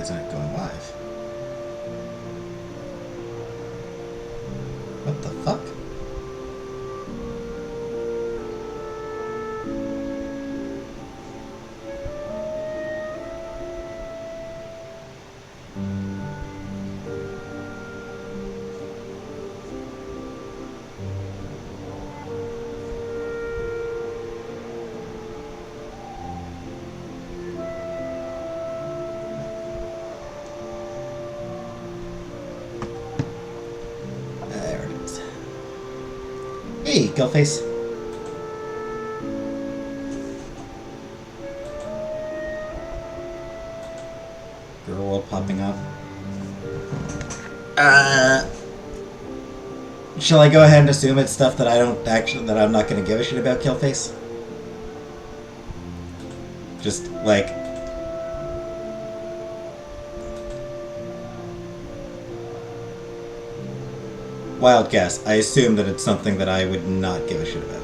isn't it going live? What the fuck? There it is. Hey, Gullface. Girl world popping up. Shall I go ahead and assume it's stuff that that I'm not gonna give a shit about, Killface? Just, like... Wild guess. I assume that it's something that I would not give a shit about.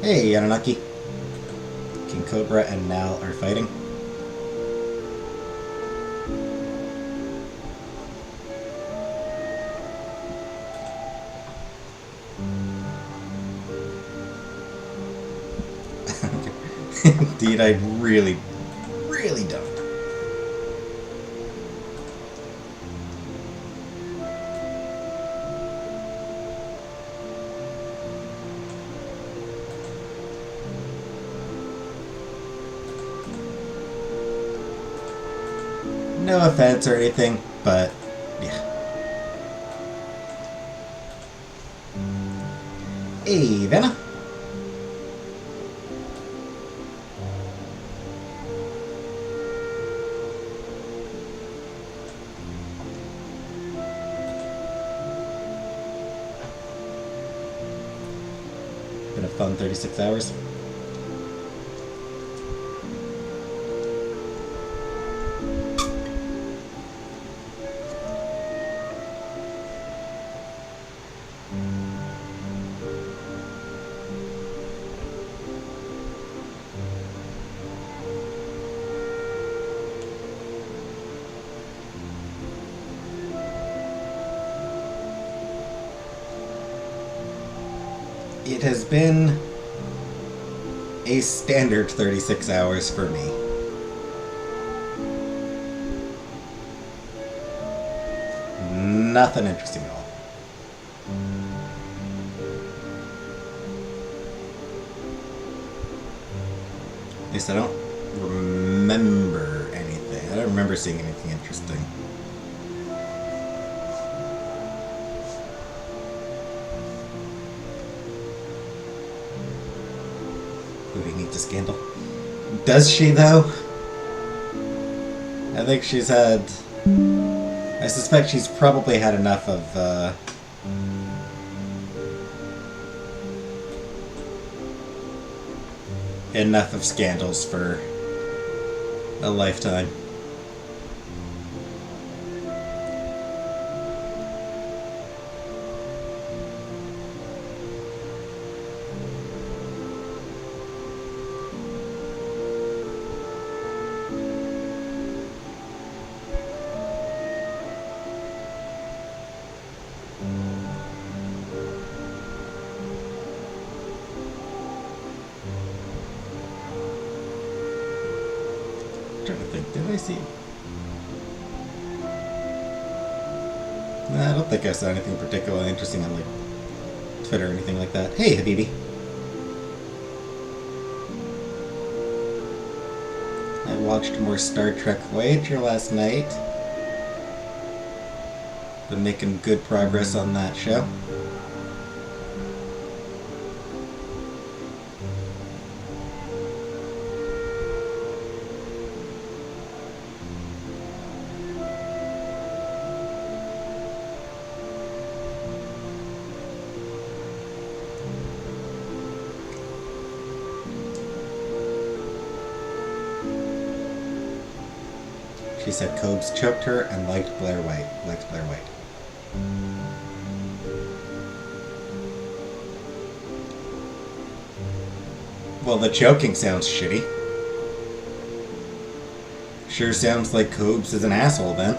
Hey, Anunnaki. King Cobra and Nal are fighting. Indeed, I really, really don't. No offense or anything, but yeah. Hey, Vanna. Been a fun 36 hours. It has been a standard 36 hours for me. Nothing interesting at all. At least I don't remember anything. I don't remember seeing anything interesting. Moving into Scandal. Does she, though? I think she's had... I suspect she's probably had enough of, enough of scandals for a lifetime. I'm trying to think, did I see? Nah, I don't think I saw anything particularly interesting on like Twitter or anything like that. Hey, Habibi. I watched more Star Trek Voyager last night. Been making good progress on that show. said Cobes choked her and liked Blair White. Likes Blair White. Well, the choking sounds shitty. Sure sounds like Cobes is an asshole then.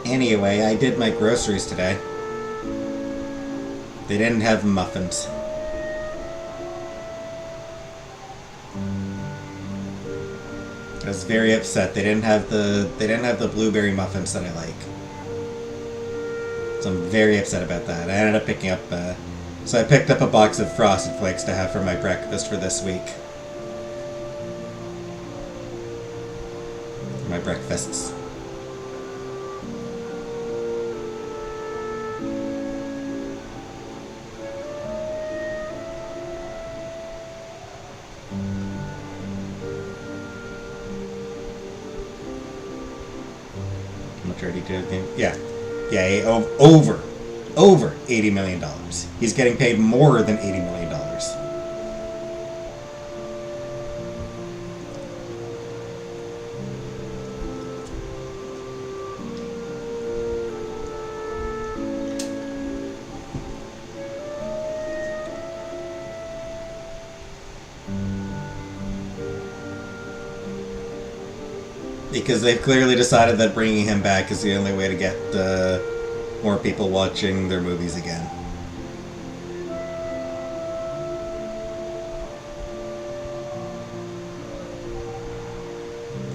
Anyway, I did my groceries today. They didn't have muffins. I was very upset. They didn't have the blueberry muffins that I like. So I'm very upset about that. I ended up picking up so I picked up a box of Frosted Flakes to have for my breakfast for this week. My breakfasts. Yeah, over $80 million. He's getting paid more than $80 million. Because they've clearly decided that bringing him back is the only way to get more people watching their movies again.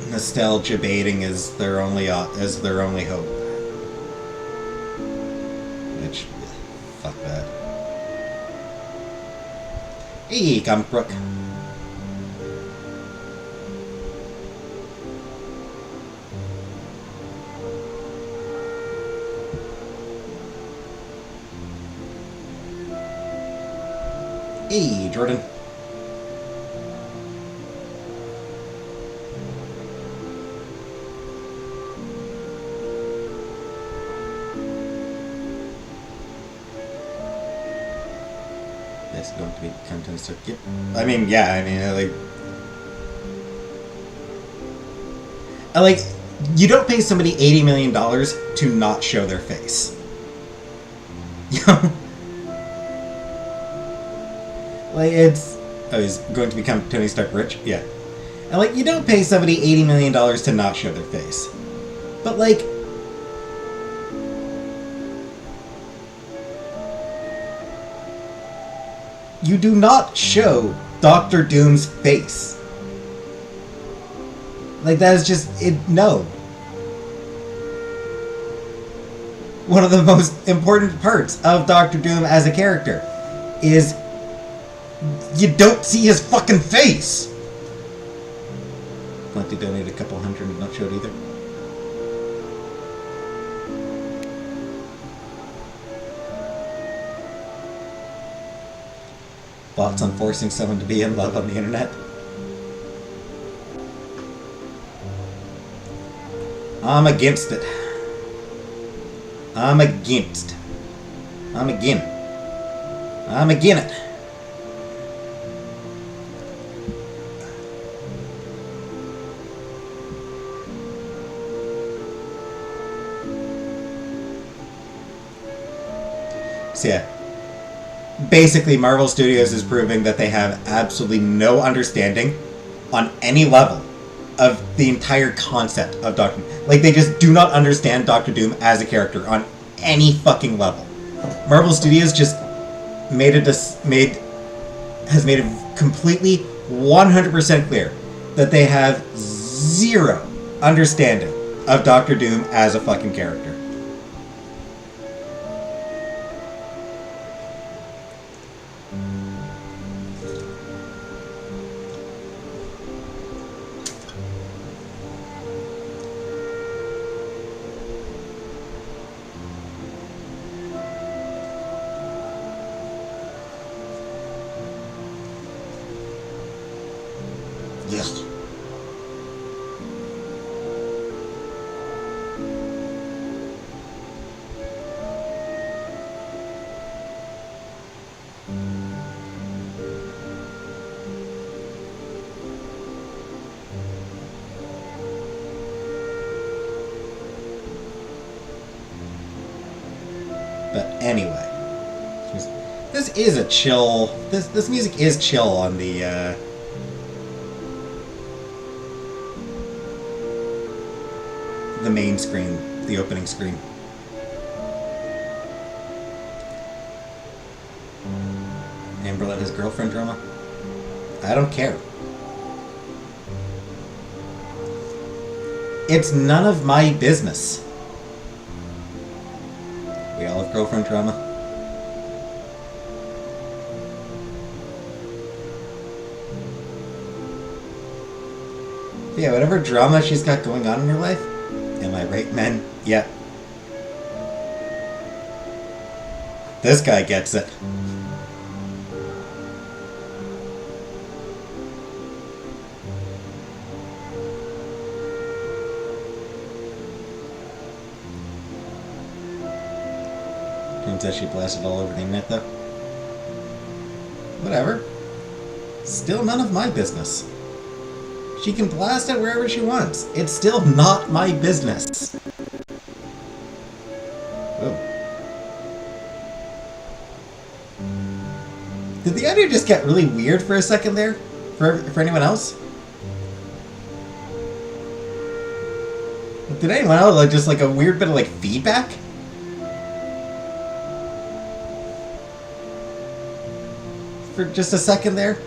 Nostalgia baiting is their only hope. Which, fuck that. Hey, comic book. Hey, Jordan. This is going to be content circuit. I mean, you don't pay somebody $80 million to not show their face. You know? He's going to become Tony Stark rich? Yeah. And, you don't pay somebody $80 million to not show their face. But, you do not show Doctor Doom's face. That is just, no. One of the most important parts of Doctor Doom as a character is you don't see his fucking face! Plenty donated a couple hundred and not showed either. Thoughts on forcing someone to be in love on the internet? I'm against it. I'm against it. So yeah, basically Marvel Studios is proving that they have absolutely no understanding on any level of the entire concept of Doctor Doom. They just do not understand Doctor Doom as a character on any fucking level. Marvel Studios just has made it completely 100% clear that they have zero understanding of Doctor Doom as a fucking character. Anyway. This is a chill... This music is chill on the main screen, the opening screen. Amber let his girlfriend drama. I don't care. It's none of my business. We all have girlfriend drama. Yeah, whatever drama she's got going on in her life. Am I right, men? Yeah. This guy gets it. Turns out she blasted all over the internet, though. Whatever. Still none of my business. She can blast it wherever she wants. It's still not my business. Oh. Did the audio just get really weird for a second there? For anyone else? Did anyone else like just like a weird bit of like feedback? For just a second there?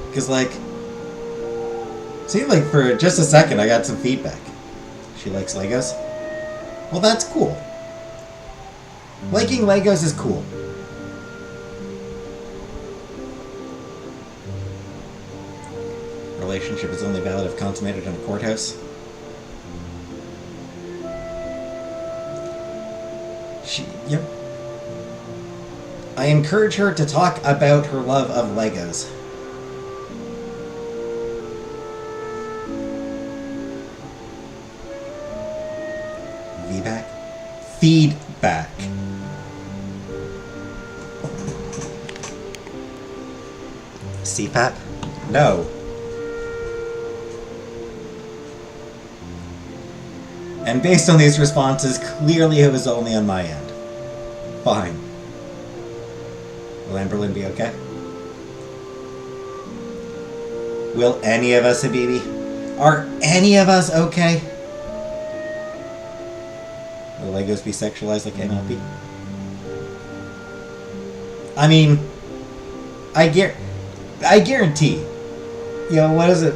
Because, like, seemed like for just a second I got some feedback. She likes Legos? Well, that's cool. Liking Legos is cool. Relationship is only valid if consummated in a courthouse. Yep. I encourage her to talk about her love of Legos. Feedback. CPAP? No. And based on these responses, clearly it was only on my end. Fine. Will Amberlynn be okay? Will any of us, Habibi? Are any of us okay? Will Legos be sexualized like MLP? I mean, I guarantee. You know, what is it?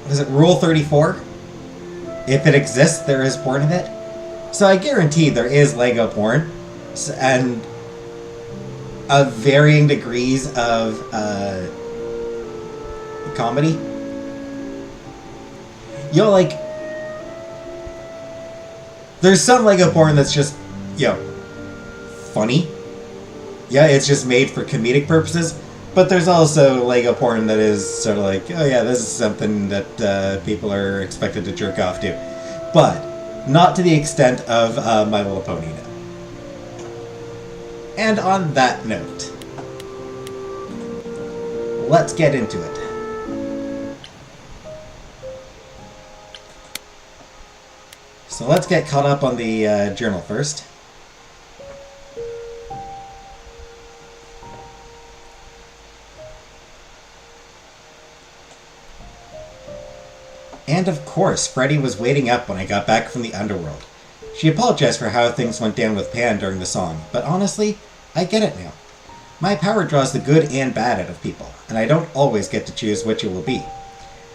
Is it Rule 34? If it exists, there is porn of it. So I guarantee there is Lego porn. And of varying degrees of comedy. You know, like, there's some Lego porn that's just, you know, funny. Yeah, it's just made for comedic purposes. But there's also Lego porn that is sort of like, oh yeah, this is something that people are expected to jerk off to. But not to the extent of My Little Pony, no. And on that note, let's get into it. So let's get caught up on the journal first. And of course, Freddy was waiting up when I got back from the underworld. She apologized for how things went down with Pan during the song, but honestly, I get it now. My power draws the good and bad out of people, and I don't always get to choose which it will be.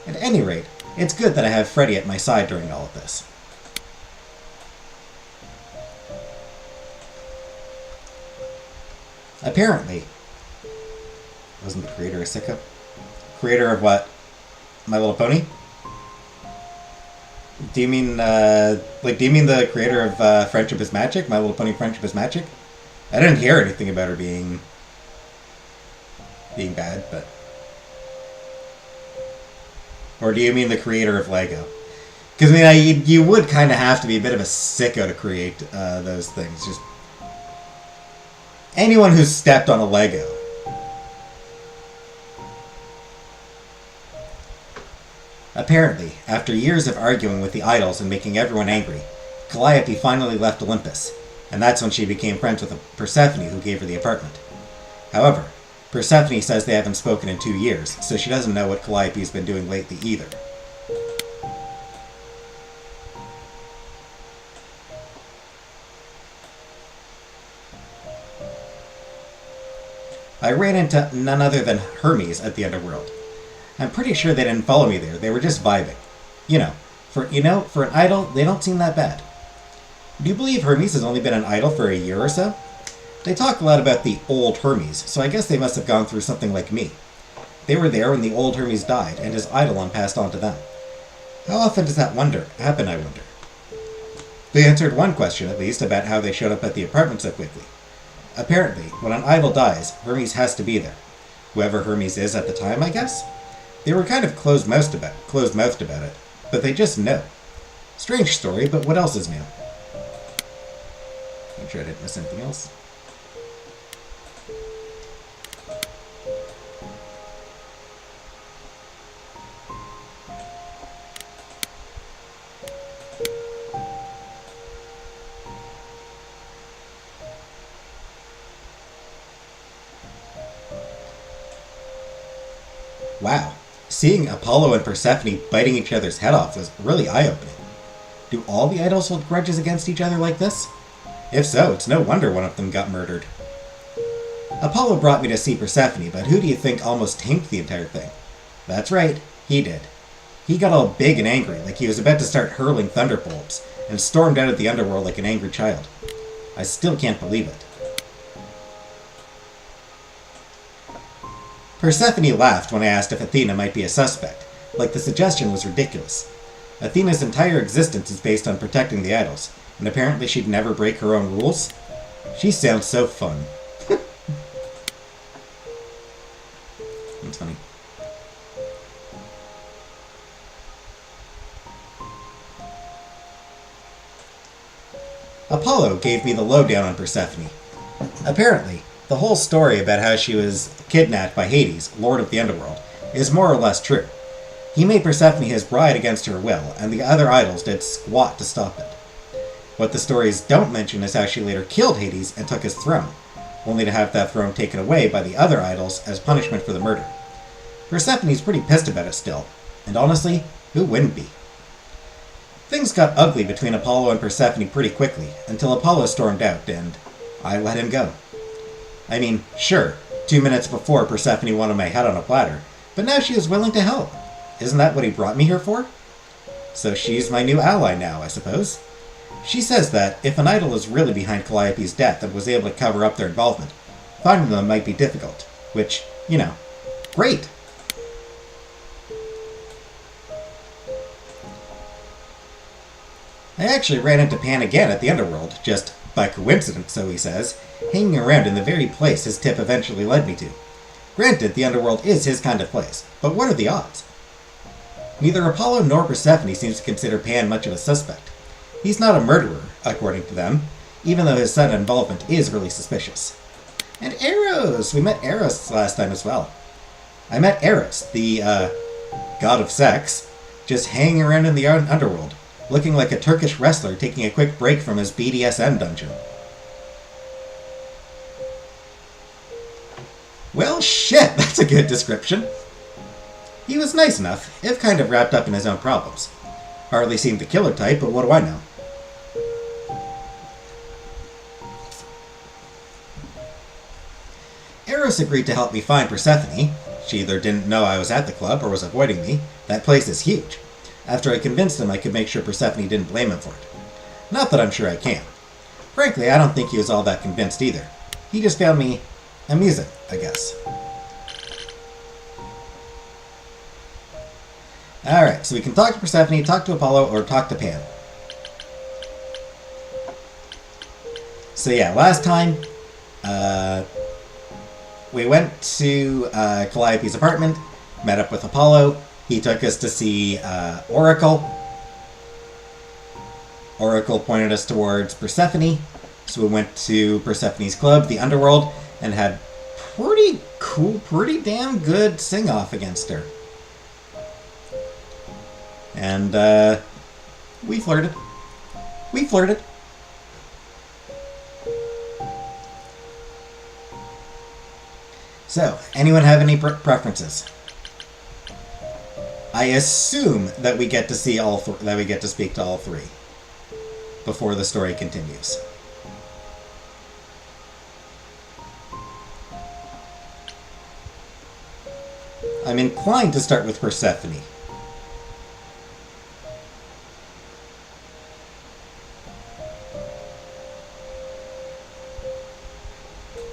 At any rate, it's good that I have Freddy at my side during all of this. Apparently, wasn't the creator a sicko? Creator of what? My Little Pony? Do you mean, do you mean the creator of Friendship is Magic? My Little Pony Friendship is Magic? I didn't hear anything about her being bad, but... Or do you mean the creator of Lego? Because, I mean, you would kind of have to be a bit of a sicko to create those things. Just... anyone who's stepped on a Lego. Apparently, after years of arguing with the idols and making everyone angry, Calliope finally left Olympus, and that's when she became friends with Persephone, who gave her the apartment. However, Persephone says they haven't spoken in 2 years, so she doesn't know what Calliope's been doing lately either. I ran into none other than Hermes at the Underworld. I'm pretty sure they didn't follow me there, they were just vibing. For an idol, they don't seem that bad. Do you believe Hermes has only been an idol for a year or so? They talk a lot about the old Hermes, so I guess they must have gone through something like me. They were there when the old Hermes died, and his eidolon passed on to them. How often does that happen, I wonder? They answered one question, at least, about how they showed up at the apartment so quickly. Apparently, when an idol dies, Hermes has to be there. Whoever Hermes is at the time, I guess? They were kind of closed-mouthed about it, but they just know. Strange story, but what else is new? Make sure I didn't miss anything else. Wow, seeing Apollo and Persephone biting each other's head off was really eye-opening. Do all the idols hold grudges against each other like this? If so, it's no wonder one of them got murdered. Apollo brought me to see Persephone, but who do you think almost tanked the entire thing? That's right, he did. He got all big and angry, like he was about to start hurling thunderbolts, and stormed out of the underworld like an angry child. I still can't believe it. Persephone laughed when I asked if Athena might be a suspect, like the suggestion was ridiculous. Athena's entire existence is based on protecting the idols, and apparently she'd never break her own rules? She sounds so fun. That's funny. Apollo gave me the lowdown on Persephone. Apparently, the whole story about how she was kidnapped by Hades, Lord of the Underworld, is more or less true. He made Persephone his bride against her will, and the other idols did squat to stop it. What the stories don't mention is how she later killed Hades and took his throne, only to have that throne taken away by the other idols as punishment for the murder. Persephone's pretty pissed about it still, and honestly, who wouldn't be? Things got ugly between Apollo and Persephone pretty quickly, until Apollo stormed out, and I let him go. I mean, sure, 2 minutes before Persephone wanted my head on a platter, but now she was willing to help. Isn't that what he brought me here for? So she's my new ally now, I suppose. She says that if an idol is really behind Calliope's death and was able to cover up their involvement, finding them might be difficult, which, great. I actually ran into Pan again at the Underworld, just by coincidence, so he says, hanging around in the very place his tip eventually led me to. Granted, the Underworld is his kind of place, but what are the odds? Neither Apollo nor Persephone seems to consider Pan much of a suspect. He's not a murderer, according to them, even though his sudden involvement is really suspicious. And Eros! We met Eros last time as well. I met Eros, the, god of sex, just hanging around in the Underworld, looking like a Turkish wrestler taking a quick break from his BDSM dungeon. Well, shit, that's a good description. He was nice enough, if kind of wrapped up in his own problems. Hardly seemed the killer type, but what do I know? Eros agreed to help me find Persephone. She either didn't know I was at the club or was avoiding me. That place is huge. After I convinced him I could make sure Persephone didn't blame him for it. Not that I'm sure I can. Frankly, I don't think he was all that convinced either. He just found me amusing, I guess. Alright, so we can talk to Persephone, talk to Apollo, or talk to Pan. So yeah, last time, we went to Calliope's apartment, met up with Apollo. He took us to see Oracle. Oracle pointed us towards Persephone, so we went to Persephone's club, the Underworld, and had pretty cool, pretty damn good sing-off against her. And we flirted. We flirted. So, anyone have any preferences? I assume that we get to see that we get to speak to all three before the story continues. I'm inclined to start with Persephone.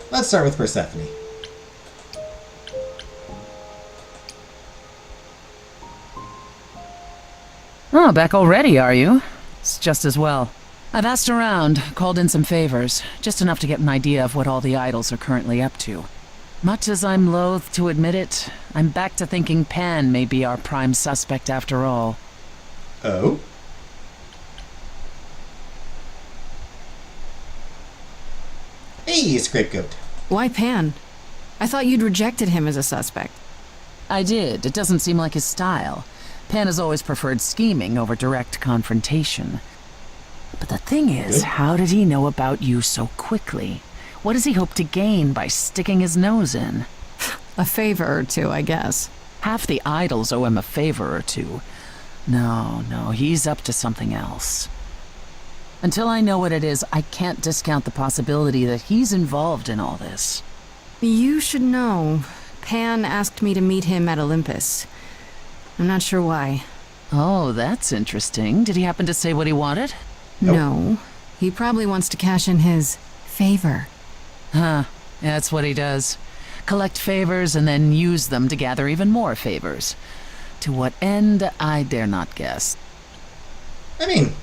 Let's start with Persephone. Oh, back already, are you? It's just as well. I've asked around, called in some favors, just enough to get an idea of what all the idols are currently up to. Much as I'm loath to admit it, I'm back to thinking Pan may be our prime suspect after all. Oh? Hey, Scapegoat. Why Pan? I thought you'd rejected him as a suspect. I did. It doesn't seem like his style. Pan has always preferred scheming over direct confrontation. But the thing is, how did he know about you so quickly? What does he hope to gain by sticking his nose in? A favor or two, I guess. Half the idols owe him a favor or two. No, he's up to something else. Until I know what it is, I can't discount the possibility that he's involved in all this. You should know. Pan asked me to meet him at Olympus. I'm not sure why. Oh, that's interesting. Did he happen to say what he wanted? Nope. No. He probably wants to cash in his favor. Huh. That's what he does. Collect favors and then use them to gather even more favors. To what end, I dare not guess. I mean,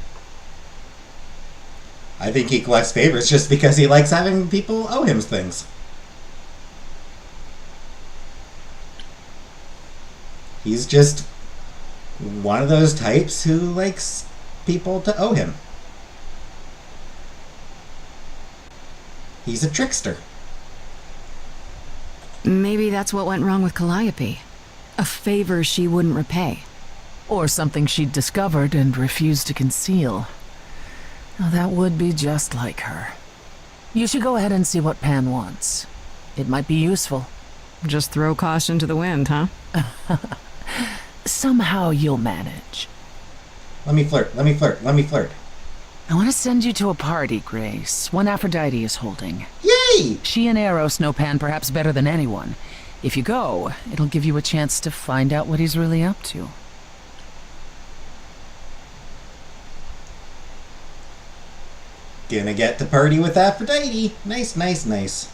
I think he collects favors just because he likes having people owe him things. He's just one of those types who likes people to owe him. He's a trickster. Maybe that's what went wrong with Calliope. A favor she wouldn't repay. Or something she'd discovered and refused to conceal. Now, that would be just like her. You should go ahead and see what Pan wants. It might be useful. Just throw caution to the wind, huh? Somehow you'll manage. Let me flirt. I want to send you to a party, Grace. One Aphrodite is holding. Yay! She and Eros know Pan perhaps better than anyone. If you go, it'll give you a chance to find out what he's really up to. Gonna get to party with Aphrodite. Nice.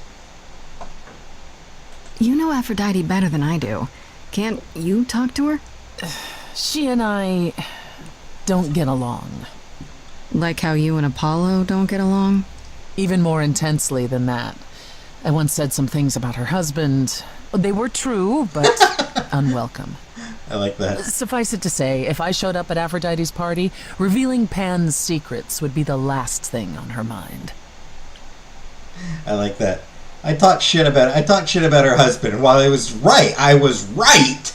You know Aphrodite better than I do. Can't you talk to her? She and I don't get along. Like how you and Apollo don't get along? Even more intensely than that. I once said some things about her husband. They were true, but unwelcome. I like that. Suffice it to say, if I showed up at Aphrodite's party, revealing Pan's secrets would be the last thing on her mind. I like that. I talked shit about her husband, and while I was right,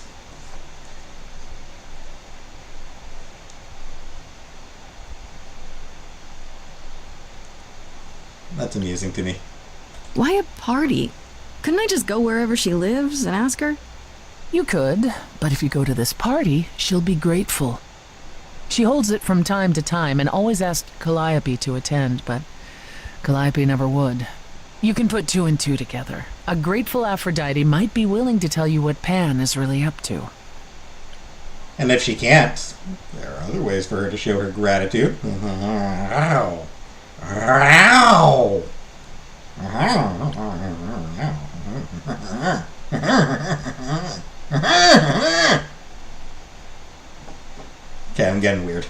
That's amusing to me. Why a party? Couldn't I just go wherever she lives and ask her? You could, but if you go to this party, she'll be grateful. She holds it from time to time and always asked Calliope to attend, but Calliope never would. You can put two and two together. A grateful Aphrodite might be willing to tell you what Pan is really up to. And if she can't, there are other ways for her to show her gratitude. Okay, I'm getting weird.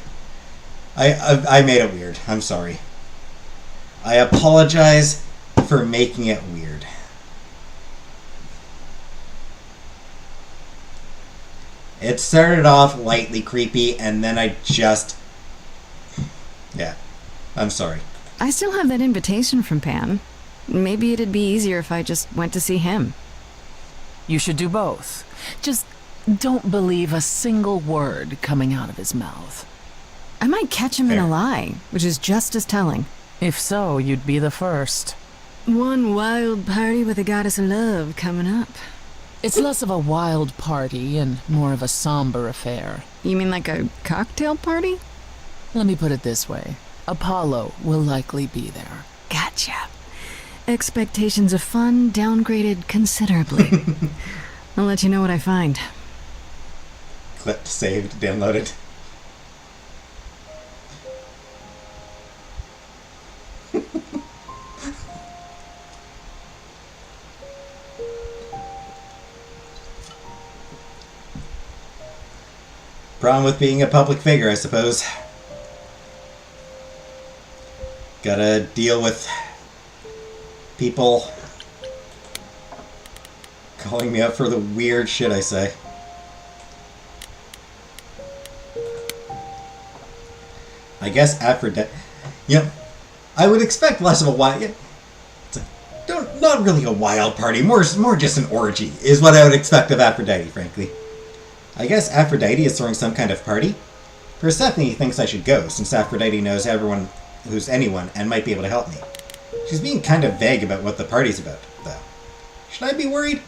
I made it weird. I'm sorry. I apologize for making it weird. It started off lightly creepy, and then I just... Yeah, I'm sorry. I still have that invitation from Pan. Maybe it'd be easier if I just went to see him. You should do both. Just don't believe a single word coming out of his mouth. I might catch him in Fair. a lie, which is just as telling. If so, you'd be the first. One wild party with a goddess of love coming up. It's less of a wild party and more of a somber affair. You mean like a cocktail party? Let me put it this way. Apollo will likely be there. Gotcha. Expectations of fun downgraded considerably. I'll let you know what I find. Clipped, saved, downloaded. Problem with being a public figure, I suppose. Gotta deal with people calling me up for the weird shit I say. I guess Aphrodite... You know, I would expect less of a wild... Not really a wild party, more just an orgy, is what I would expect of Aphrodite, frankly. I guess Aphrodite is throwing some kind of party. Persephone thinks I should go, since Aphrodite knows everyone who's anyone and might be able to help me. She's being kind of vague about what the party's about, though. Should I be worried?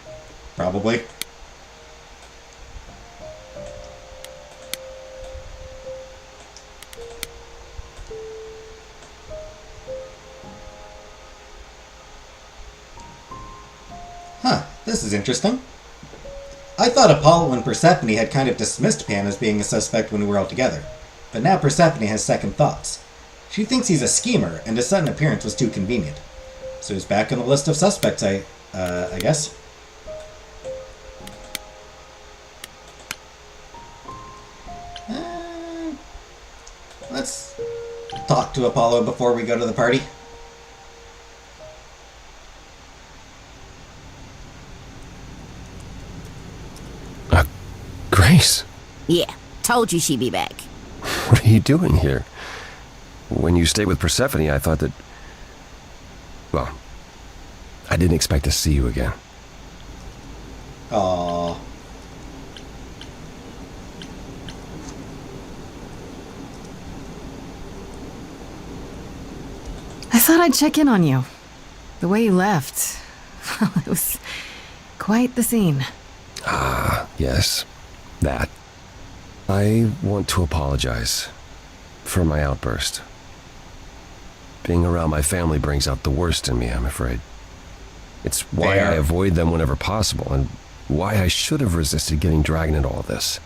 Probably. Huh, this is interesting. I thought Apollo and Persephone had kind of dismissed Pan as being a suspect when we were all together, but now Persephone has second thoughts. She thinks he's a schemer, and his sudden appearance was too convenient. So he's back on the list of suspects, I guess. Let's talk to Apollo before we go to the party. Grace, Yeah, told you she'd be back. what are you doing here? When you stayed with Persephone, I thought that... Well, I didn't expect to see you again. Aww. I thought I'd check in on you. The way you left, well, it was quite the scene. Ah, yes, that. I want to apologize for my outburst. Being around my family brings out the worst in me, I'm afraid. It's why I avoid them whenever possible, and why I should have resisted getting dragged into all this.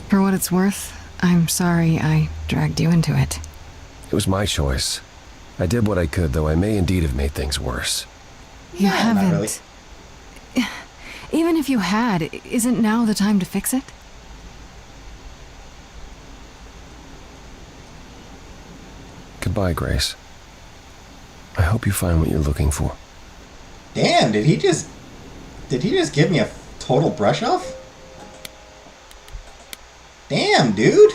For what it's worth, I'm sorry I dragged you into it. It was my choice. I did what I could, though I may indeed have made things worse. You Yeah, not haven't. Even if you had, isn't now the time to fix it? Goodbye, Grace. I hope you find what you're looking for. Damn, did he just give me a total brush off? Damn, dude.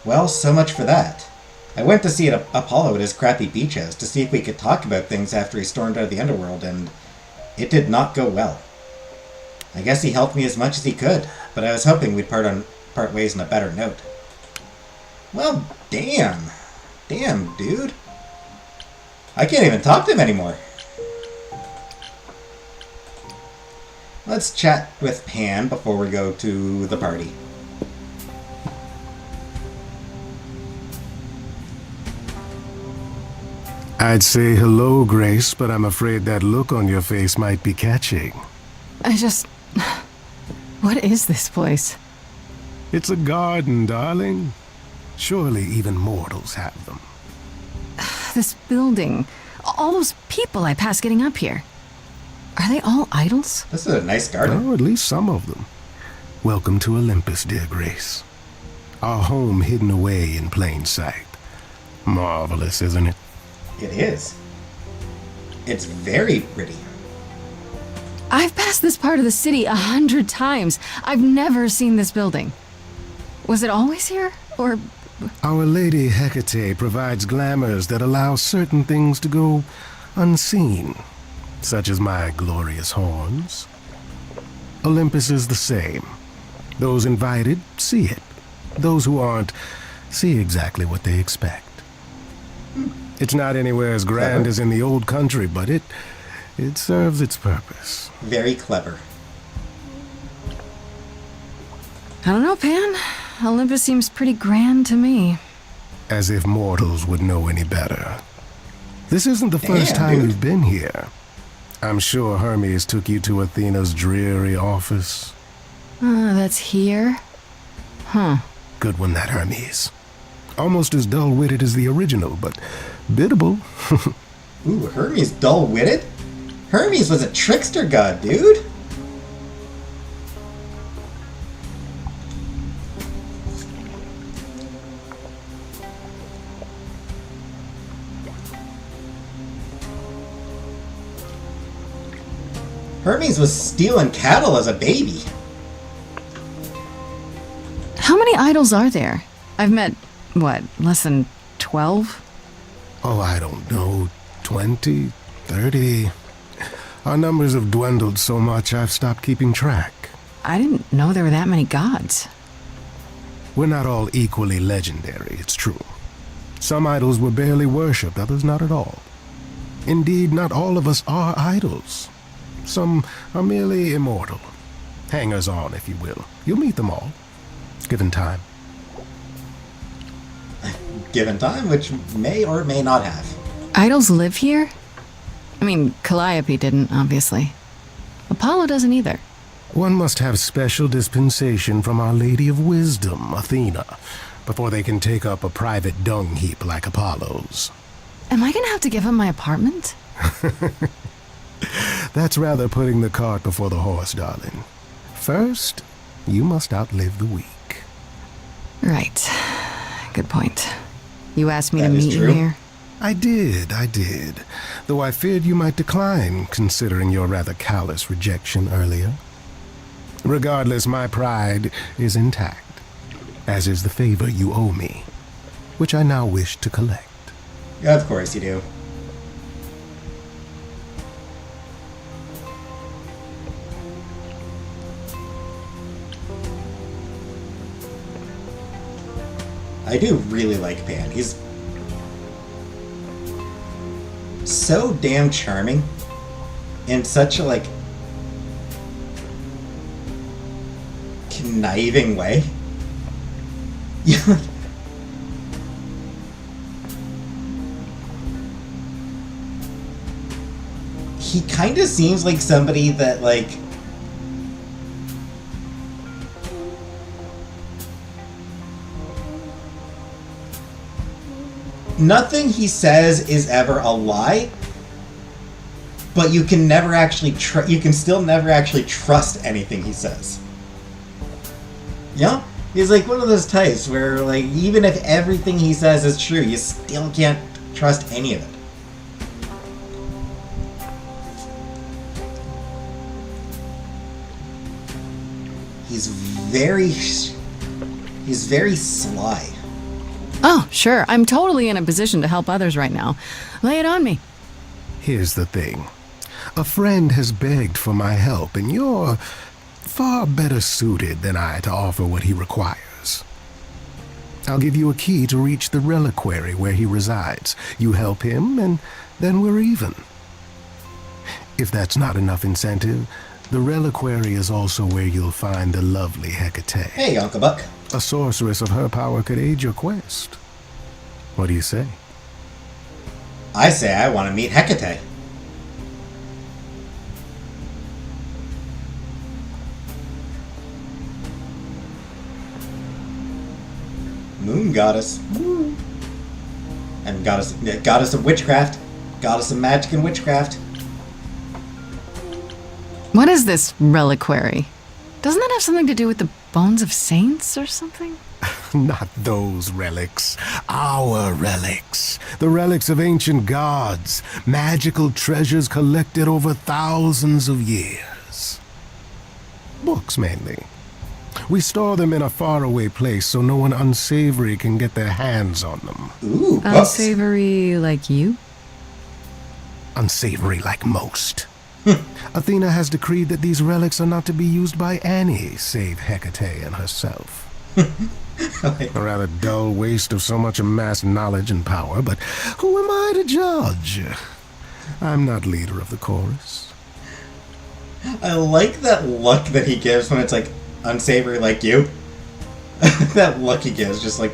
Well, so much for that. I went to see Apollo at his crappy beach house to see if we could talk about things after he stormed out of the underworld, and it did not go well. I guess he helped me as much as he could, but I was hoping we'd part ways on a better note. Well, damn. Damn, dude. I can't even talk to him anymore. Let's chat with Pan before we go to the party. I'd say hello, Grace, but I'm afraid that look on your face might be catching. What is this place? It's a garden, darling. Surely even mortals have them. This building. All those people I pass getting up here. Are they all idols? This is a nice garden. Oh, at least some of them. Welcome to Olympus, dear Grace. Our home hidden away in plain sight. Marvelous, isn't it? It is. It's very pretty. I've passed this part of the city 100 times. I've never seen this building. Was it always here? Or... Our Lady Hecate provides glamours that allow certain things to go unseen. such as my glorious horns. Olympus is the same. Those invited see it. Those who aren't see exactly what they expect. It's not anywhere as grand as in the old country, but it serves its purpose. Very clever. I don't know, Pan. Olympus seems pretty grand to me. As if mortals would know any better. This isn't the first Damn, time dude. you've been here. I'm sure Hermes took you to Athena's dreary office. That's here? Huh. Good one, that Hermes. Almost as dull-witted as the original, but biddable. Ooh, Hermes dull-witted? Hermes was a trickster god, dude. Hermes was stealing cattle as a baby. How many idols are there? I've met, what, less than 12? Oh, I don't know, 20, 30. Our numbers have dwindled so much I've stopped keeping track. I didn't know there were that many gods. We're not all equally legendary, it's true. Some idols were barely worshipped, others not at all. Indeed, not all of us are idols. Some are merely immortal. Hangers-on, if you will. You'll meet them all, given time. Given time, which may or may not have. Idols live here? I mean, Calliope didn't, obviously. Apollo doesn't either. One must have special dispensation from Our Lady of Wisdom, Athena, before they can take up a private dung heap like Apollo's. Am I gonna have to give him my apartment? That's rather putting the cart before the horse, darling. First, you must outlive the week. Right. Good point. You asked me That to is meet you true. I here? did. Though I feared you might decline, considering your rather callous rejection earlier. Regardless, my pride is intact, as is the favor you owe me, which I now wish to collect. Of course you do. I do really like Pan. He's so damn charming in such a, like, conniving way. He kind of seems like somebody that, like, nothing he says is ever a lie, but you can never actually you can still never actually trust anything he says. Yeah? He's like one of those types where, like, even if everything he says is true, you still can't trust any of it. He's very sly. Oh, sure. I'm totally in a position to help others right now. Lay it on me. Here's the thing. A friend has begged for my help, and you're far better suited than I to offer what he requires. I'll give you a key to reach the reliquary where he resides. You help him, and then we're even. If that's not enough incentive, the reliquary is also where you'll find the lovely Hecate. Hey, Uncle Buck. A sorceress of her power could aid your quest. What do you say? I say I want to meet Hecate. Moon goddess. Woo. And goddess of witchcraft. Goddess of magic and witchcraft. What is this reliquary? Doesn't that have something to do with the bones of saints or something? Not those relics. Our relics. The relics of ancient gods. Magical treasures collected over thousands of years. Books, mainly. We store them in a faraway place so no one unsavory can get their hands on them. Ooh, books. Unsavory like you? Unsavory like most. Athena has decreed that these relics are not to be used by any save Hecate and herself. A rather dull waste of so much amassed knowledge and power, but who am I to judge? I'm not leader of the chorus. I like that look that he gives when it's like unsavory like you. That look he gives, just like,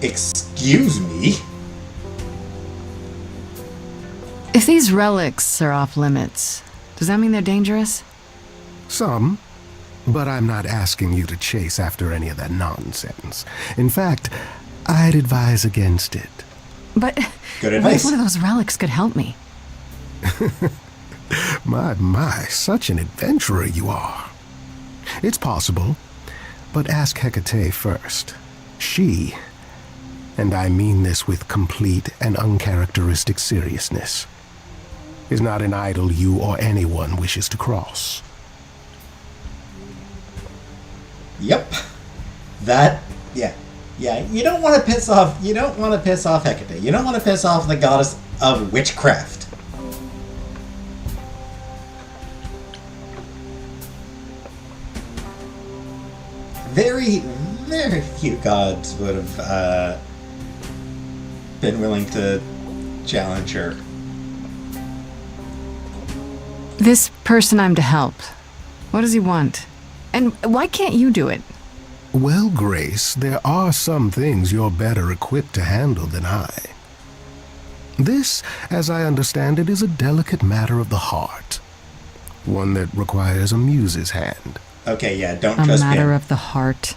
excuse me? If these relics are off limits, does that mean they're dangerous? Some, but I'm not asking you to chase after any of that nonsense. In fact, I'd advise against it. But Good what if advice. one of those relics could help me? My, such an adventurer you are. It's possible, but ask Hecate first. She, and I mean this with complete and uncharacteristic seriousness, is not an idol you or anyone wishes to cross. Yep. That, yeah. Yeah, you don't want to piss off Hecate. You don't want to piss off the goddess of witchcraft. Very, very few gods would have been willing to challenge her. This person I'm to help, what does he want? And why can't you do it? Well, Grace, there are some things you're better equipped to handle than I. This, as I understand it, is a delicate matter of the heart. One that requires a muse's hand. Okay, yeah, don't A trust matter him. of the heart.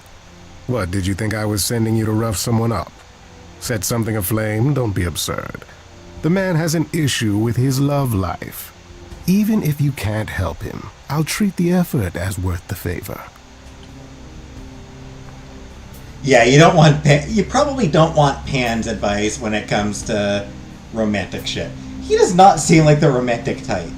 What, did you think I was sending you to rough someone up? Set something aflame? Don't be absurd. The man has an issue with his love life. Even if you can't help him, I'll treat the effort as worth the favor. Yeah, you probably don't want Pan's advice when it comes to romantic shit. He does not seem like the romantic type.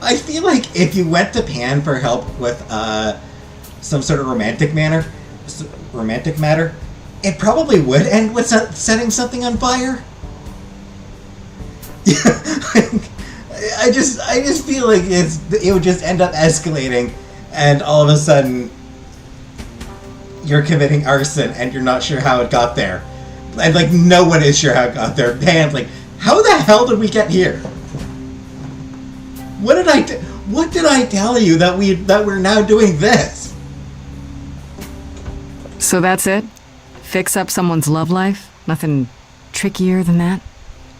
I feel like if you went to Pan for help with some sort of romantic matter, it probably would end with setting something on fire. I just feel like it would just end up escalating, and all of a sudden you're committing arson and you're not sure how it got there, and like no one is sure how it got there. Pan's like, how the hell did we get here? What did I tell you that we're now doing this? So that's it? Fix up someone's love life? Nothing trickier than that?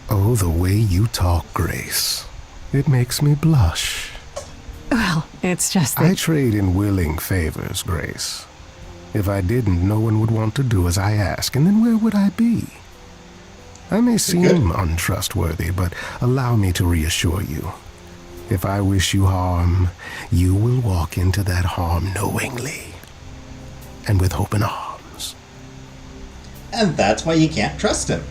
Oh, the way you talk, Grace. It makes me blush. Well, it's just that... I trade in willing favors, Grace. If I didn't, no one would want to do as I ask, and then where would I be? I may seem untrustworthy, but allow me to reassure you. If I wish you harm, you will walk into that harm knowingly, and with open arms. And that's why you can't trust him.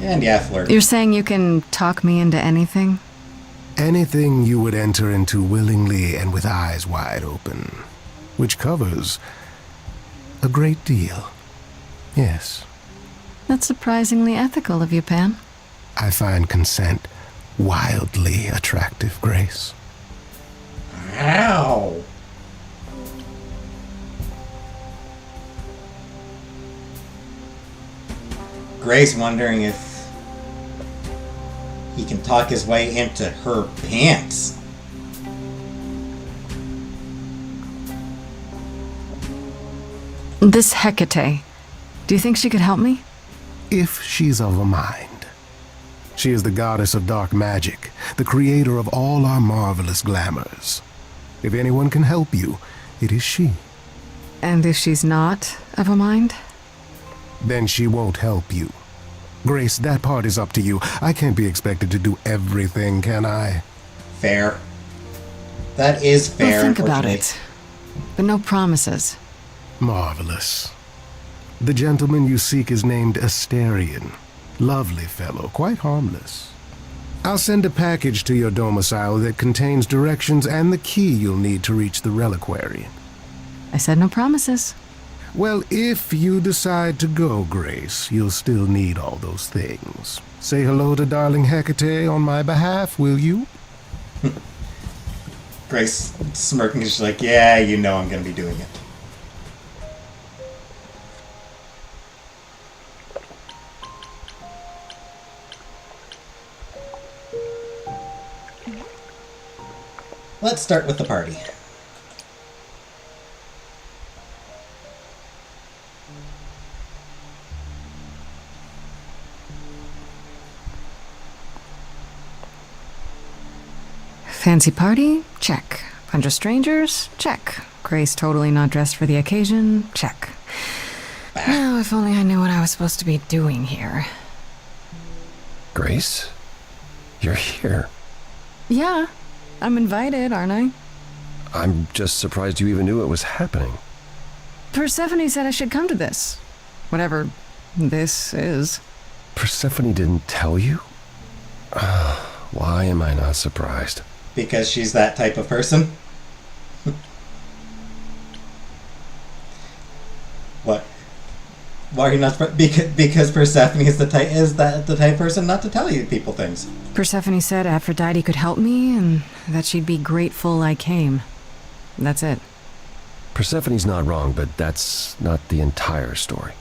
And yeah, flirt. You're saying you can talk me into anything? Anything you would enter into willingly and with eyes wide open, which covers a great deal. Yes. That's surprisingly ethical of you, Pan. I find consent wildly attractive, Grace. Ow! Grace wondering if he can talk his way into her pants. This Hecate, do you think she could help me? If she's of a mind. She is the goddess of dark magic, the creator of all our marvelous glamours. If anyone can help you, it is she. And if she's not of a mind? Then she won't help you. Grace, that part is up to you. I can't be expected to do everything, can I? Fair. That is fair. Well, think about unfortunately. it. But no promises. Marvelous. The gentleman you seek is named Asterion. Lovely fellow, quite harmless. I'll send a package to your domicile that contains directions and the key you'll need to reach the reliquary. I said no promises. Well, if you decide to go, Grace, you'll still need all those things. Say hello to darling Hecate on my behalf, will you? Grace smirking, she's like, yeah, you know I'm gonna be doing it. Let's start with the party. Fancy party? Check. Bunch of strangers? Check. Grace totally not dressed for the occasion? Check. Now, if only I knew what I was supposed to be doing here. Grace? You're here. Yeah, I'm invited, aren't I? I'm just surprised you even knew it was happening. Persephone said I should come to this. Whatever this is. Persephone didn't tell you? Why am I not surprised? Because she's that type of person. What? Why are you not? Because Persephone is the type of person not to tell you people things. Persephone said Aphrodite could help me and that she'd be grateful I came. That's it. Persephone's not wrong, but that's not the entire story.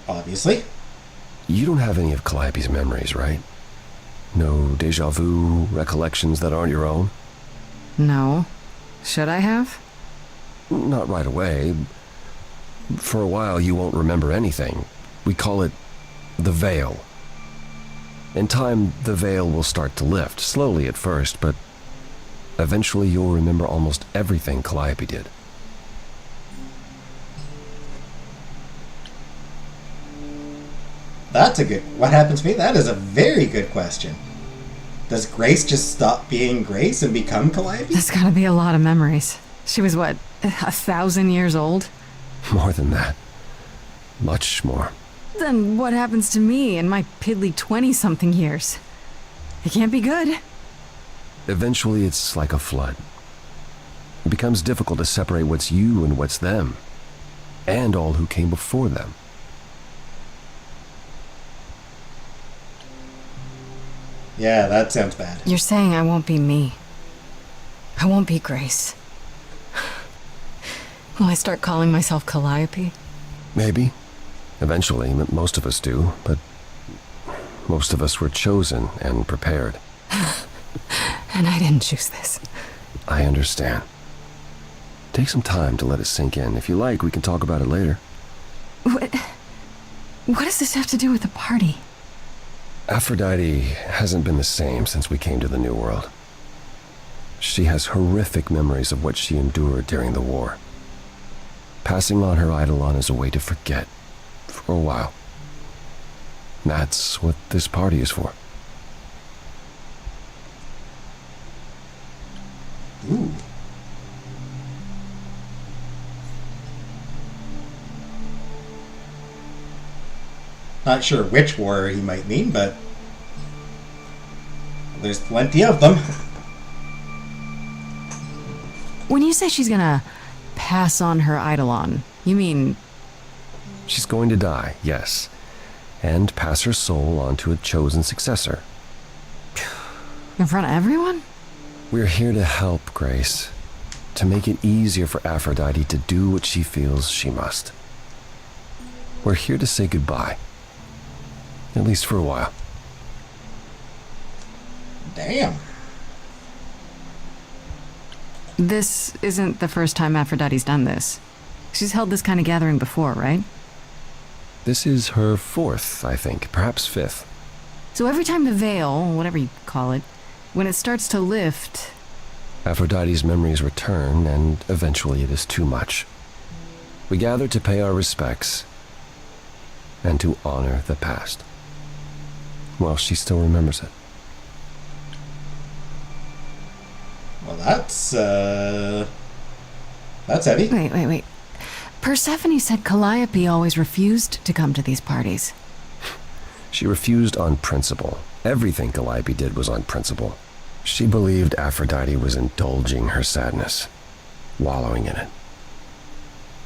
Obviously. You don't have any of Calliope's memories, right? No deja vu recollections that aren't your own? No. Should I have? Not right away. For a while, you won't remember anything. We call it the veil. In time, the veil will start to lift, slowly at first, but eventually you'll remember almost everything Calliope did. That's a good... What happens to me? That is a very good question. Does Grace just stop being Grace and become Calliope? That's gotta be a lot of memories. She was, what, 1,000 years old? More than that. Much more. Then what happens to me in my piddly 20-something years? It can't be good. Eventually, it's like a flood. It becomes difficult to separate what's you and what's them, and all who came before them. Yeah, that sounds bad. You're saying I won't be me. I won't be Grace. Will I start calling myself Calliope? Maybe. Eventually, most of us do, but most of us were chosen and prepared. And I didn't choose this. I understand. Take some time to let it sink in. If you like, we can talk about it later. What does this have to do with the party? Aphrodite hasn't been the same since we came to the New World. She has horrific memories of what she endured during the war. Passing on her eidolon is a way to forget, for a while. That's what this party is for. Ooh. Not sure which war he might mean, but there's plenty of them. When you say she's gonna pass on her eidolon, you mean... She's going to die, yes, and pass her soul on to a chosen successor. in front of everyone? We're here to help, Grace. To make it easier for Aphrodite to do what she feels she must. We're here to say goodbye. At least for a while. Damn. This isn't the first time Aphrodite's done this. She's held this kind of gathering before, right? This is her fourth, I think, perhaps fifth. So every time the veil, whatever you call it, when it starts to lift... Aphrodite's memories return, and eventually it is too much. We gather to pay our respects and to honor the past. Well, she still remembers it. Well, that's heavy. Wait. Persephone said Calliope always refused to come to these parties. She refused on principle, Everything Calliope did was on principle. She believed Aphrodite was indulging her sadness, wallowing in it.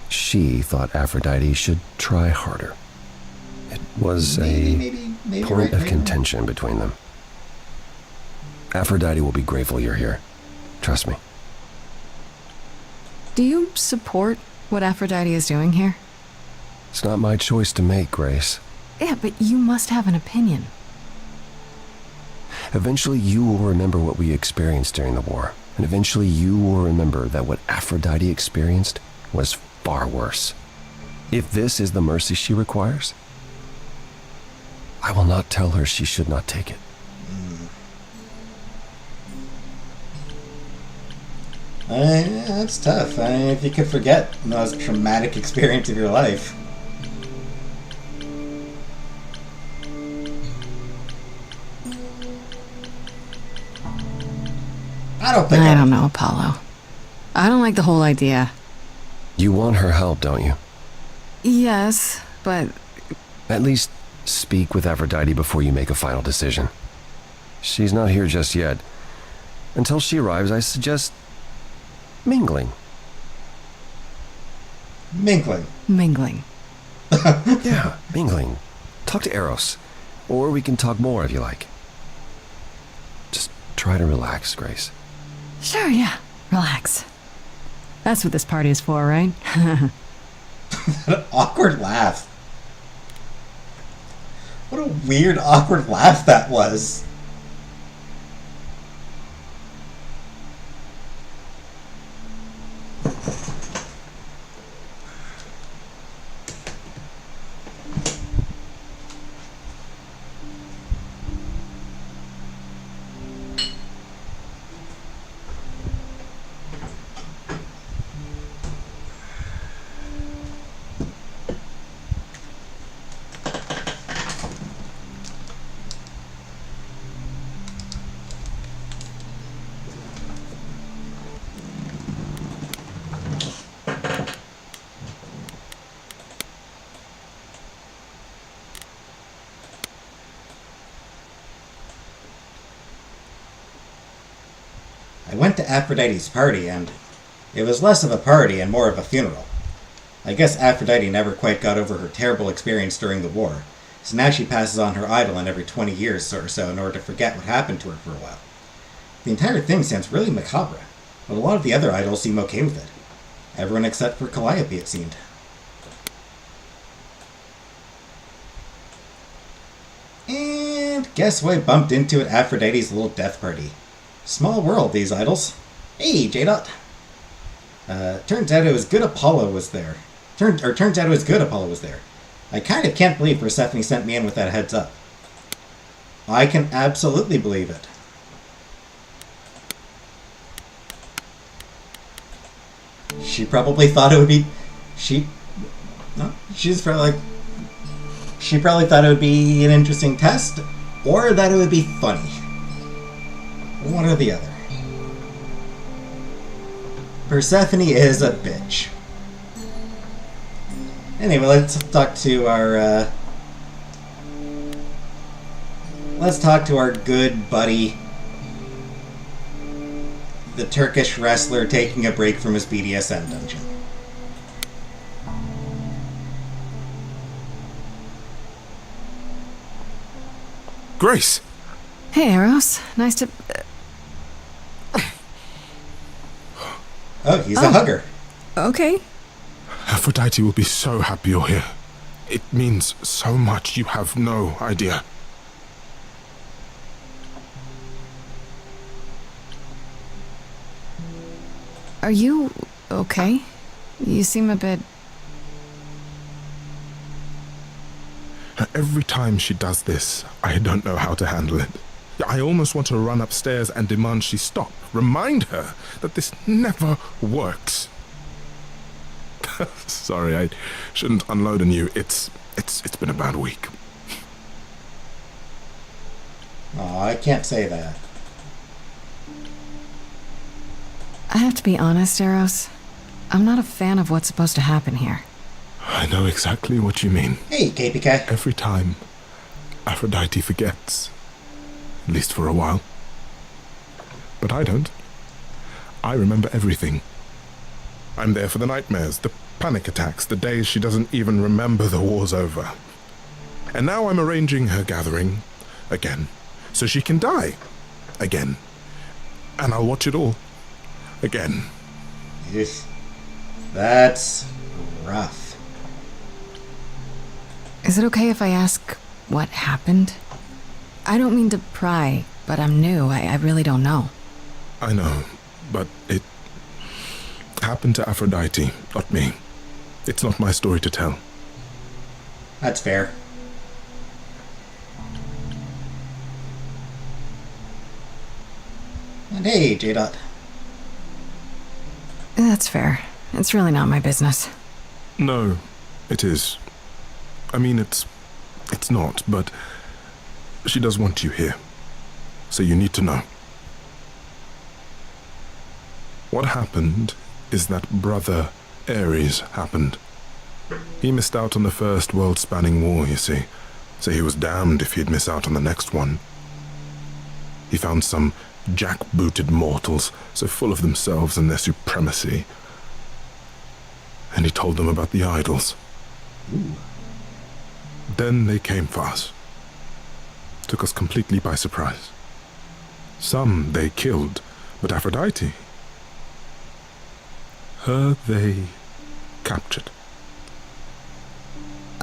She thought Aphrodite should try harder. It was Maybe point right, of contention between them. Aphrodite will be grateful you're here. Trust me. Do you support what Aphrodite is doing here? It's not my choice to make, Grace. Yeah, but you must have an opinion. Eventually you will remember what we experienced during the war, and eventually you will remember that what Aphrodite experienced was far worse. If this is the mercy she requires, I will not tell her she should not take it. That's tough. If you could forget the most traumatic experience of your life. I don't know, Apollo. I don't like the whole idea. You want her help, don't you? Yes, but... At least speak with Aphrodite before you make a final decision. She's not here just yet. Until she arrives, I suggest mingling. Mingling. Yeah, mingling. Talk to Eros. Or we can talk more if you like. Just try to relax, Grace. Sure, yeah. Relax. That's what this party is for, right? An awkward laugh. What a weird, awkward laugh that was. I went to Aphrodite's party, and it was less of a party and more of a funeral. I guess Aphrodite never quite got over her terrible experience during the war, so now she passes on her idol every 20 years or so in order to forget what happened to her for a while. The entire thing sounds really macabre, but a lot of the other idols seem okay with it. Everyone except for Calliope, it seemed. And guess who I bumped into at Aphrodite's little death party? Small world, these idols. Hey, J-Dot. Turns out it was good Apollo was there. Turns out it was good Apollo was there. I kind of can't believe Persephone sent me in with that heads up. I can absolutely believe it. She probably thought it would be... She probably thought it would be an interesting test, or that it would be funny. One or the other. Persephone is a bitch. Anyway, let's talk to our good buddy, the Turkish wrestler taking a break from his BDSM dungeon. Grace! Hey, Eros. Nice to... Oh, he's a hugger. Okay. Aphrodite will be so happy you're here. It means so much you have no idea. Are you okay? You seem a bit... Every time she does this, I don't know how to handle it. I almost want to run upstairs and demand she stop. Remind her that this never works. Sorry, I shouldn't unload on you. It's been a bad week. Oh, I can't say that. I have to be honest, Eros. I'm not a fan of what's supposed to happen here. I know exactly what you mean. Hey, KPK. Every time Aphrodite forgets, at least for a while. But I don't. I remember everything. I'm there for the nightmares, the panic attacks, the days she doesn't even remember the war's over. And now I'm arranging her gathering again, so she can die again. And I'll watch it all again. Yes. That's rough. Is it okay if I ask what happened? I don't mean to pry, but I'm new. I really don't know. I know, but it happened to Aphrodite, not me. It's not my story to tell. That's fair. And hey, J-Dot. That's fair. It's really not my business. No, it is. I mean, it's not, but she does want you here. So you need to know. What happened is that Brother Ares happened. He missed out on the first world-spanning war, you see, so he was damned if he'd miss out on the next one. He found some jackbooted mortals, so full of themselves and their supremacy, and he told them about the idols. Ooh. Then they came for us. Took us completely by surprise. Some they killed, but Aphrodite, her they captured.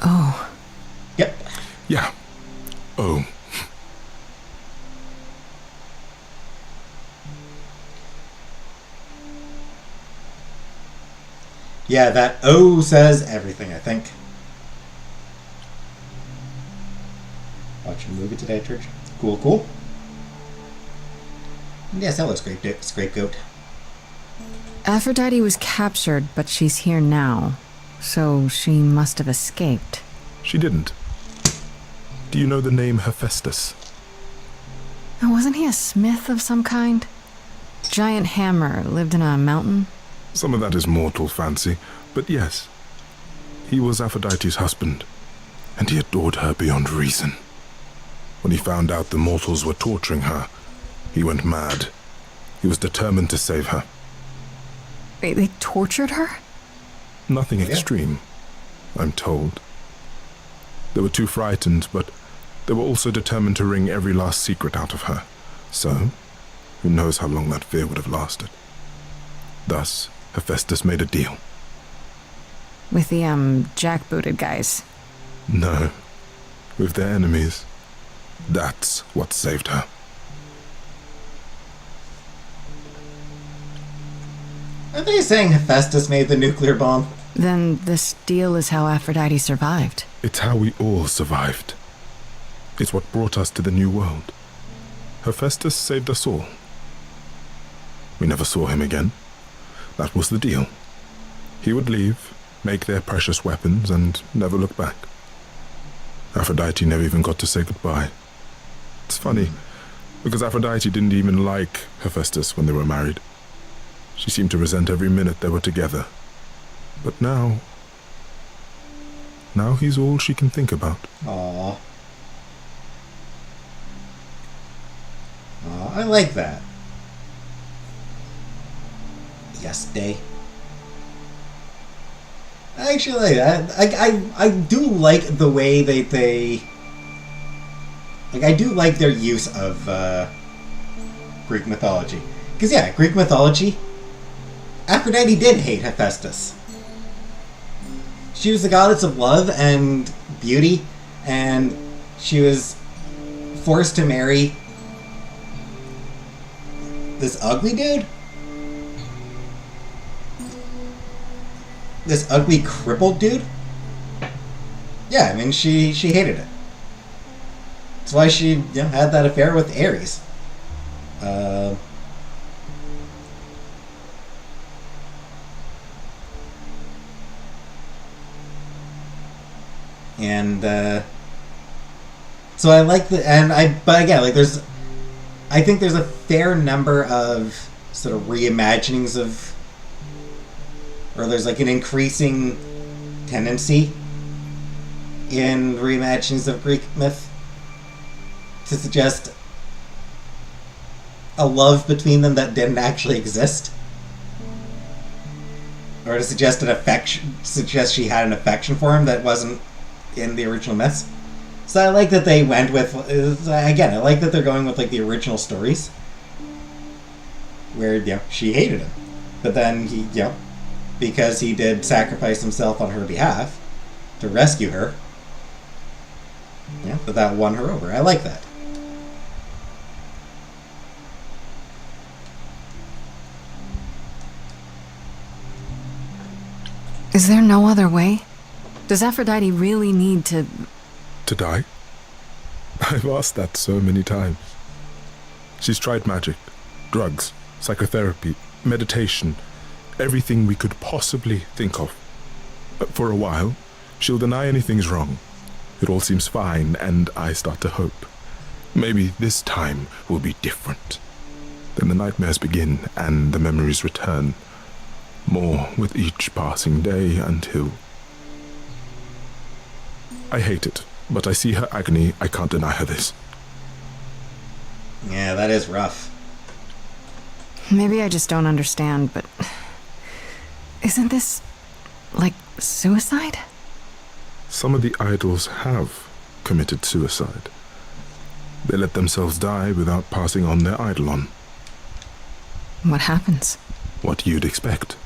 Oh. Yep. Yeah. Oh. Yeah, that O says everything, I think. Watching a movie today at church. Cool, cool. Yes, that looks great, Scapegoat. Aphrodite was captured, but she's here now. So she must have escaped. She didn't. Do you know the name Hephaestus? Oh, wasn't he a smith of some kind? Giant hammer, lived in a mountain? Some of that is mortal fancy, but yes. He was Aphrodite's husband, and he adored her beyond reason. When he found out the mortals were torturing her, he went mad. He was determined to save her. They tortured her? Nothing extreme, I'm told. They were too frightened, but they were also determined to wring every last secret out of her. So, who knows how long that fear would have lasted. Thus, Hephaestus made a deal. With the, jackbooted guys. No, with their enemies. That's what saved her. Are they saying Hephaestus made the nuclear bomb? Then this deal is how Aphrodite survived. It's how we all survived. It's what brought us to the new world. Hephaestus saved us all. We never saw him again. That was the deal. He would leave, make their precious weapons, and never look back. Aphrodite never even got to say goodbye. It's funny, because Aphrodite didn't even like Hephaestus when they were married. She seemed to resent every minute they were together. But now he's all she can think about. Aww. Aw, I like that. Yes, day. I actually like that. I do like the way they like, I do like their use of Greek mythology. Because, yeah, Greek mythology, Aphrodite did hate Hephaestus. She was the goddess of love and beauty, and she was forced to marry this ugly dude? This ugly, crippled dude? Yeah, I mean, she hated it. That's why she had that affair with Ares. So I like but again, like I think there's a fair number of sort of reimaginings of, or there's like an increasing tendency in reimaginings of Greek myth to suggest a love between them that didn't actually exist. Or to suggest suggest she had an affection for him that wasn't in the original myths. So I like that they went with, again, I like that they're going with like the original stories. Where, she hated him. But then he, because he did sacrifice himself on her behalf to rescue her, but that won her over. I like that. Is there no other way? Does Aphrodite really need to... To die? I've asked that so many times. She's tried magic, drugs, psychotherapy, meditation, everything we could possibly think of. For a while, she'll deny anything's wrong. It all seems fine, and I start to hope. Maybe this time will be different. Then the nightmares begin, and the memories return. More with each passing day until... I hate it, but I see her agony. I can't deny her this. Yeah, that is rough. Maybe I just don't understand, but... Isn't this... like suicide? Some of the idols have committed suicide. They let themselves die without passing on their eidolon. What happens? What you'd expect.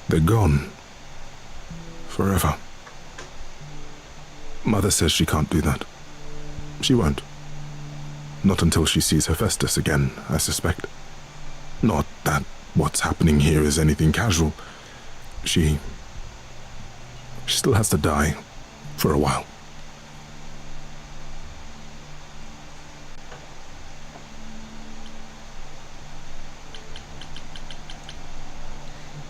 They're gone. Forever. Mother says she can't do that. She won't. Not until she sees Hephaestus again, I suspect. Not that what's happening here is anything casual. She still has to die for a while.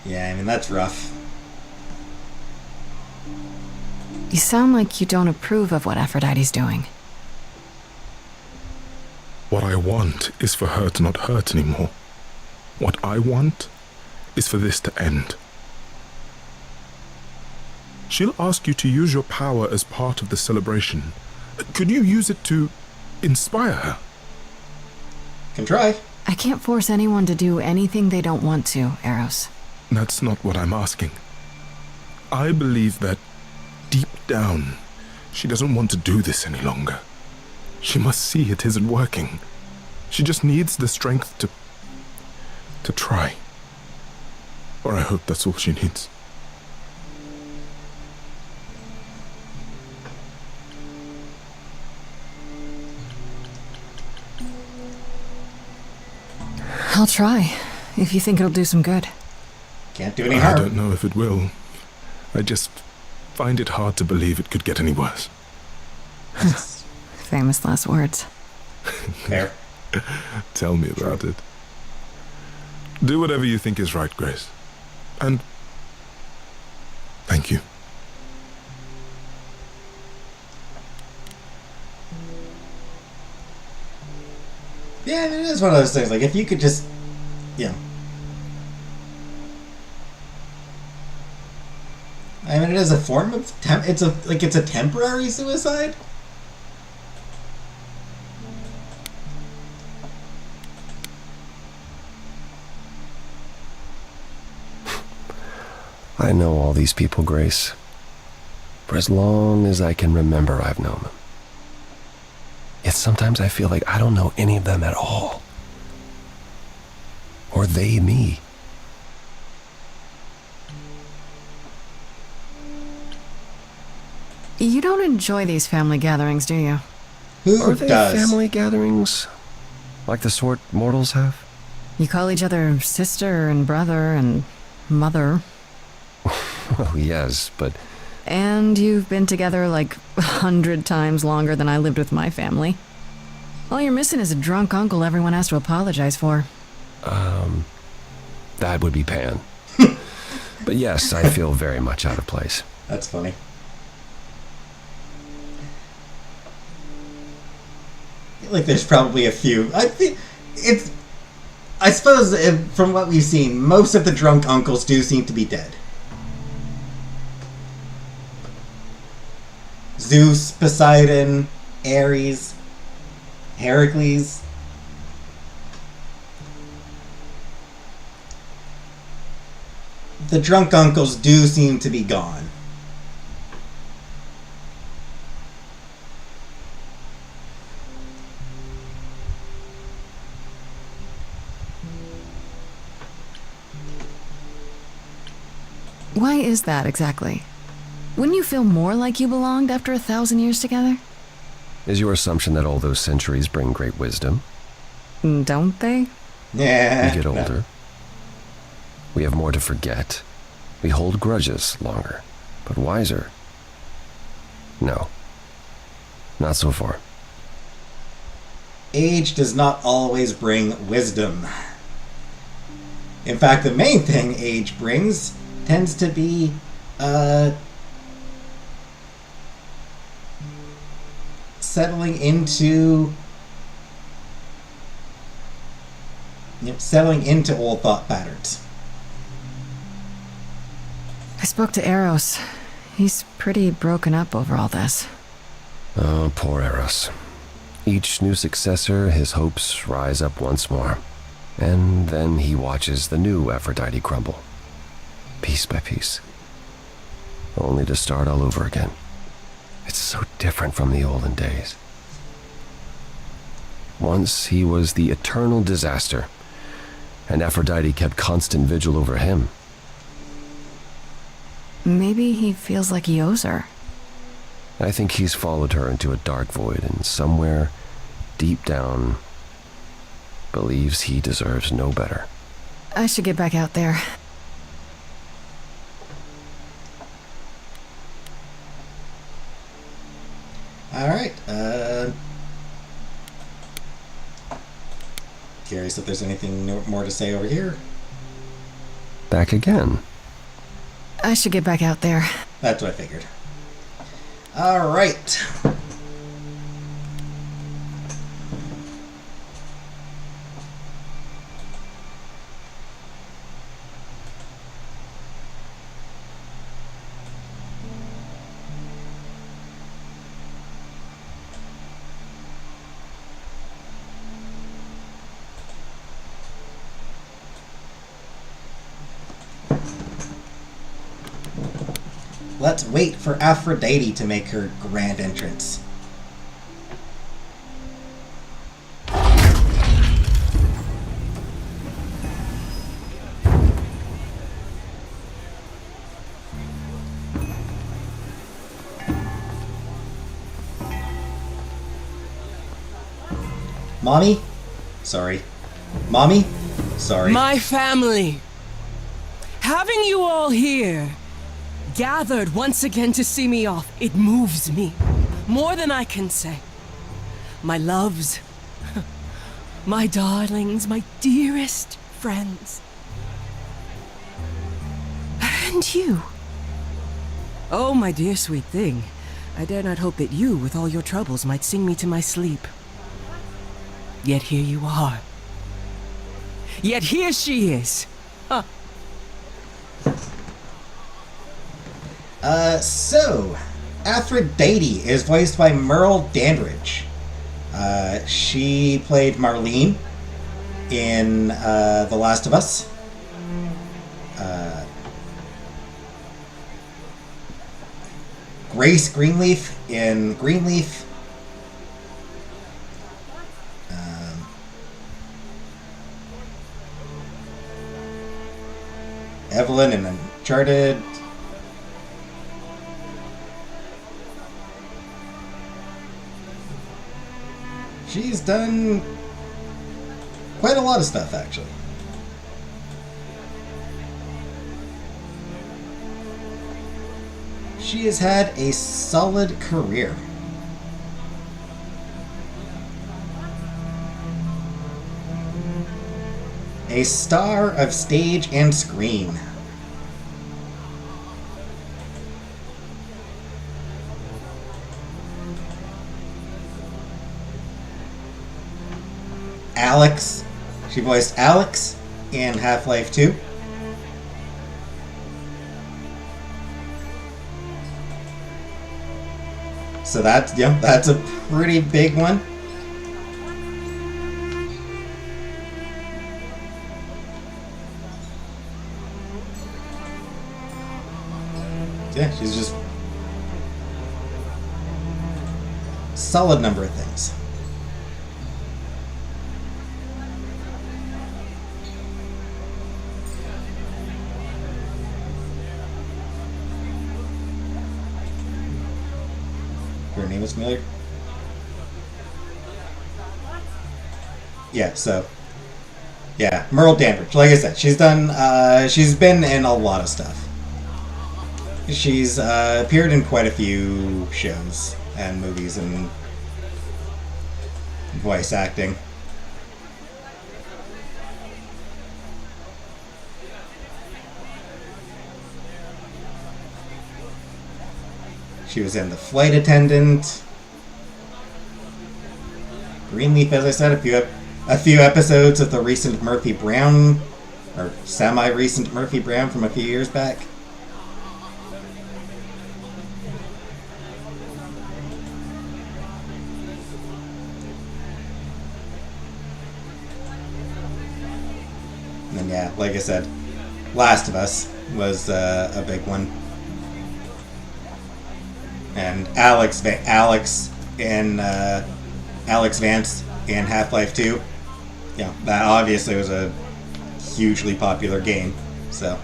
Yeah, I mean, that's rough. You sound like you don't approve of what Aphrodite's doing. What I want is for her to not hurt anymore. What I want is for this to end. She'll ask you to use your power as part of the celebration. Could you use it to inspire her? Can try. I can't force anyone to do anything they don't want to, Eros. That's not what I'm asking. I believe that deep down, she doesn't want to do this any longer. She must see it isn't working. She just needs the strength to try. Or I hope that's all she needs. I'll try, if you think it'll do some good. Can't do any harm. I don't know if it will. I just find it hard to believe it could get any worse. Famous last words. Fair. Tell me about it. Do whatever you think is right, Grace. And thank you. Yeah, it is one of those things. Like, if you could just, I mean, it is a form of it's a temporary suicide. I know all these people, Grace. For as long as I can remember, I've known them. Yet sometimes I feel like I don't know any of them at all. Or they me. You don't enjoy these family gatherings, do you? Who Are they does? family gatherings? Like the sort mortals have? You call each other sister and brother and mother. Well, yes, but... And you've been together like 100 times longer than I lived with my family. All you're missing is a drunk uncle everyone has to apologize for. That would be Pan. But yes, I feel very much out of place. That's funny. I feel like there's probably a few. I suppose from what we've seen, most of the drunk uncles do seem to be dead. Zeus, Poseidon, Ares, Heracles. the drunk uncles do seem to be gone. Why is that exactly? Wouldn't you feel more like you belonged after 1,000 years together? Is your assumption that all those centuries bring great wisdom? Don't they? Yeah. We get older. We have more to forget. We hold grudges longer, but wiser. No. Not so far. Age does not always bring wisdom. In fact, the main thing age brings tends to be, settling into old thought patterns. I spoke to Eros. He's pretty broken up over all this. Oh, poor Eros. Each new successor, his hopes rise up once more. And then he watches the new Aphrodite crumble. Piece by piece. Only to start all over again. It's so different from the olden days. Once he was the eternal disaster, and Aphrodite kept constant vigil over him. Maybe he feels like he owes her. I think he's followed her into a dark void, and somewhere, deep down, believes he deserves no better. I should get back out there. Alright, curious if there's anything more to say over here. Back again. I should get back out there. That's what I figured. Alright. Let's wait for Aphrodite to make her grand entrance. Mommy? Sorry. Mommy? Sorry. My family. Having you all here, gathered once again to see me off, it moves me. More than I can say. My loves, my darlings, my dearest friends. And you. Oh, my dear sweet thing. I dare not hope that you, with all your troubles, might sing me to my sleep. Yet here you are. Yet here she is. Huh. So, Aphrodite is voiced by Merle Dandridge. She played Marlene in The Last of Us. Grace Greenleaf in Greenleaf. Evelyn in Uncharted. She's done quite a lot of stuff, actually. She has had a solid career. A star of stage and screen. Alex. She voiced Alex in Half-Life 2. So that's a pretty big one. Yeah, she's just solid number of things. Her name is familiar? Yeah, so yeah, Merle Dandridge. Like I said, she's been in a lot of stuff. She's appeared in quite a few shows and movies and voice acting. She was in The Flight Attendant, Greenleaf, as I said, a few episodes of the recent Murphy Brown, or semi-recent Murphy Brown from a few years back. And then, yeah, like I said, Last of Us was a big one. And Alex Vance in Half-Life 2. Yeah, that obviously was a hugely popular game. So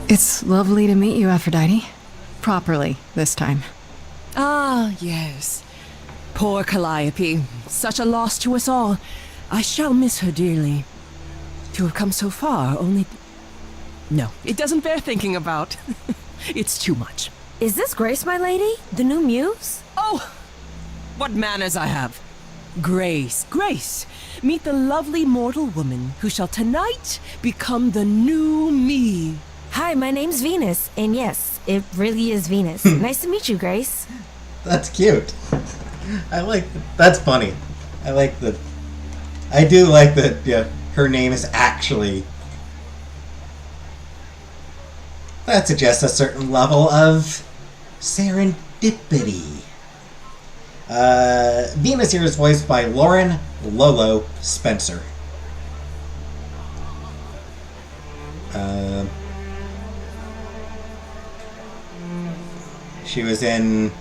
It's lovely to meet you, Aphrodite. Properly, this time. Ah, yes. Poor Calliope. Such a loss to us all. I shall miss her dearly. To have come so far, only... No, it doesn't bear thinking about. It's too much. Is this Grace, my lady? The new muse? Oh, what manners I have. Grace, Grace, meet the lovely mortal woman who shall tonight become the new me. Hi, my name's Venus, and yes, it really is Venus. Nice to meet you, Grace. that's cute. That's funny. I do like that, yeah, her name is actually... That suggests a certain level of serendipity. Venus here is voiced by Lauren Lolo Spencer. She was in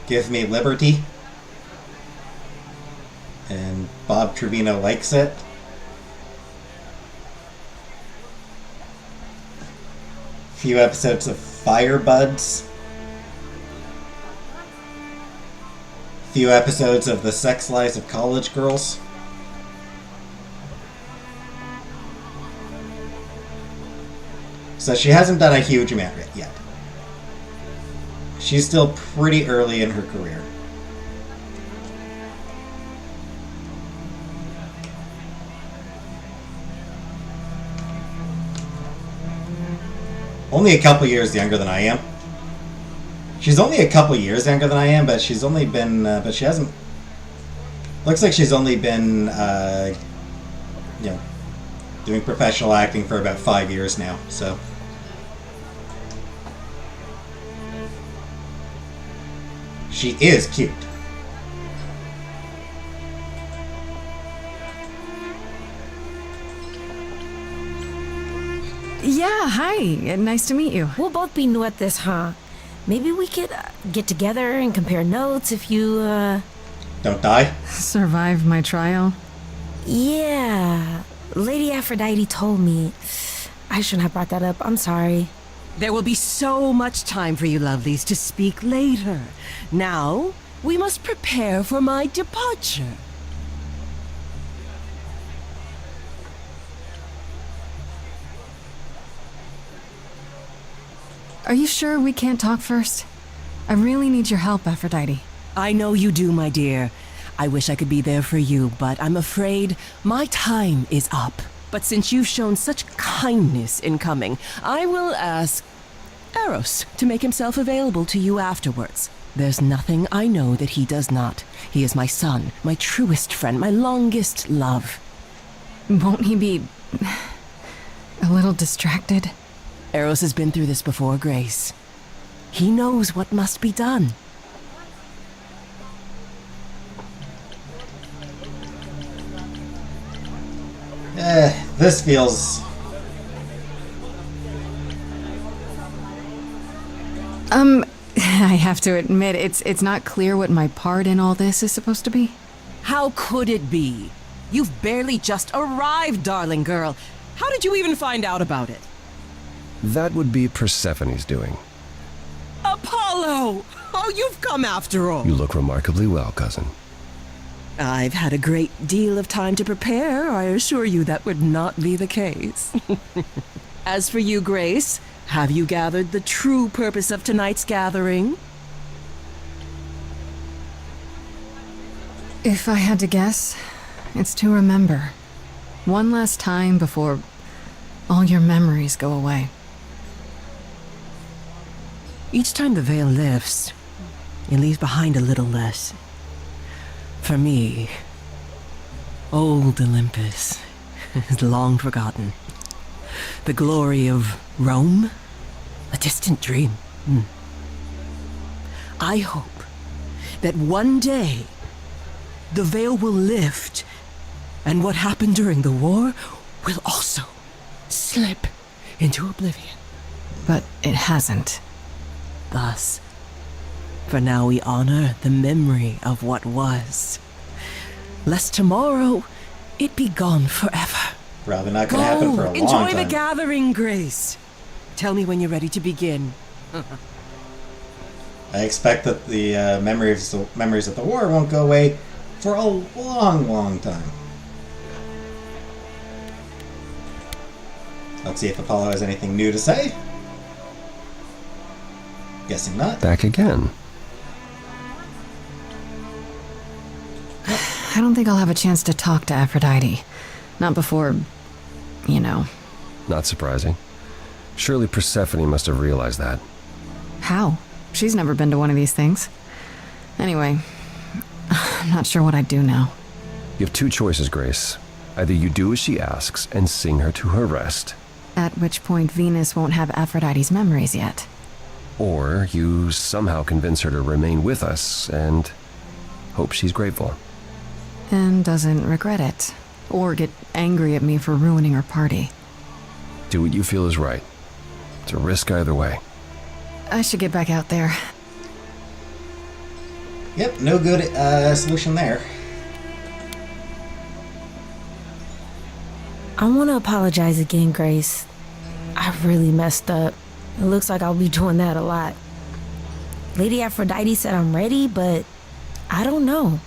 Give Me Liberty. And Bob Trevino Likes It. Few episodes of Firebuds. Few episodes of The Sex Lives of College Girls. So she hasn't done a huge amount yet. She's still pretty early in her career. Only a couple years younger than I am. She's only a couple years younger than I am, but she's only been, but she hasn't, looks like she's only been, doing professional acting for about 5 years now, so. She is cute. Yeah, hi. Nice to meet you. We'll both be new at this, huh? Maybe we could get together and compare notes if you, Don't die? Survived my trial. Yeah. Lady Aphrodite told me. I shouldn't have brought that up. I'm sorry. There will be so much time for you lovelies to speak later. Now, we must prepare for my departure. Are you sure we can't talk first? I really need your help, Aphrodite. I know you do, my dear. I wish I could be there for you, but I'm afraid my time is up. But since you've shown such kindness in coming, I will ask Eros to make himself available to you afterwards. There's nothing I know that he does not. He is my son, my truest friend, my longest love. Won't he be... a little distracted? Eros has been through this before, Grace. He knows what must be done. This feels I have to admit, it's not clear what my part in all this is supposed to be. How could it be? You've barely just arrived, darling girl. How did you even find out about it? That would be Persephone's doing. Apollo! Oh, you've come after all. You look remarkably well, cousin. I've had a great deal of time to prepare. I assure you that would not be the case. As for you, Grace, have you gathered the true purpose of tonight's gathering? If I had to guess, it's to remember. One last time before all your memories go away. Each time the veil lifts, it leaves behind a little less. For me, old Olympus is long forgotten. The glory of Rome, a distant dream. I hope that one day the veil will lift, and what happened during the war will also slip into oblivion. But it hasn't. Thus, for now we honor the memory of what was, lest tomorrow it be gone forever. Probably not going to happen for a long enjoy time. the gathering, Grace. Tell me when you're ready to begin. I expect that the memories of the war won't go away for a long, long time. Let's see if Apollo has anything new to say. Guessing not. Back again. I don't think I'll have a chance to talk to Aphrodite. Not before, you know. Not surprising. Surely Persephone must have realized that. How? She's never been to one of these things. Anyway, I'm not sure what I'd do now. You have two choices, Grace. Either you do as she asks and sing her to her rest, At which point Venus won't have Aphrodite's memories yet. or you somehow convince her to remain with us and hope she's grateful. And doesn't regret it. Or get angry at me for ruining her party. Do what you feel is right. It's a risk either way. I should get back out there. Yep, no good solution there. I want to apologize again, Grace. I really messed up. It looks like I'll be doing that a lot. Lady Aphrodite said I'm ready, but I don't know.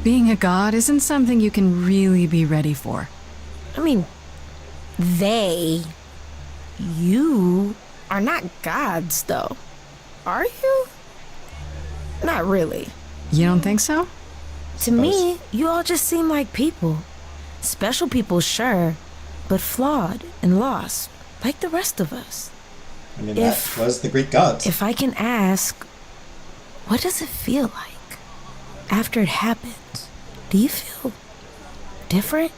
Being a god isn't something you can really be ready for. I mean, you are not gods, though. Are you? Not really. You don't think so? To me, you all just seem like people. Special people, sure, but flawed and lost, like the rest of us. I mean, that was the Greek gods. If I can ask, what does it feel like after it happens? Do you feel different?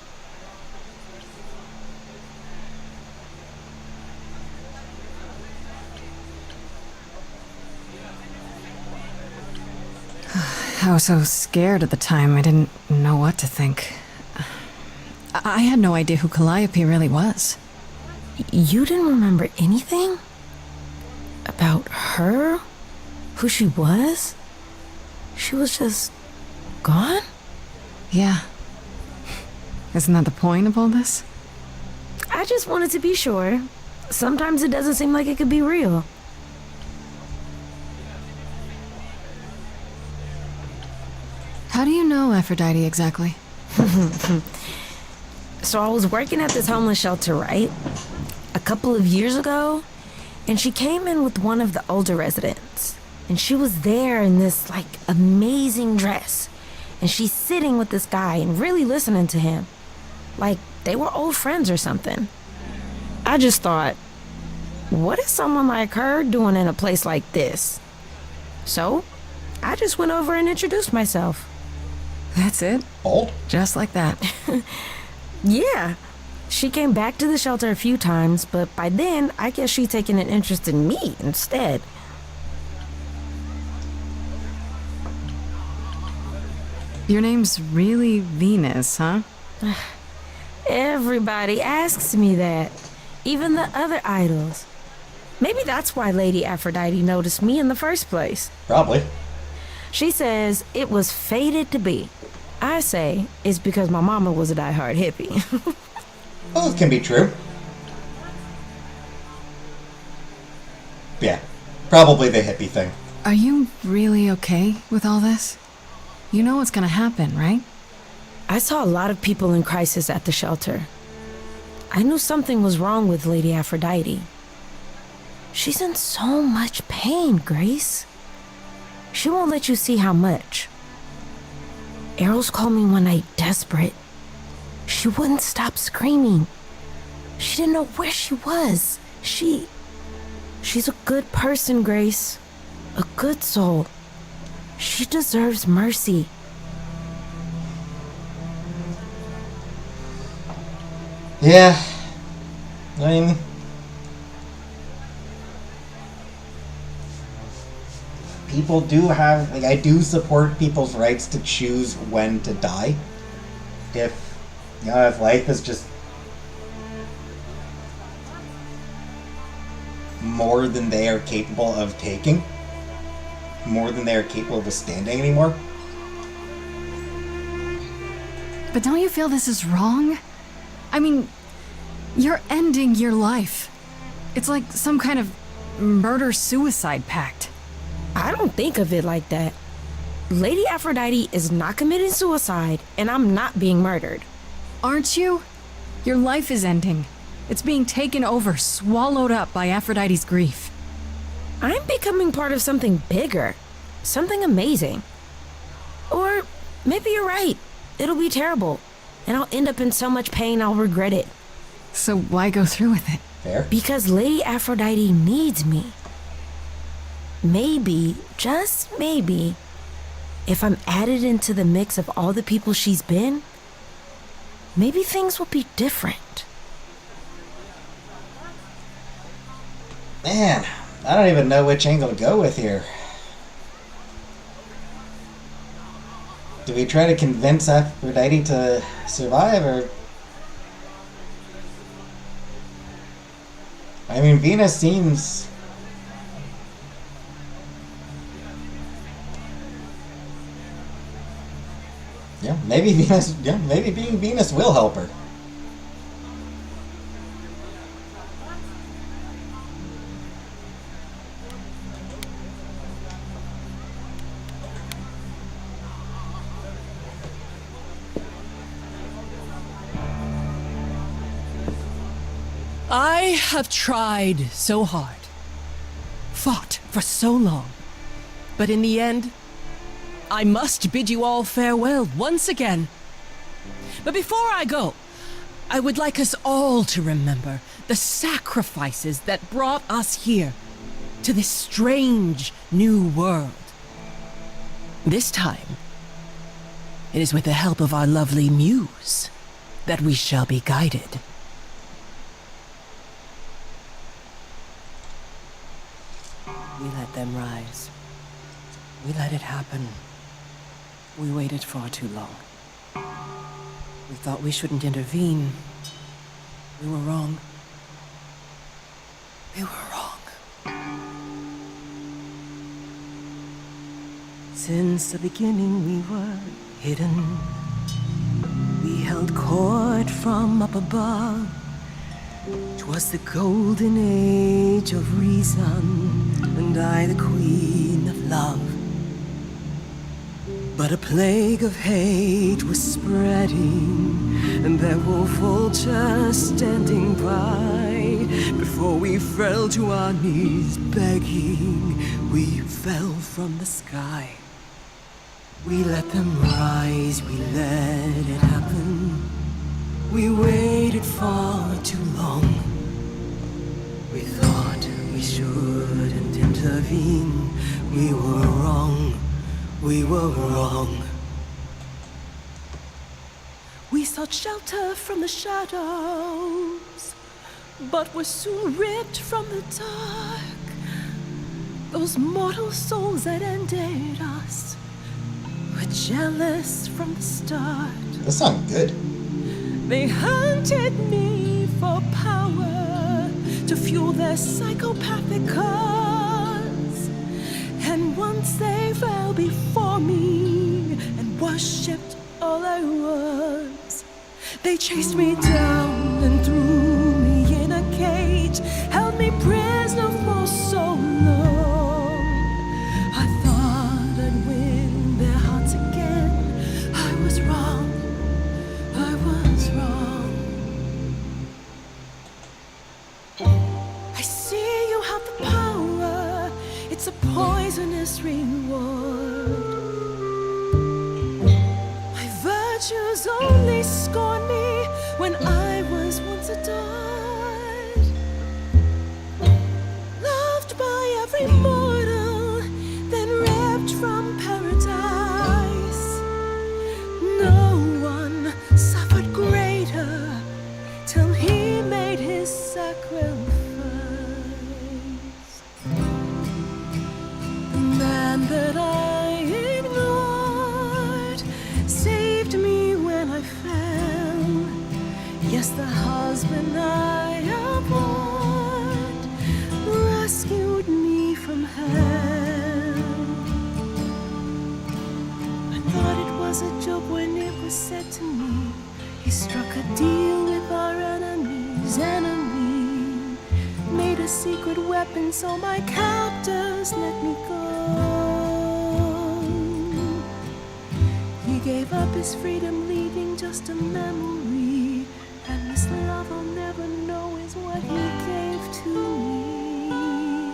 I was so scared at the time, I didn't know what to think. I had no idea who Calliope really was. You didn't remember anything? About her? Who she was? She was just gone? Yeah. Isn't that the point of all this? I just wanted to be sure. Sometimes it doesn't seem like it could be real. How do you know Aphrodite exactly? So I was working at this homeless shelter, right? A couple of years ago, and she came in with one of the older residents. And she was there in this, like, amazing dress. And she's sitting with this guy and really listening to him. Like, they were old friends or something. I just thought, what is someone like her doing in a place like this? So, I just went over and introduced myself. That's it? Old? Just like that. Yeah. She came back to the shelter a few times, but by then, I guess she'd taken an interest in me instead. Your name's really Venus, huh? Everybody asks me that. Even the other idols. Maybe that's why Lady Aphrodite noticed me in the first place. Probably. She says it was fated to be. I say it's because my mama was a diehard hippie. Both can be true. Yeah, probably the hippie thing. Are you really okay with all this? You know what's gonna happen, right? I saw a lot of people in crisis at the shelter. I knew something was wrong with Lady Aphrodite. She's in so much pain, Grace. She won't let you see how much. Eros called me one night desperate. She wouldn't stop screaming. She didn't know where she was. She's a good person, Grace. A good soul. She deserves mercy. Yeah. I mean, people do have, like, I do support people's rights to choose when to die. If, you know, if life is just more than they are capable of taking, more than they are capable of withstanding anymore. But don't you feel this is wrong? I mean, you're ending your life. It's like some kind of murder-suicide pact. I don't think of it like that. Lady Aphrodite is not committing suicide, and I'm not being murdered. Aren't you? Your life is ending. It's being taken over, swallowed up by Aphrodite's grief. I'm becoming part of something bigger. Something amazing. Or maybe you're right. It'll be terrible. And I'll end up in so much pain I'll regret it. So why go through with it? Fair. Because Lady Aphrodite needs me. Maybe, just maybe, if I'm added into the mix of all the people she's been, maybe things will be different. Man, I don't even know which angle to go with here. Do we try to convince Aphrodite to survive, or... I mean, Venus seems... Yeah, maybe Venus... Yeah, maybe being Venus will help her. I have tried so hard, fought for so long, but in the end, I must bid you all farewell once again. But before I go, I would like us all to remember the sacrifices that brought us here, to this strange new world. This time, it is with the help of our lovely muse that we shall be guided. We let them rise. We let it happen. We waited far too long. We thought we shouldn't intervene. We were wrong. We were wrong. Since the beginning we were hidden. We held court from up above. 'Twas the golden age of reason, and I the queen of love. But a plague of hate was spreading, and there were vultures standing by. Before we fell to our knees begging, we fell from the sky. We let them rise, we let it happen. We waited far too long. We thought we shouldn't intervene. We were wrong. We were wrong. We sought shelter from the shadows, but were soon ripped from the dark. Those mortal souls that ended us were jealous from the start. That sounds good. They hunted me for power to fuel their psychopathic cause. And once they fell before me and worshipped all I was, they chased me down and threw me in a cage, held me prisoner for so long. I thought I'd win their hearts again. I was wrong. I was wrong. I see you have the power. It's a poisonous reward. My virtues only scorn me when I was once adored, loved by every mortal, then ripped from paradise. No one suffered greater till he made his sacrifice. The man that I ignored saved me when I fell. Yes, the husband I abhorred rescued me from hell. I thought it was a joke when it was said to me, he struck a deal with our enemy's enemy, made a secret weapon so my captors let me go. He gave up his freedom, leaving just a memory, and this love I'll never know is what he gave to me.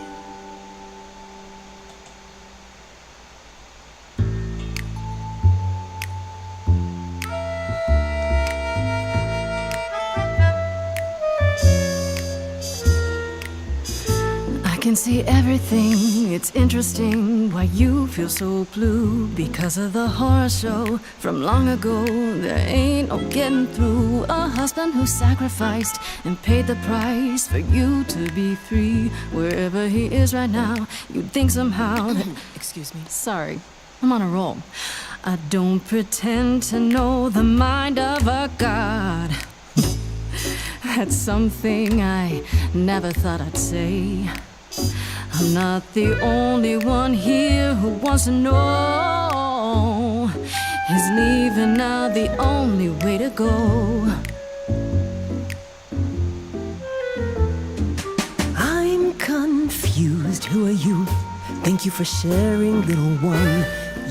I can see everything, it's interesting why you feel so blue. Because of the horror show from long ago, there ain't no getting through. A husband who sacrificed and paid the price for you to be free. Wherever he is right now, you'd think somehow that... Excuse me. Sorry, I'm on a roll. I don't pretend to know the mind of a god. That's something I never thought I'd say. I'm not the only one here who wants to know. Is leaving now the only way to go? I'm confused. Who are you? Thank you for sharing, little one.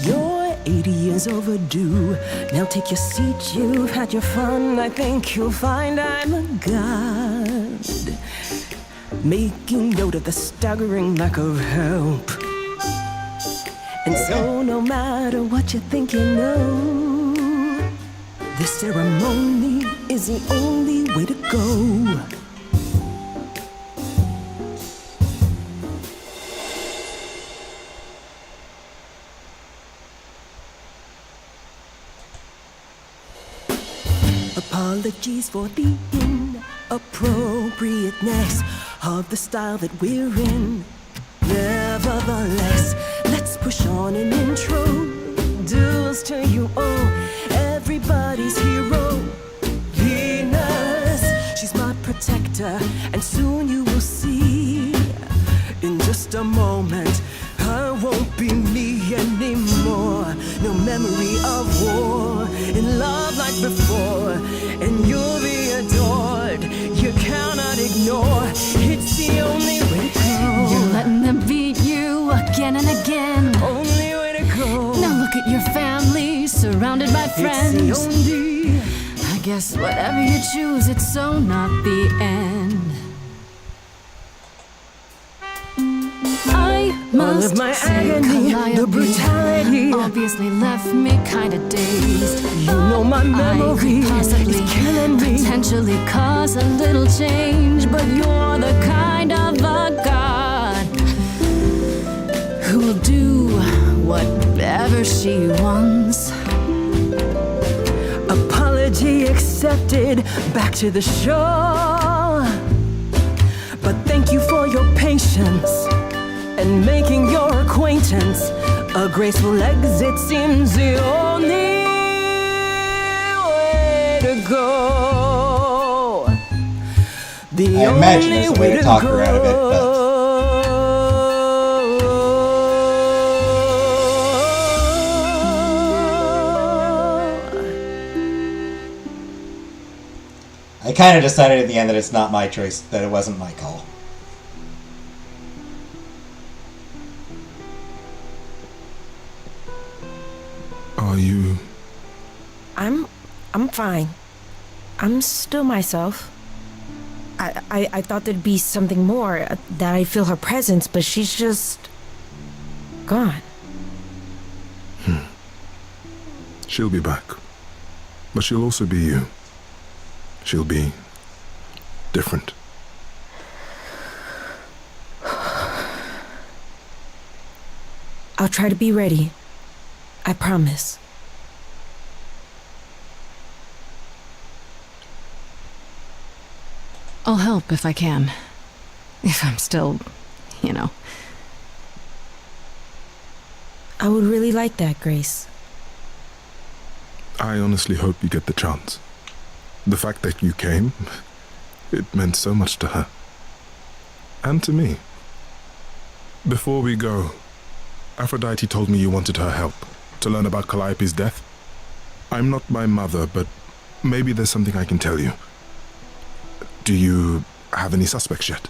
You're 80 years overdue. Now take your seat, you've had your fun. I think you'll find I'm a god, making note of the staggering lack of help. And so no matter what you think you know, this ceremony is the only way to go. Apologies for the inappropriateness of the style that we're in. Nevertheless, let's push on and introduce to you all everybody's hero, Venus. She's my protector, and soon you will see. In just a moment, I won't be me anymore. No memory of war, in love like before, and you'll be adored. You cannot ignore, it's the only way to go. You're letting them beat you again and again. Only way to go. Now look at your family, surrounded by friends. It's the only. I guess whatever you choose, it's so not the end. I All of my agony, the brutality, obviously left me kinda dazed. You know my memory I could possibly is killing me. potentially cause a little change, but you're the kind of a god who will do whatever she wants. Apology accepted, back to the shore. But thank you for your patience and making your acquaintance. A graceful exit seems the only way to go. I imagine there's a way to talk her out of it, but... I kind of decided at the end that it's not my choice, that it wasn't my call. Are you... I'm fine. I'm still myself. I thought there'd be something more, that I feel her presence, but she's just... gone. She'll be back. But she'll also be you. She'll be... different. I'll try to be ready. I promise. I'll help if I can. If I'm still, you know. I would really like that, Grace. I honestly hope you get the chance. The fact that you came, it meant so much to her. And to me. Before we go, Aphrodite told me you wanted her help to learn about Calliope's death. I'm not my mother, but maybe there's something I can tell you. Do you have any suspects yet?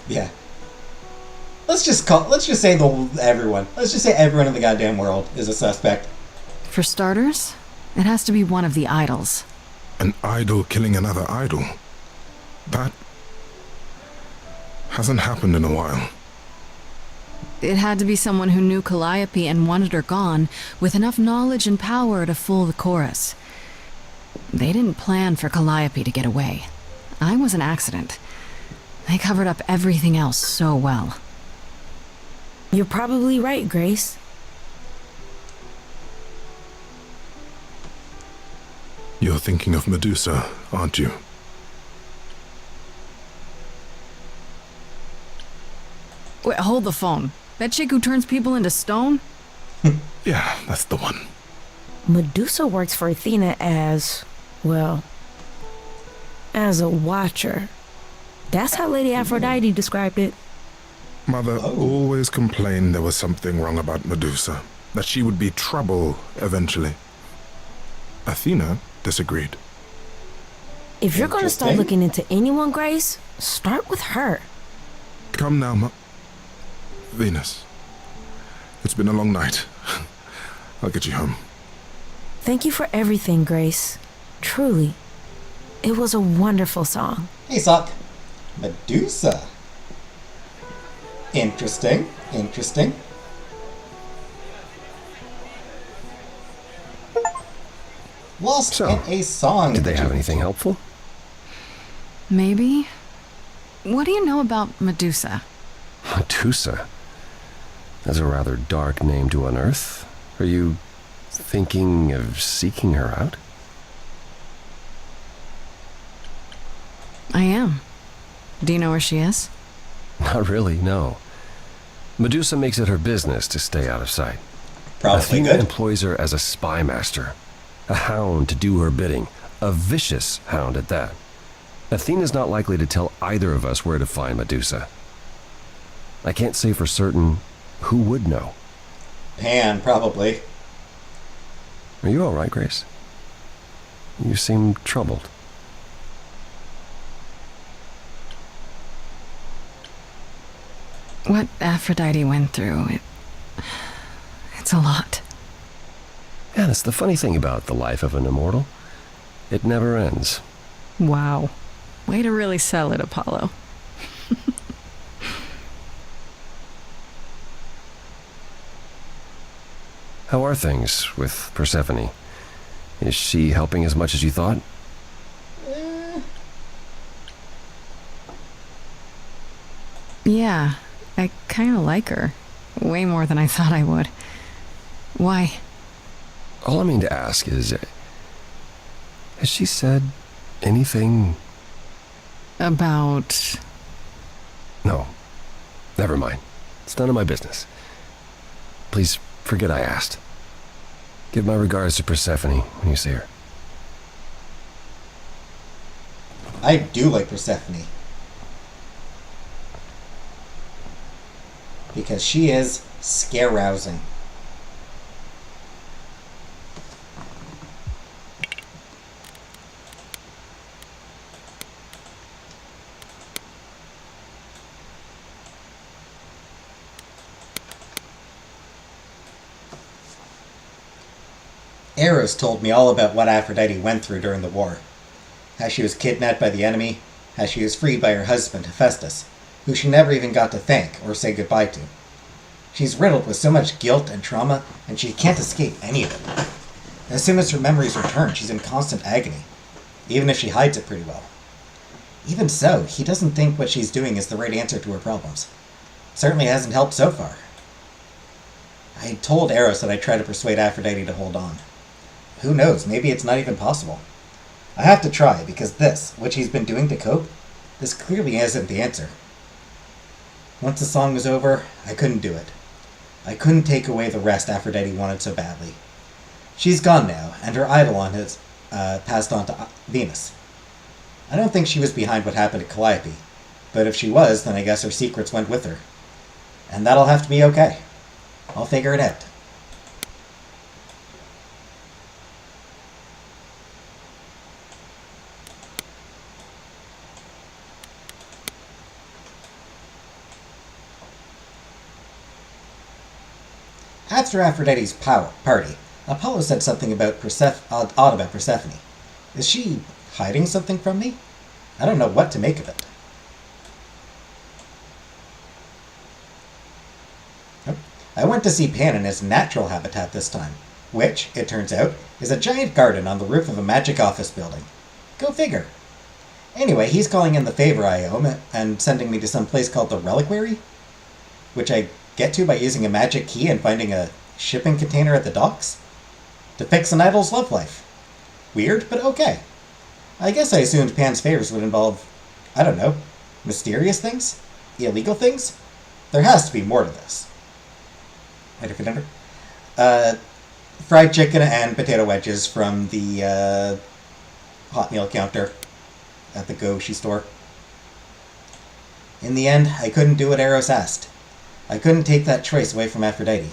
Yeah. Let's just say everyone. Let's just say everyone in the goddamn world is a suspect. For starters, it has to be one of the idols. An idol killing another idol? That hasn't happened in a while. It had to be someone who knew Calliope and wanted her gone, with enough knowledge and power to fool the chorus. They didn't plan for Calliope to get away. I was an accident. They covered up everything else so well. You're probably right, Grace. You're thinking of Medusa, aren't you? Wait, hold the phone. That chick who turns people into stone? Yeah, that's the one. Medusa works for Athena as, well, as a watcher. That's how Lady Aphrodite described it. Mother always complained there was something wrong about Medusa, that she would be trouble eventually. Athena disagreed. If you're gonna start looking into anyone, Grace, start with her. Come now, Venus. It's been a long night. I'll get you home. Thank you for everything, Grace. Truly. It was a wonderful song. Hey, Sock. Medusa. Interesting. Interesting. Lost So, in a song. Did they have anything helpful? Maybe. What do you know about Medusa? Medusa? That's a rather dark name to unearth. Are you thinking of seeking her out? I am. Do you know where she is? Not really, no. Medusa makes it her business to stay out of sight. Probably Athena good. employs her as a spy master, a hound to do her bidding, a vicious hound at that. Athena's not likely to tell either of us where to find Medusa. I can't say for certain who would know. Pan, probably. Are you all right, Grace? You seem troubled. What Aphrodite went through, it's a lot. Yeah, that's the funny thing about the life of an immortal. It never ends. Wow. Way to really sell it, Apollo. How are things with Persephone? Is she helping as much as you thought? Yeah, I kind of like her. Way more than I thought I would. Why? All I mean to ask is, has she said anything? About... No, never mind. It's none of my business. Please forget I asked. Give my regards to Persephone when you see her. I do like Persephone. Because she is scare-rousing. Eros told me all about what Aphrodite went through during the war. How she was kidnapped by the enemy, how she was freed by her husband, Hephaestus, who she never even got to thank or say goodbye to. She's riddled with so much guilt and trauma, and she can't escape any of it. As soon as her memories return, she's in constant agony, even if she hides it pretty well. Even so, he doesn't think what she's doing is the right answer to her problems. Certainly hasn't helped so far. I told Eros that I'd try to persuade Aphrodite to hold on. Who knows, maybe it's not even possible. I have to try, because this, which he's been doing to cope, this clearly isn't the answer. Once the song was over, I couldn't do it. I couldn't take away the rest Aphrodite wanted so badly. She's gone now, and her eidolon has passed on to Venus. I don't think she was behind what happened to Calliope, but if she was, then I guess her secrets went with her. And that'll have to be okay. I'll figure it out. After Aphrodite's party, Apollo said something about odd about Persephone. Is she hiding something from me? I don't know what to make of it. I went to see Pan in his natural habitat this time, which, it turns out, is a giant garden on the roof of a magic office building. Go figure. Anyway, he's calling in the favor I owe him and sending me to some place called the Reliquary, which I get to by using a magic key and finding a shipping container at the docks to fix an idol's love life. Weird, but okay. I guess I assumed Pan's favors would involve, I don't know, mysterious things? Illegal things? There has to be more to this. Ready for dinner? Fried chicken and potato wedges from the hot meal counter at the Goshi store. In the end, I couldn't do what Eros asked. I couldn't take that choice away from Aphrodite.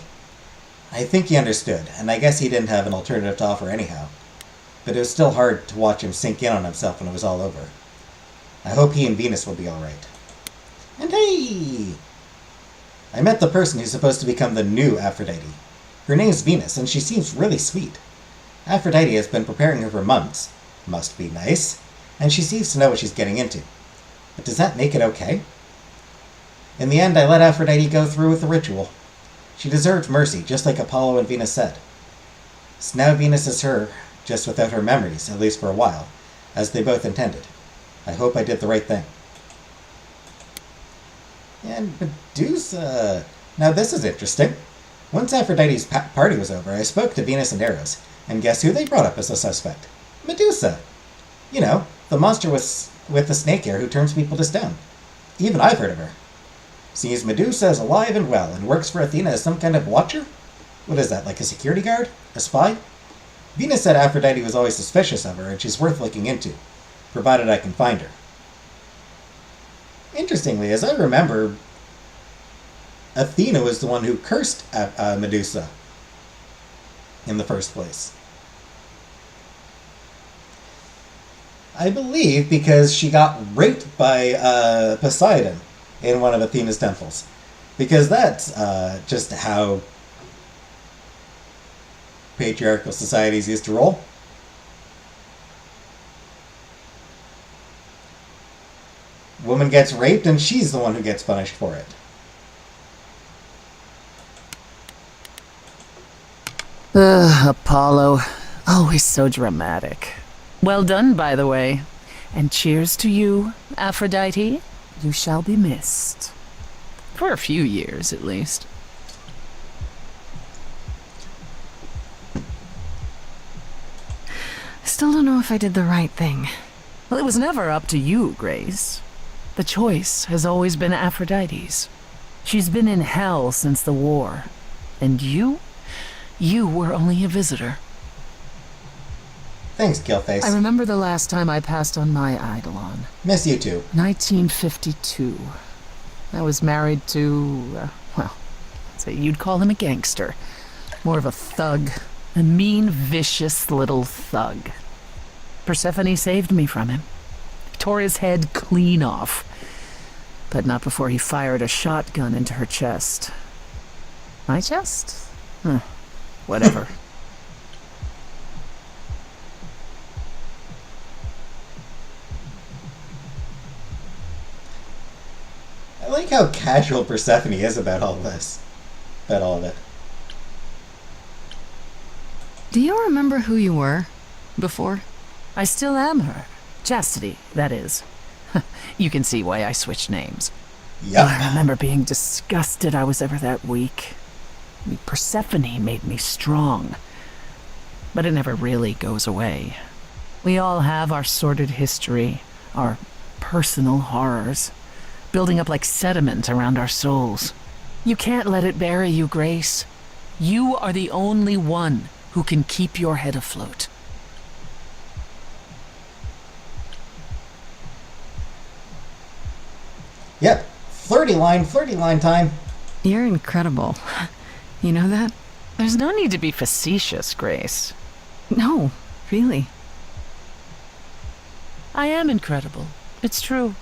I think he understood, and I guess he didn't have an alternative to offer anyhow. But it was still hard to watch him sink in on himself when it was all over. I hope he and Venus will be alright. And hey! I met the person who's supposed to become the new Aphrodite. Her name's Venus, and she seems really sweet. Aphrodite has been preparing her for months. Must be nice. And she seems to know what she's getting into. But does that make it okay? In the end, I let Aphrodite go through with the ritual. She deserved mercy, just like Apollo and Venus said. So now Venus is her, just without her memories, at least for a while, as they both intended. I hope I did the right thing. And Medusa... Now this is interesting. Once Aphrodite's party was over, I spoke to Venus and Eros, and guess who they brought up as a suspect? Medusa! You know, the monster with the snake hair who turns people to stone. Even I've heard of her. Seems Medusa is alive and well, and works for Athena as some kind of watcher? What is that, like a security guard? A spy? Venus said Aphrodite was always suspicious of her, and she's worth looking into, provided I can find her. Interestingly, as I remember, Athena was the one who cursed Medusa in the first place. I believe because she got raped by Poseidon in one of Athena's temples. Because that's just how patriarchal societies used to roll. Woman gets raped and she's the one who gets punished for it. Apollo. Always so dramatic. Well done, by the way. And cheers to you, Aphrodite. You shall be missed. For a few years, at least. Still don't know if I did the right thing. Well, it was never up to you, Grace. The choice has always been Aphrodite's. She's been in hell since the war. And you were only a visitor. Thanks, Killface. I remember the last time I passed on my Eidolon. Miss you too. 1952. I was married to, well, I'd say you'd call him a gangster. More of a thug. A mean, vicious little thug. Persephone saved me from him. Tore his head clean off. But not before he fired a shotgun into her chest. My chest? Whatever. I like how casual Persephone is about all this. About all of it. Do you remember who you were before? I still am her. Chastity, that is. You can see why I switched names. Yup. I remember being disgusted I was ever that weak. Persephone made me strong. But it never really goes away. We all have our sordid history, our personal horrors, building up like sediment around our souls. You can't let it bury you, Grace. You are the only one who can keep your head afloat. Yep. Flirty line time. You're incredible. You know that? There's no need to be facetious, Grace. No, really. I am incredible. It's true.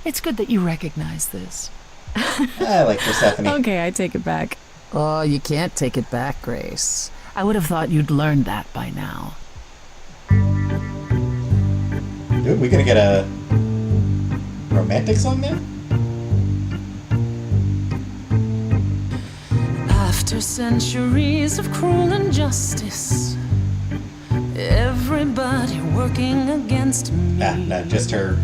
It's good that you recognize this. I like Persephone. Okay, I take it back. Oh, you can't take it back, Grace. I would have thought you'd learned that by now. Dude, we gonna get a romantic song now? After centuries of cruel injustice, everybody working against me. No, just her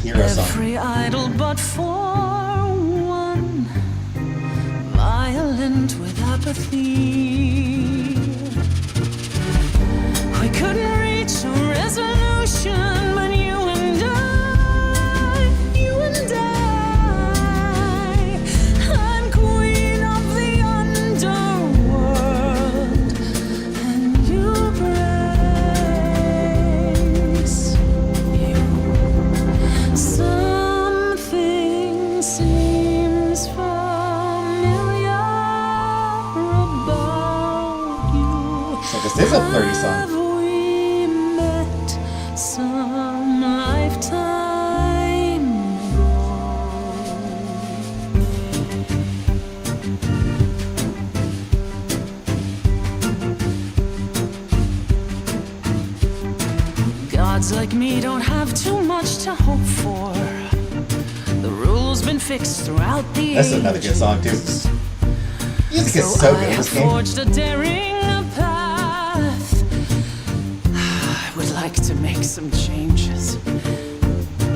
hero song. Every idol but for one, violent with apathy. We couldn't reach a resolution, but you and I, I'm queen of the underworld, and you, Grace, you. Something seems familiar about you. So this is a flirty song. Have we met some lifetime ago? Gods like me don't have too much to hope for. The rules been fixed throughout the That's another good song too. ages. Music is so good I in have this game. forged a daring path. I would like to make some changes.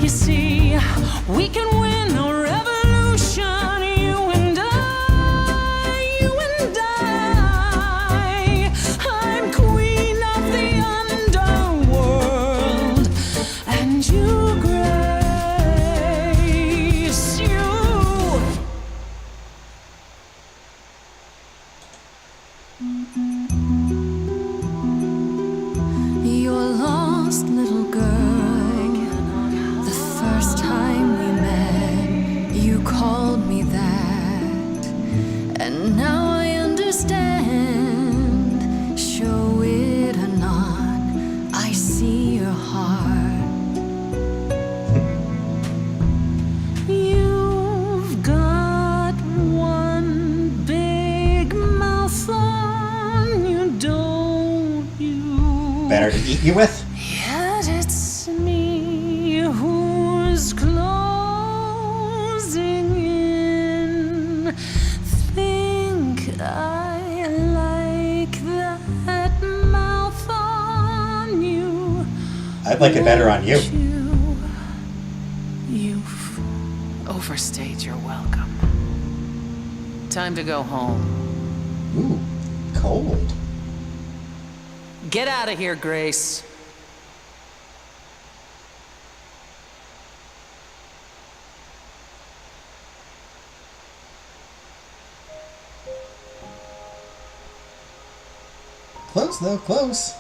You see, we can win a revolution. You and I. I'm queen of the underworld, and you, Grace, you. Your lost little girl. The first time we met, you called me that. And now I understand. Show it or not, I see your heart. You've got one big mouth on you, don't you? Better to eat you with? Yet it's me who's closing in. Think I like that mouth on you. I'd like it better on you. You've overstayed your welcome. Time to go home. Ooh, cold. Get out of here, Grace. Close though, close.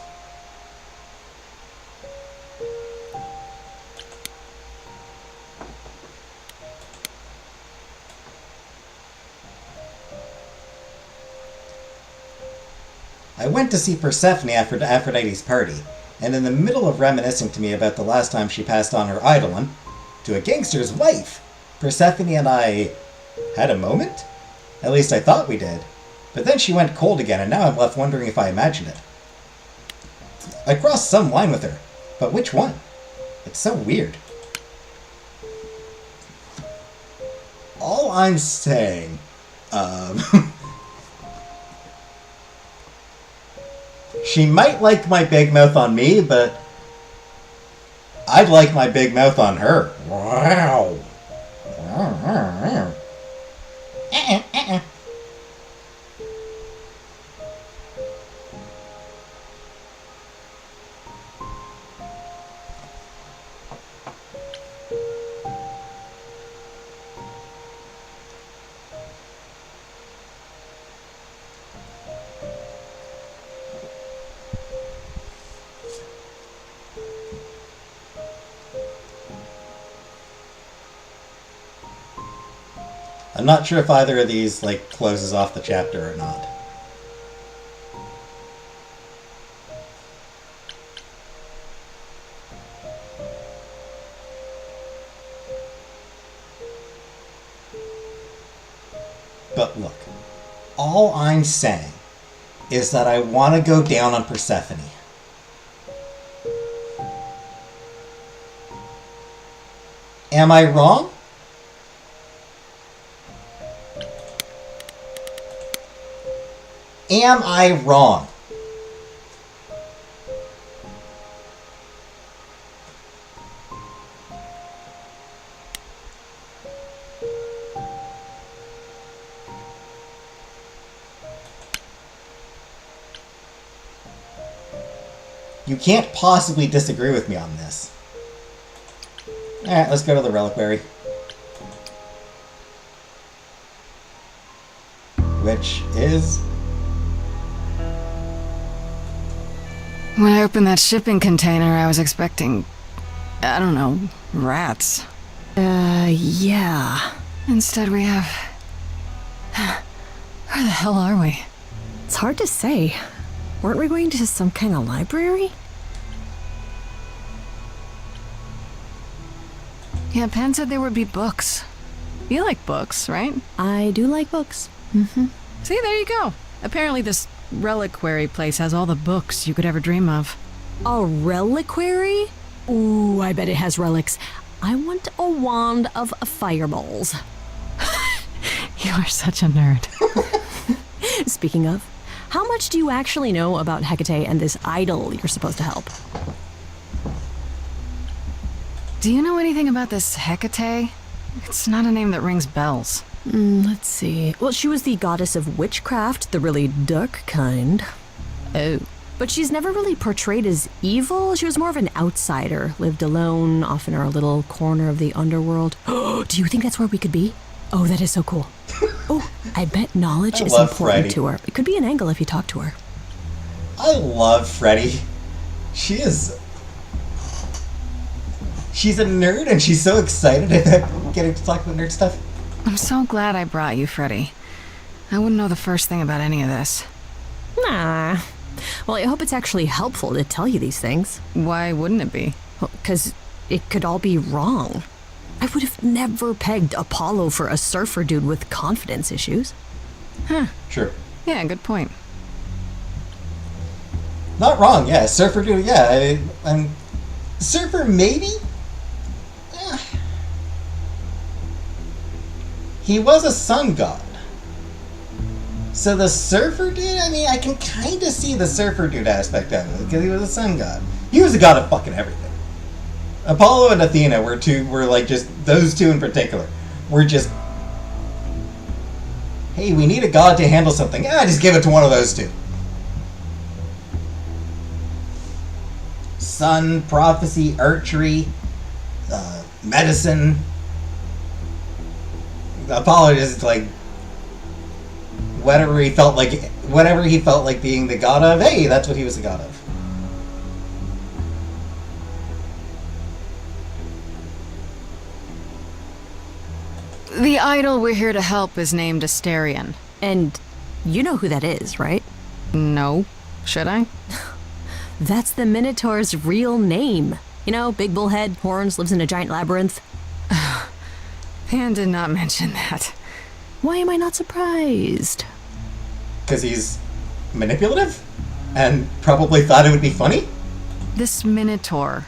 went to see Persephone after Aphrodite's party, and in the middle of reminiscing to me about the last time she passed on her eidolon to a gangster's wife, Persephone and I had a moment? At least I thought we did. But then she went cold again, and now I'm left wondering if I imagined it. I crossed some line with her, but which one? It's so weird. All I'm saying, she might like my big mouth on me, but I'd like my big mouth on her. Wow. I'm not sure if either of these, like, closes off the chapter or not. But look, all I'm saying is that I want to go down on Persephone. Am I wrong? Am I wrong? You can't possibly disagree with me on this. Alright, let's go to the reliquary. Which is... When I opened that shipping container, I was expecting, I don't know, rats. Yeah. Instead we have... Where the hell are we? It's hard to say. Weren't we going to some kind of library? Yeah, Pan said there would be books. You like books, right? I do like books. See, there you go. Apparently this reliquary place has all the books you could ever dream of. A reliquary? Ooh, I bet it has relics. I want a wand of fireballs. You are such a nerd. Speaking of, how much do you actually know about Hecate and this idol you're supposed to help? Do you know anything about this Hecate? It's not a name that rings bells. Let's see. Well, she was the goddess of witchcraft, the really dark kind. Oh. But she's never really portrayed as evil. She was more of an outsider, lived alone, off in our little corner of the underworld. Do you think that's where we could be? Oh, that is so cool. Oh, I bet knowledge is important Freddy. to her. It could be an angle if you talk to her. I love Freddy. She's a nerd and she's so excited about getting to talk about nerd stuff. I'm so glad I brought you, Freddy. I wouldn't know the first thing about any of this. Nah. Well, I hope it's actually helpful to tell you these things. Why wouldn't it be? Well, 'cause it could all be wrong. I would have never pegged Apollo for a surfer dude with confidence issues. True. Yeah, good point. Not wrong, yeah. Surfer dude, yeah. I'm surfer maybe? Eh. He was a sun god. So the surfer dude, I mean, I can kind of see the surfer dude aspect of it, because he was a sun god. He was a god of fucking everything. Apollo and Athena were like just, those two in particular, were just, hey, we need a god to handle something. Just give it to one of those two. Sun, prophecy, archery, medicine. Apollo is like whatever he felt like being the god of. Hey, that's what he was the god of. The idol we're here to help is named Asterion. And you know who that is, right? No. Should I? That's the Minotaur's real name. You know, big bullhead, horns, lives in a giant labyrinth. Pan did not mention that. Why am I not surprised? Because he's manipulative? And probably thought it would be funny? This Minotaur.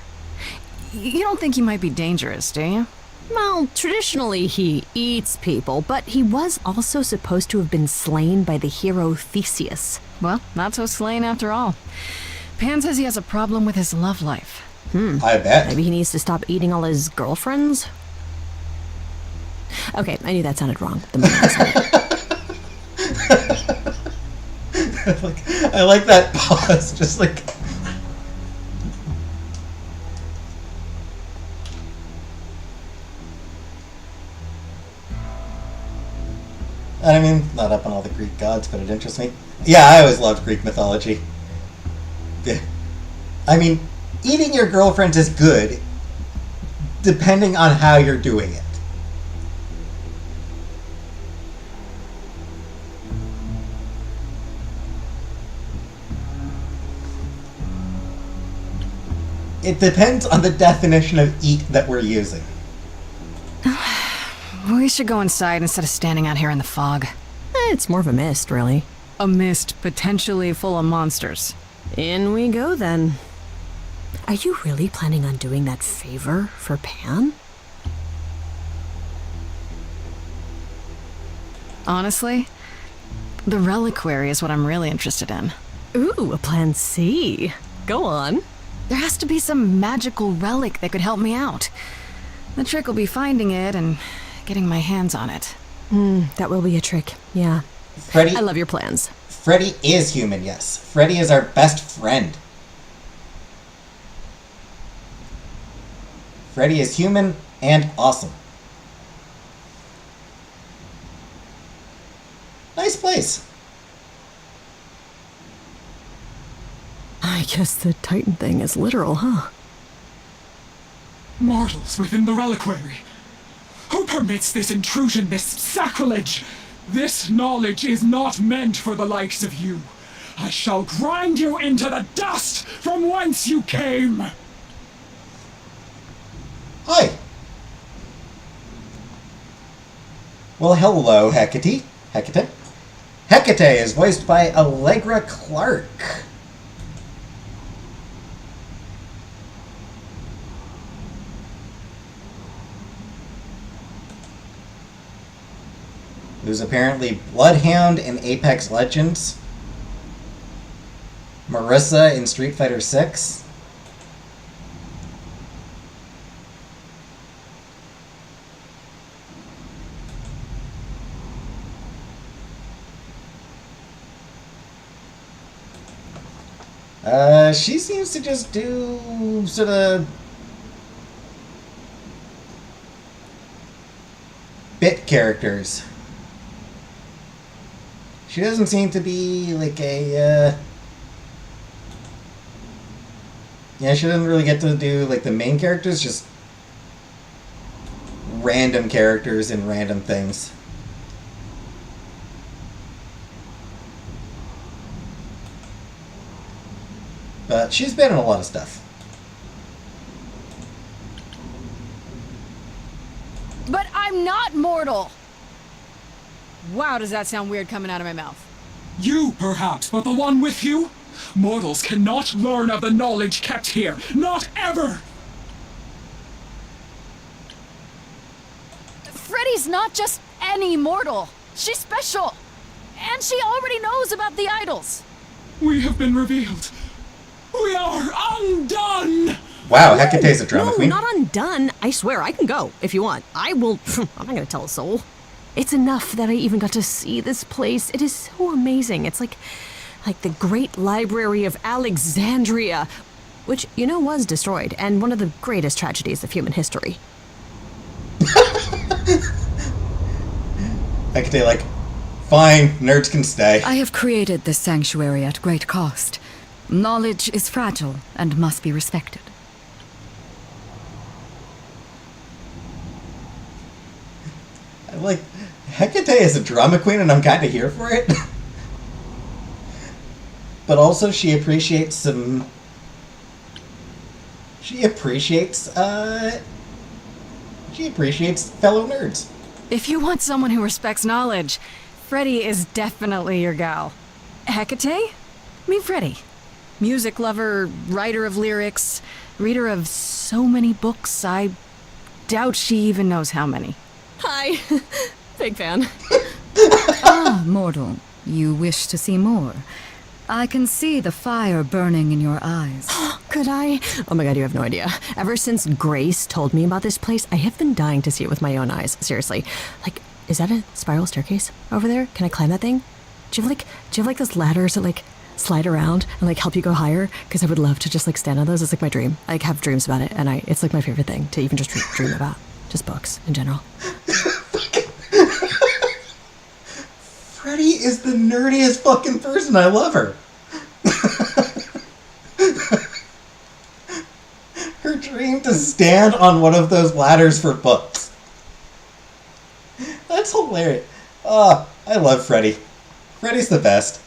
You don't think he might be dangerous, do you? Well, traditionally he eats people, but he was also supposed to have been slain by the hero Theseus. Well, not so slain after all. Pan says he has a problem with his love life. I bet. Maybe he needs to stop eating all his girlfriends? Okay, I knew that sounded wrong. The moment I said it. I like that pause. Just like... And I mean, not up on all the Greek gods, but it interests me. Yeah, I always loved Greek mythology. I mean, eating your girlfriends is good, depending on how you're doing it. It depends on the definition of eat that we're using. We should go inside instead of standing out here in the fog. It's more of a mist, really. A mist potentially full of monsters. In we go, then. Are you really planning on doing that favor for Pan? Honestly, the reliquary is what I'm really interested in. Ooh, a plan C. Go on. There has to be some magical relic that could help me out. The trick will be finding it and getting my hands on it. That will be a trick, yeah. Freddy... I love your plans. Freddy is human, yes. Freddy is our best friend. Freddy is human and awesome. Nice place. I guess the Titan thing is literal, huh? Mortals within the reliquary. Who permits this intrusion, this sacrilege? This knowledge is not meant for the likes of you. I shall grind you into the dust from whence you came. Hi. Well, hello, Hecate. Hecate? Hecate is voiced by Allegra Clark. Who's apparently Bloodhound in Apex Legends. Marissa in Street Fighter 6. She seems to just do sort of bit characters. She doesn't seem to be like a, yeah, she doesn't really get to do like the main characters, just random characters in random things. But she's been in a lot of stuff. But I'm not mortal! Wow, does that sound weird coming out of my mouth? You, perhaps, but the one with you? Mortals cannot learn of the knowledge kept here. Not ever! Freddy's not just any mortal. She's special. And she already knows about the idols. We have been revealed. We are undone! Wow, Hecate's a drama No, queen. not undone. I swear, I can go if you want. I will. I'm not gonna tell a soul. It's enough that I even got to see this place. It is so amazing. It's like the Great Library of Alexandria, which, you know, was destroyed, and one of the greatest tragedies of human history. Hecate like, fine, nerds can stay. I have created this sanctuary at great cost. Knowledge is fragile and must be respected. I'm like, Hecate is a drama queen and I'm kind of here for it. but also she appreciates some... She appreciates fellow nerds. If you want someone who respects knowledge, Freddie is definitely your gal. Hecate? Meet Freddie. Music lover, writer of lyrics, reader of so many books, I doubt she even knows how many. Hi. Big fan. Ah, mortal. You wish to see more. I can see the fire burning in your eyes. Could I? Oh my god, you have no idea. Ever since Grace told me about this place, I have been dying to see it with my own eyes. Seriously. Like, is that a spiral staircase over there? Can I climb that thing? Do you have like those ladders that like slide around and like help you go higher? Because I would love to just like stand on those. It's like my dream. I like, have dreams about it, and it's like my favorite thing to even just dream about. Just books in general. Freddie is the nerdiest fucking person. I love her. Her dream to stand on one of those ladders for books. That's hilarious. Oh, I love Freddie. Freddie's the best.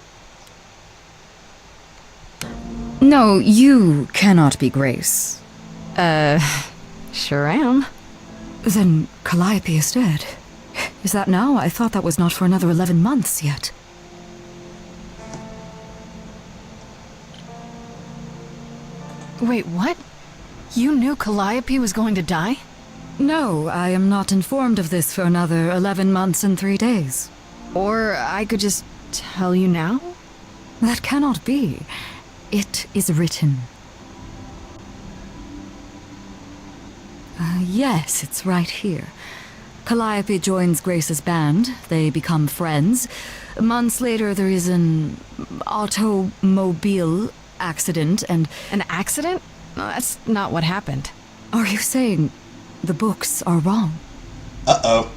No, you cannot be Grace. Sure am. Then Calliope is dead. Is that now? I thought that was not for another 11 months yet. Wait, what? You knew Calliope was going to die? No, I am not informed of this for another 11 months and 3 days. Or I could just tell you now? That cannot be. It is written. Yes, it's right here. Calliope joins Grace's band. They become friends. Months later, there is an automobile accident and... An accident? No, that's not what happened. Are you saying the books are wrong? Uh-oh.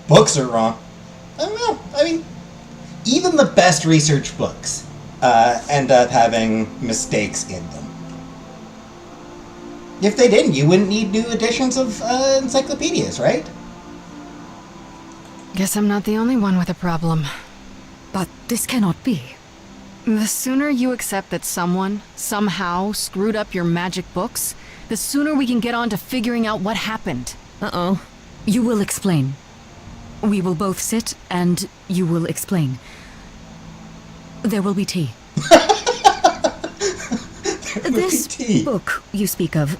Books are wrong. I don't know. I mean, even the best research books end up having mistakes in them. If they didn't, you wouldn't need new editions of encyclopedias, right? Guess I'm not the only one with a problem. But this cannot be. The sooner you accept that someone, somehow, screwed up your magic books, the sooner we can get on to figuring out what happened. Uh-oh. You will explain. We will both sit, and you will explain. There will be tea. This book you speak of.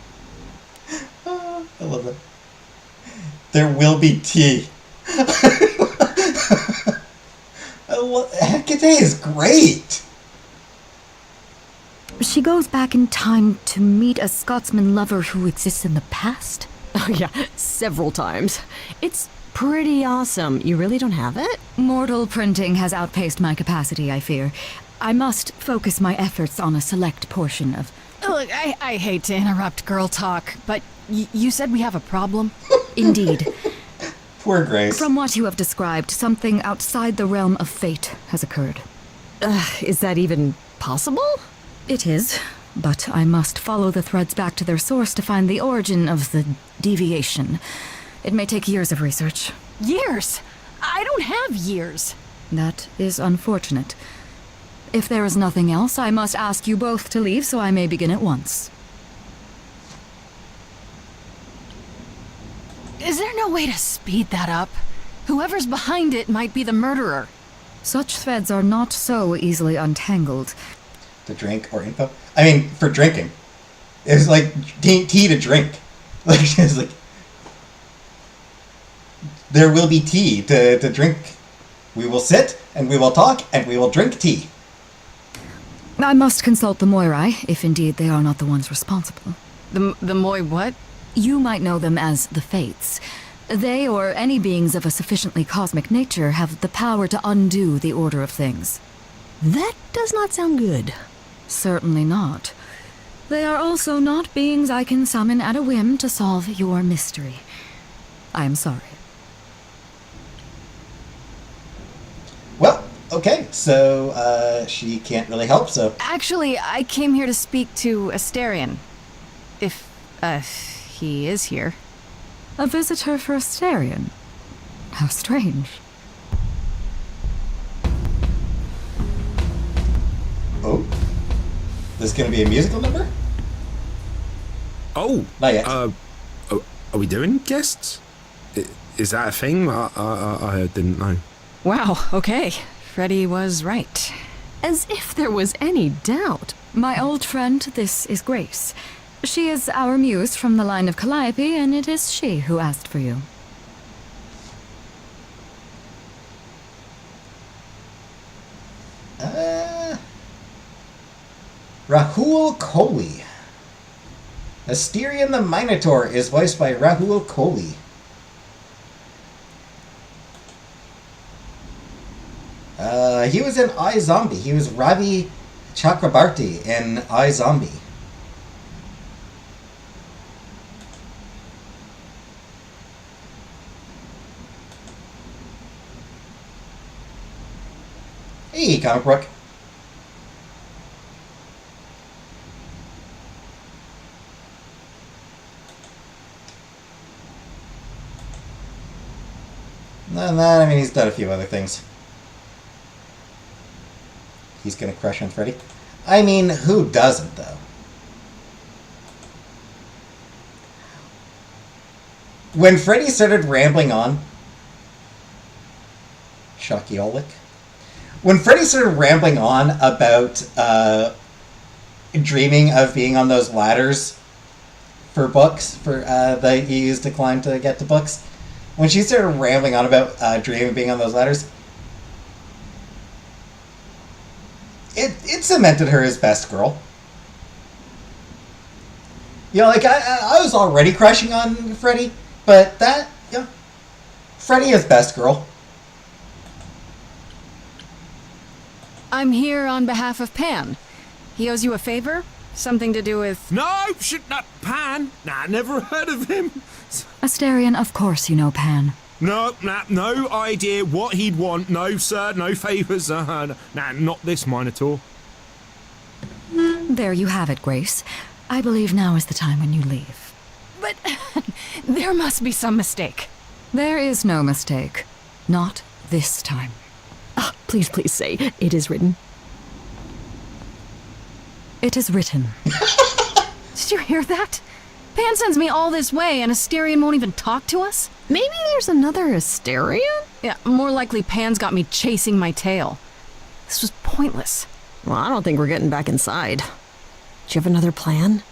I love it. There will be tea. Hecate is great. She goes back in time to meet a Scotsman lover who exists in the past? Oh yeah, several times. It's pretty awesome. You really don't have it? Mortal printing has outpaced my capacity, I fear. I must focus my efforts on a select portion of... Look, I hate to interrupt girl talk, but you said we have a problem? Indeed. Poor Grace. From what you have described, something outside the realm of fate has occurred. Is that even possible? It is, but I must follow the threads back to their source to find the origin of the deviation. It may take years of research. Years? I don't have years. That is unfortunate. If there is nothing else, I must ask you both to leave so I may begin at once. Is there no way to speed that up? Whoever's behind it might be the murderer. Such threads are not so easily untangled. To drink or info? I mean, for drinking. It's like tea to drink. Like, it's like... There will be tea to drink. We will sit, and we will talk, and we will drink tea. I must consult the Moirai, if indeed they are not the ones responsible. The Moi what? You might know them as the Fates. They, or any beings of a sufficiently cosmic nature, have the power to undo the order of things. That does not sound good. Certainly not. They are also not beings I can summon at a whim to solve your mystery. I am sorry. Well, okay, so she can't really help, so... Actually, I came here to speak to Asterion. If, he is here. A visitor for Asterion? How strange. This going to be a musical number? Oh, Not yet. are we doing guests? Is that a thing? I didn't know. Wow, okay. Freddie was right. As if there was any doubt. My old friend, this is Grace. She is our muse from the line of Calliope, and it is she who asked for you. Rahul Kohli. Asterion the Minotaur is voiced by Rahul Kohli. He was in iZombie. He was Ravi Chakrabarti in iZombie. Hey, Comic Brook. Other than that, I mean, he's done a few other things. He's gonna crush on Freddy. I mean, who doesn't, though? When Freddy started rambling on... Shocky Olic. When Freddy started rambling on about dreaming of being on those ladders for books, that he used to climb to get to books, when she started rambling on about dreaming of being on those ladders, it cemented her as best girl. You know, like, I was already crushing on Freddy, but that, you know, Freddy is best girl. I'm here on behalf of Pan. He owes you a favor? Something to do with... No, shit, not Pan. Nah, never heard of him. Asterion, of course you know Pan. No idea what he'd want. No, sir, no favours. Nah, not this Minotaur. There you have it, Grace. I believe now is the time when you leave. But there must be some mistake. There is no mistake. Not this time. Ah, please say, it is written. It is written. Did you hear that? Pan sends me all this way and Asterion won't even talk to us? Maybe there's another Asterion? Yeah, more likely Pan's got me chasing my tail. This was pointless. Well, I don't think we're getting back inside. Do you have another plan?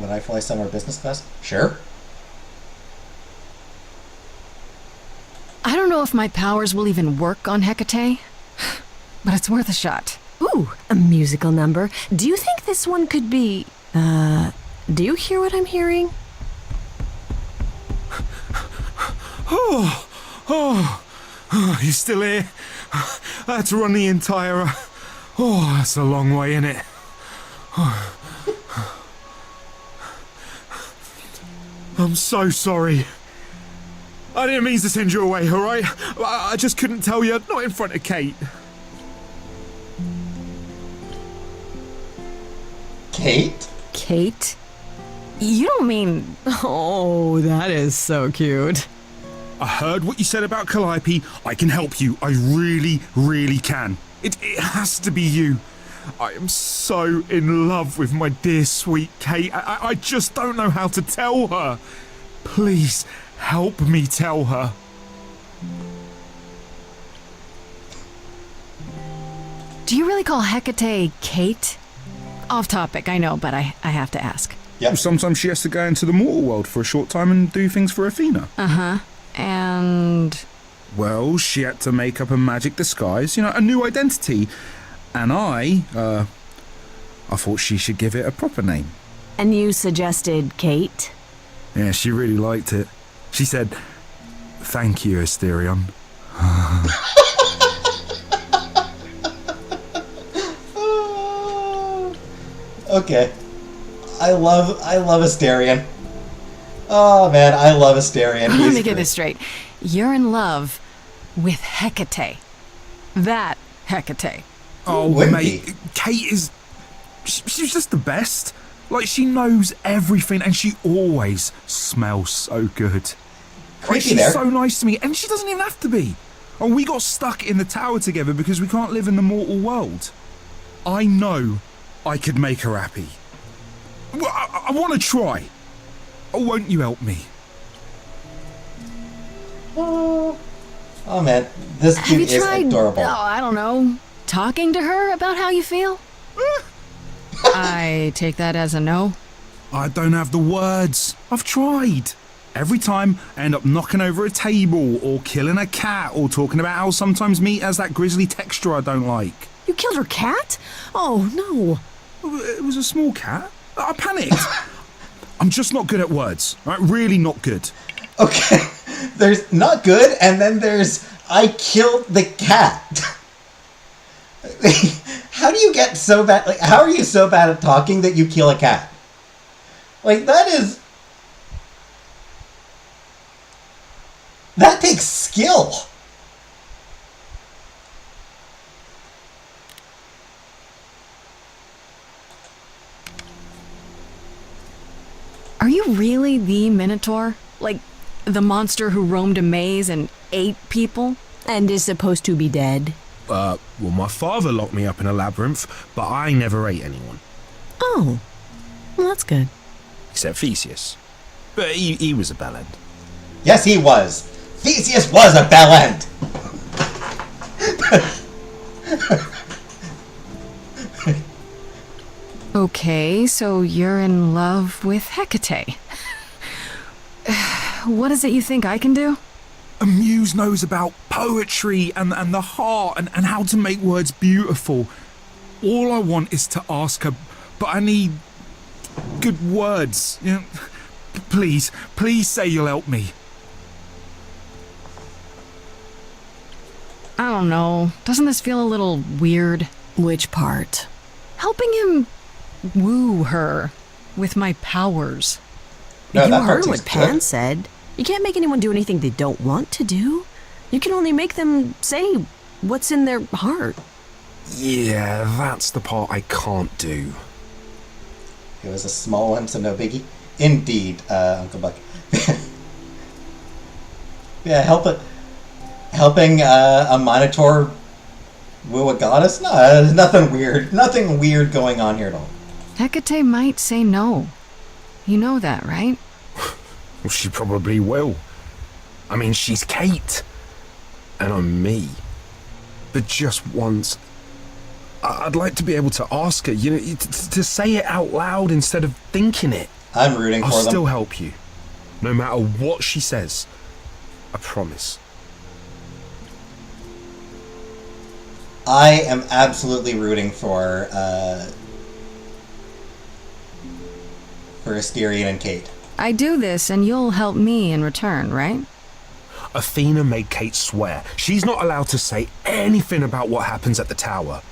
Would I fly somewhere business class? Sure. I don't know if my powers will even work on Hecate, but it's worth a shot. Ooh, a musical number. Do you think this one could be... do you hear what I'm hearing? You still here? I had to run the entire... that's a long way, innit? I'm so sorry. I didn't mean to send you away, alright? I just couldn't tell you, not in front of Kate. Kate? Kate? You don't mean... Oh, that is so cute. I heard what you said about Calliope. I can help you. I really, really can. It has to be you. I am so in love with my dear sweet Kate. I just don't know how to tell her. Please, help me tell her. Do you really call Hecate Kate? Off topic, I know, but I have to ask. Yep. Sometimes she has to go into the mortal world for a short time and do things for Athena. Uh-huh. And... Well, she had to make up a magic disguise, a new identity. And I thought she should give it a proper name. And you suggested Kate? Yeah, she really liked it. She said, "Thank you, Asterion." Okay. I love Asterion. Oh man, I love Asterion. Let me get this straight. You're in love with Hecate. That Hecate. Oh, mate, Kate is... She's just the best. Like, she knows everything, and she always smells so good. Creepy she's there. so nice to me, and she doesn't even have to be. Oh, we got stuck in the tower together because we can't live in the mortal world. I know I could make her happy. Well, I want to try. Oh, won't you help me? Oh man, this Have you dude is tried, adorable. I don't know, talking to her about how you feel? I take that as a no. I don't have the words. I've tried. Every time I end up knocking over a table or killing a cat or talking about how sometimes meat has that grisly texture I don't like. You killed her cat? Oh, no. It was a small cat. I panicked. I'm just not good at words. Right? Really not good. Okay, there's not good, and then there's I killed the cat. How do you get so bad? Like, how are you so bad at talking that you kill a cat? Like, that takes skill. Are you really the Minotaur? Like, the monster who roamed a maze and ate people? And is supposed to be dead? Well, my father locked me up in a labyrinth, but I never ate anyone. Oh, well, that's good. Except Theseus. But he was a bellend. Yes, he was. Theseus was a bellend. Okay, so you're in love with Hecate. What is it you think I can do? A muse knows about poetry and the heart and how to make words beautiful. All I want is to ask her, but I need good words. You know, please say you'll help me. I don't know. Doesn't this feel a little weird? Which part? Helping him woo her with my powers. No, You that part heard seems what Pan good. said. You can't make anyone do anything they don't want to do. You can only make them say what's in their heart. Yeah, that's the part I can't do. It was a small one, so no biggie. Indeed, Uncle Buck. Yeah, helping a Minotaur woo a goddess? No, there's nothing weird. Nothing weird going on here at all. Hecate might say no. You know that, right? Well, she probably will. I mean, she's Kate. And I'm me. But just once, I'd like to be able to ask her, you know, to say it out loud instead of thinking it. I'm rooting for I'll them. still help you. No matter what she says. I promise. I am absolutely rooting for Asterion and Kate. I do this and you'll help me in return, right? Athena made Kate swear she's not allowed to say anything about what happens at the tower.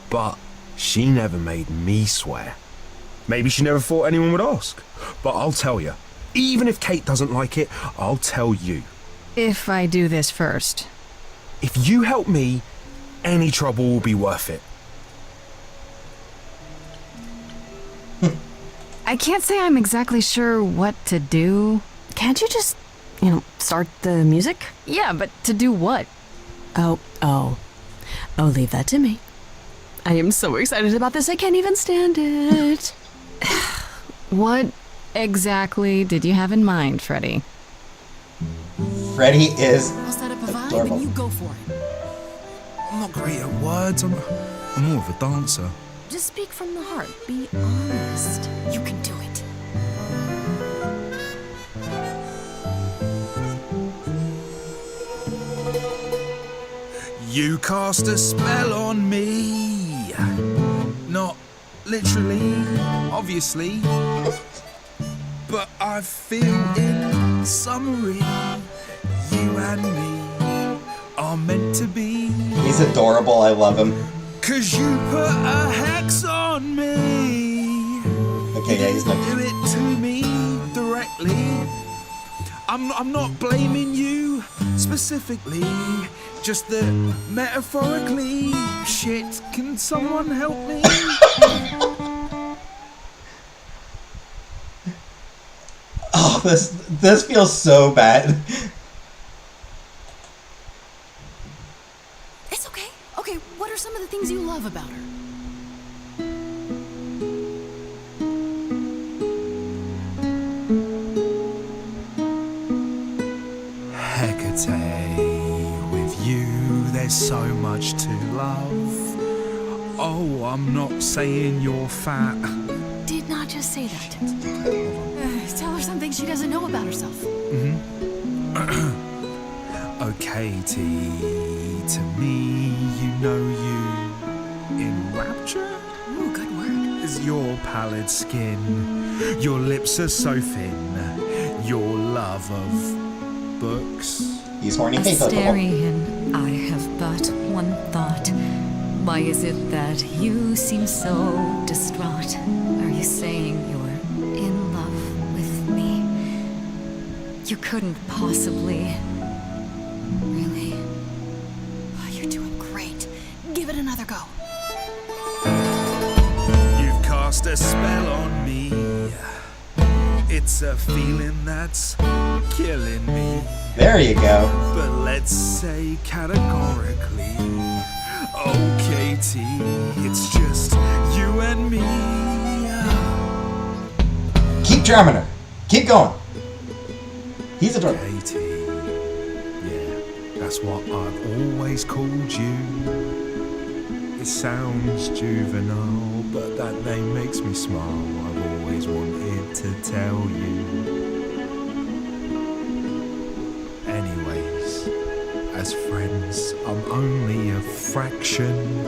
But she never made me swear. Maybe she never thought anyone would ask. But I'll tell you. Even if Kate doesn't like it, I'll tell you. If I do this first. If you help me, any trouble will be worth it. I can't say I'm exactly sure what to do. Can't you just, start the music? Yeah, but to do what? Oh, leave that to me. I am so excited about this, I can't even stand it. What exactly did you have in mind, Freddy? Freddy is I'll set up a vibe adorable. and you go for it. I'm not great at words. I'm more of a dancer. Just speak from the heart. Be honest. You can do it. You cast a spell on me. Not literally, obviously. But I feel in summary, you and me are meant to be. He's adorable. I love him. 'Cause you put a hex on me. Okay, yeah, he's not. Do it to me directly. I'm not blaming you specifically, just that metaphorically. Shit, can someone help me? Oh, this feels so bad. Okay, what are some of the things you love about her? Hecate, with you there's so much to love. Oh, I'm not saying you're fat. Did not just say that. Tell her something she doesn't know about herself. Oh, Katie, to me, you know you enrapture? Ooh, good word. Is your pallid skin, your lips are so thin, your love of books. He's horny face. Asterion, I have but one thought. Why is it that you seem so distraught? Are you saying you're in love with me? You couldn't possibly. Really? Oh, you're doing great. Give it another go. You've cast a spell on me. It's a feeling that's killing me. There you go. But let's say categorically, oh Katie, it's just you and me. Keep drumming her. Keep going. He's a drummer. Katie, yeah, that's what I've always called you. It sounds juvenile, but that name makes me smile. I've always wanted to tell you. Anyways, as friends, I'm only a fraction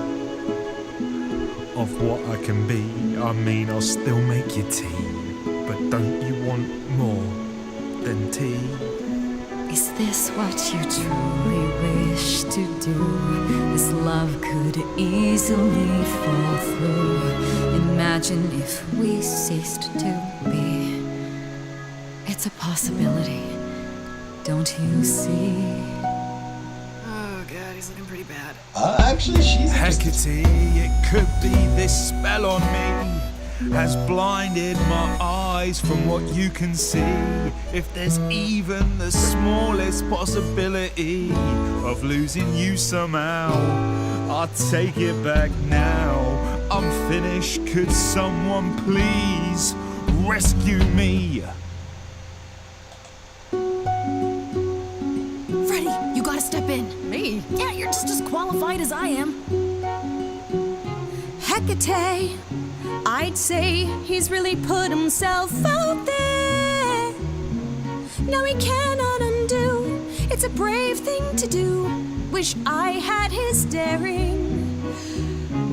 of what I can be. I mean, I'll still make you tea, but don't you want more than tea? Is this what you truly wish to do? This love could easily fall through. Imagine if we ceased to be. It's a possibility. Don't you see? Oh, God, he's looking pretty bad. Actually, she's Hecate, it could be this spell on me has blinded my eyes from what you can see. If there's even the smallest possibility of losing you somehow, I'll take it back now. I'm finished. Could someone please rescue me? Freddy, you gotta step in. Me? Yeah, you're just as qualified as I am. Hecate, I'd say he's really put himself out there. No, he cannot undo. It's a brave thing to do. Wish I had his daring.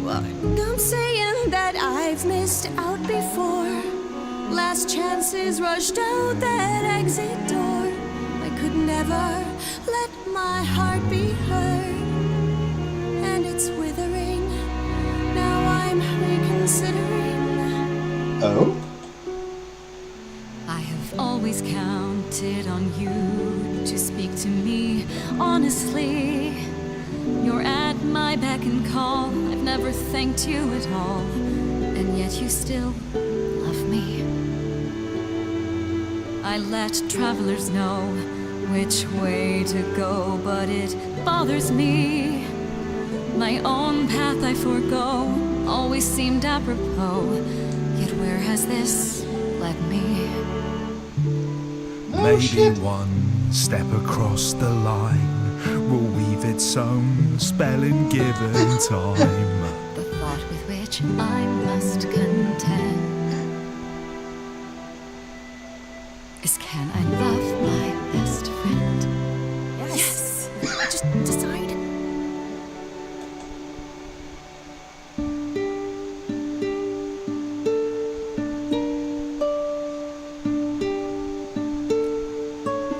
Well, I'm saying that I've missed out before. Last chances rushed out that exit door. I could never let my heart be heard. And it's withering. Now I'm reconsidering. Oh? I have always counted on you to speak to me honestly. You're at my beck and call. I've never thanked you at all, and yet you still love me. I let travelers know which way to go, but it bothers me. My own path I forego always seemed apropos. Yet where has this led me? Maybe one step across the line will weave its own spell in given time. The thought with which I must contend is, can I love my best friend? Yes. Just decide.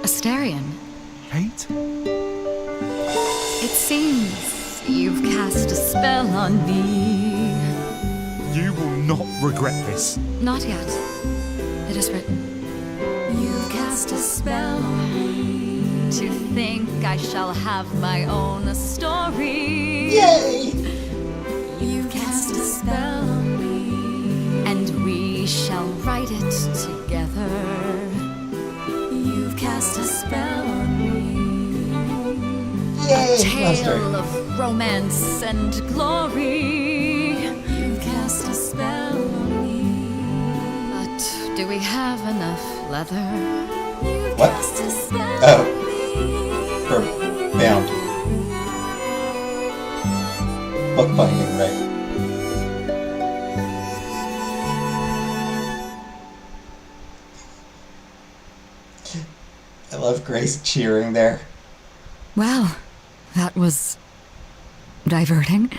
Asterion, Kate? it seems you've cast a spell on me. You will not regret this. Not yet. It is written. You've cast a spell on me. To think I shall have my own story. Yay! You've cast a spell on me. And we shall write it together. You've cast a spell on me. Yay, tale of romance and glory. You've cast a spell on me. But do we have enough leather? You've What? cast a spell Oh. on me. For bound. Bookbinding, right? I love Grace cheering there. Well, that was diverting.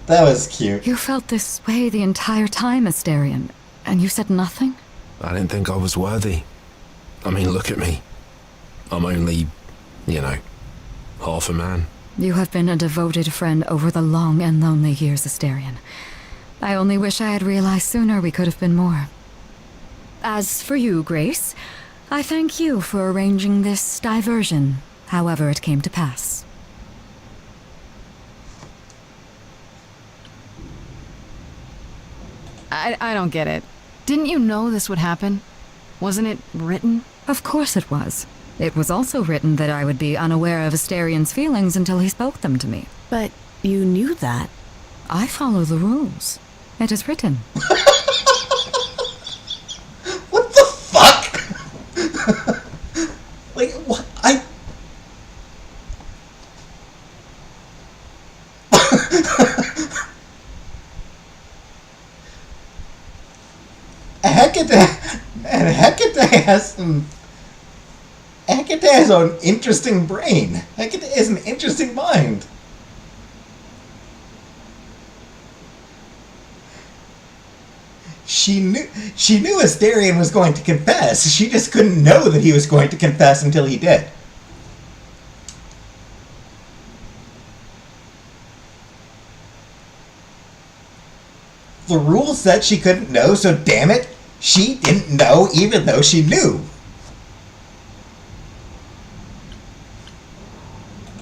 That was cute. You felt this way the entire time, Asterion, and you said nothing? I didn't think I was worthy. I mean, look at me. I'm only, half a man. You have been a devoted friend over the long and lonely years, Asterion. I only wish I had realized sooner we could have been more. As for you, Grace, I thank you for arranging this diversion, however it came to pass. I don't get it. Didn't you know this would happen? Wasn't it written? Of course it was. It was also written that I would be unaware of Asterion's feelings until he spoke them to me. But you knew that. I follow the rules. It is written. What the fuck? Like, what? Hecate has some... Hecate has an interesting brain. Hecate has an interesting mind. She knew Asterion was going to confess. She just couldn't know that he was going to confess until he did. The rule said she couldn't know, so damn it, she didn't know even though she knew.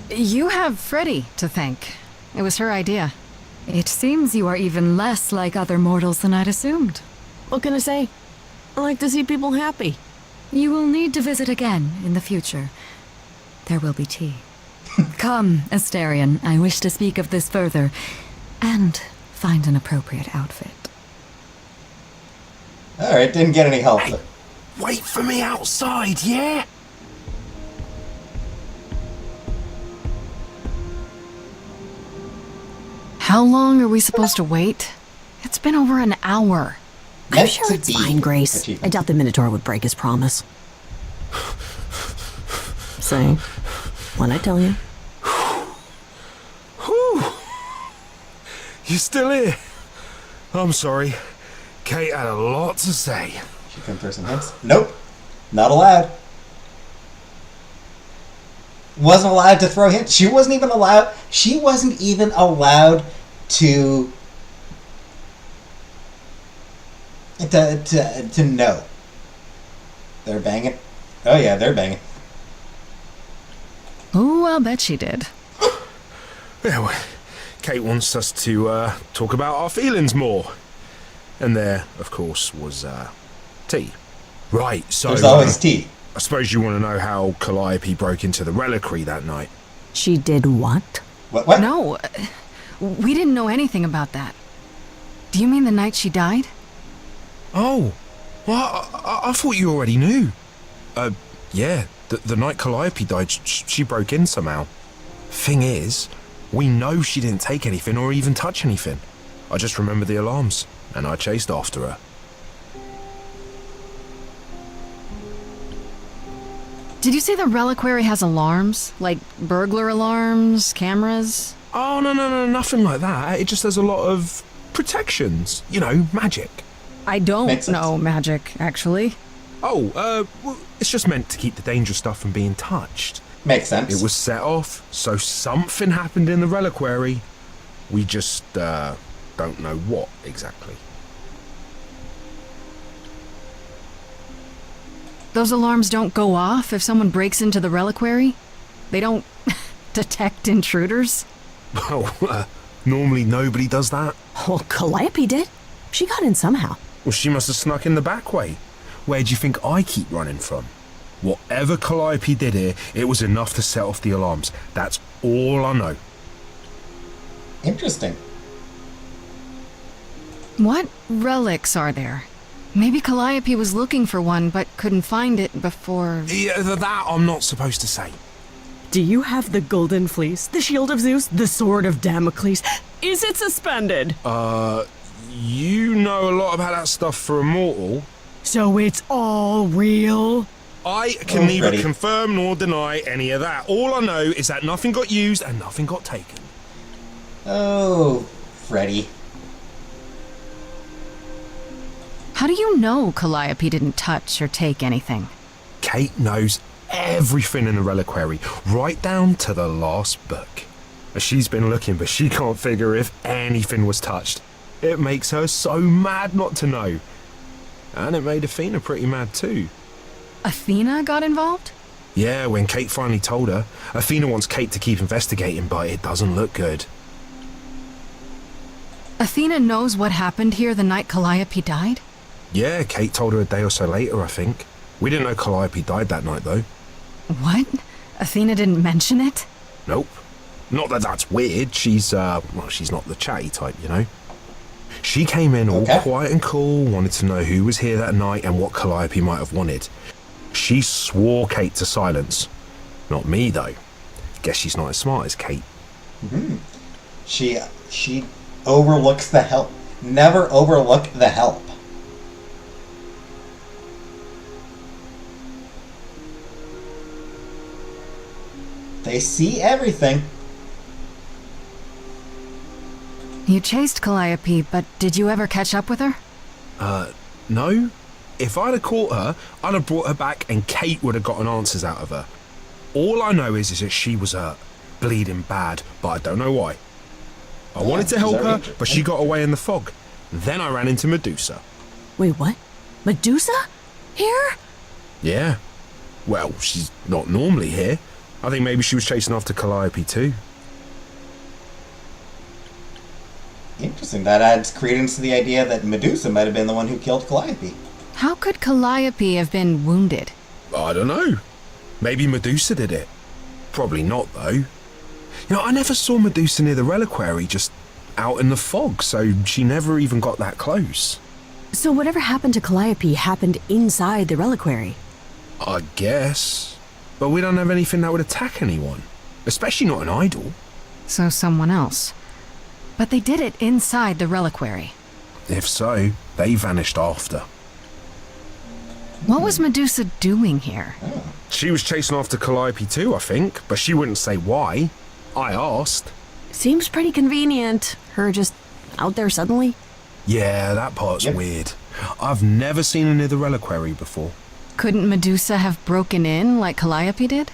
You have Freddie to thank. It was her idea. It seems you are even less like other mortals than I'd assumed. What can I say? I like to see people happy. You will need to visit again in the future. There will be tea. Come, Asterion, I wish to speak of this further, and find an appropriate outfit. Alright, didn't get any help. Hey, wait for me outside, yeah? How long are we supposed to wait? It's been over an hour. I'm sure it's fine, Grace. I doubt the Minotaur would break his promise. Say, what'd I tell you? You still here? I'm sorry. Kate had a lot to say. She can throw some hints. Nope. Not allowed. Wasn't allowed to throw hints. She wasn't even allowed to know. They're banging. Oh yeah, they're banging. Ooh, I'll bet she did. Yeah, well, Kate wants us to talk about our feelings more. And there, of course, was tea. Right, so... There's always tea. I suppose you want to know how Calliope broke into the reliquary that night. She did what? What? No, we didn't know anything about that. Do you mean the night she died? Oh, well, I thought you already knew. Yeah, the night Calliope died, she broke in somehow. Thing is, we know she didn't take anything or even touch anything. I just remember the alarms, and I chased after her. Did you say the reliquary has alarms? Like burglar alarms, cameras? Oh, no, nothing like that. It just has a lot of protections. You know, magic. I don't know magic, actually. Oh, well, it's just meant to keep the dangerous stuff from being touched. Makes sense. It was set off, so something happened in the reliquary. We just, don't know what exactly. Those alarms don't go off if someone breaks into the reliquary? They don't detect intruders? Well, normally nobody does that. Well, Calliope did. She got in somehow. Well, she must have snuck in the back way. Where do you think I keep running from? Whatever Calliope did here, it was enough to set off the alarms. That's all I know. Interesting. What relics are there? Maybe Calliope was looking for one, but couldn't find it before... Yeah, that I'm not supposed to say. Do you have the golden fleece, the shield of Zeus, the sword of Damocles? Is it suspended? You know a lot about that stuff for a mortal. So it's all real? I can neither Freddy. confirm nor deny any of that. All I know is that nothing got used and nothing got taken. Oh, Freddy. How do you know Calliope didn't touch or take anything? Kate knows everything in the reliquary, right down to the last book. She's been looking, but she can't figure if anything was touched. It makes her so mad not to know. And it made Athena pretty mad too. Athena got involved? Yeah, when Kate finally told her, Athena wants Kate to keep investigating, but it doesn't look good. Athena knows what happened here the night Calliope died? Yeah, Kate told her a day or so later, I think. We didn't know Calliope died that night, though. What? Athena didn't mention it? Nope. Not that that's weird. She's not the chatty type, you know? She came in all quiet and cool, wanted to know who was here that night and what Calliope might have wanted. She swore Kate to silence. Not me, though. Guess she's not as smart as Kate. Mm-hmm. She overlooks the help. Never overlook the help. They see everything. You chased Calliope, but did you ever catch up with her? No. If I'd have caught her, I'd have brought her back and Kate would have gotten answers out of her. All I know is that she was hurt, bleeding bad, but I don't know why. I wanted to help her, but she got away in the fog. Then I ran into Medusa. Wait, what? Medusa? Here? Yeah. Well, she's not normally here. I think maybe she was chasing after Calliope too. Interesting. That adds credence to the idea that Medusa might have been the one who killed Calliope. How could Calliope have been wounded? I don't know. Maybe Medusa did it. Probably not, though. You know, I never saw Medusa near the reliquary, just out in the fog, so she never even got that close. So whatever happened to Calliope happened inside the reliquary? I guess. But we don't have anything that would attack anyone. Especially not an idol. So someone else. But they did it inside the reliquary. If so, they vanished after. What was Medusa doing here? She was chasing after Calliope too, I think, but she wouldn't say why. I asked. Seems pretty convenient. Her just out there suddenly. Yeah, that part's weird. I've never seen her near the reliquary before. Couldn't Medusa have broken in like Calliope did?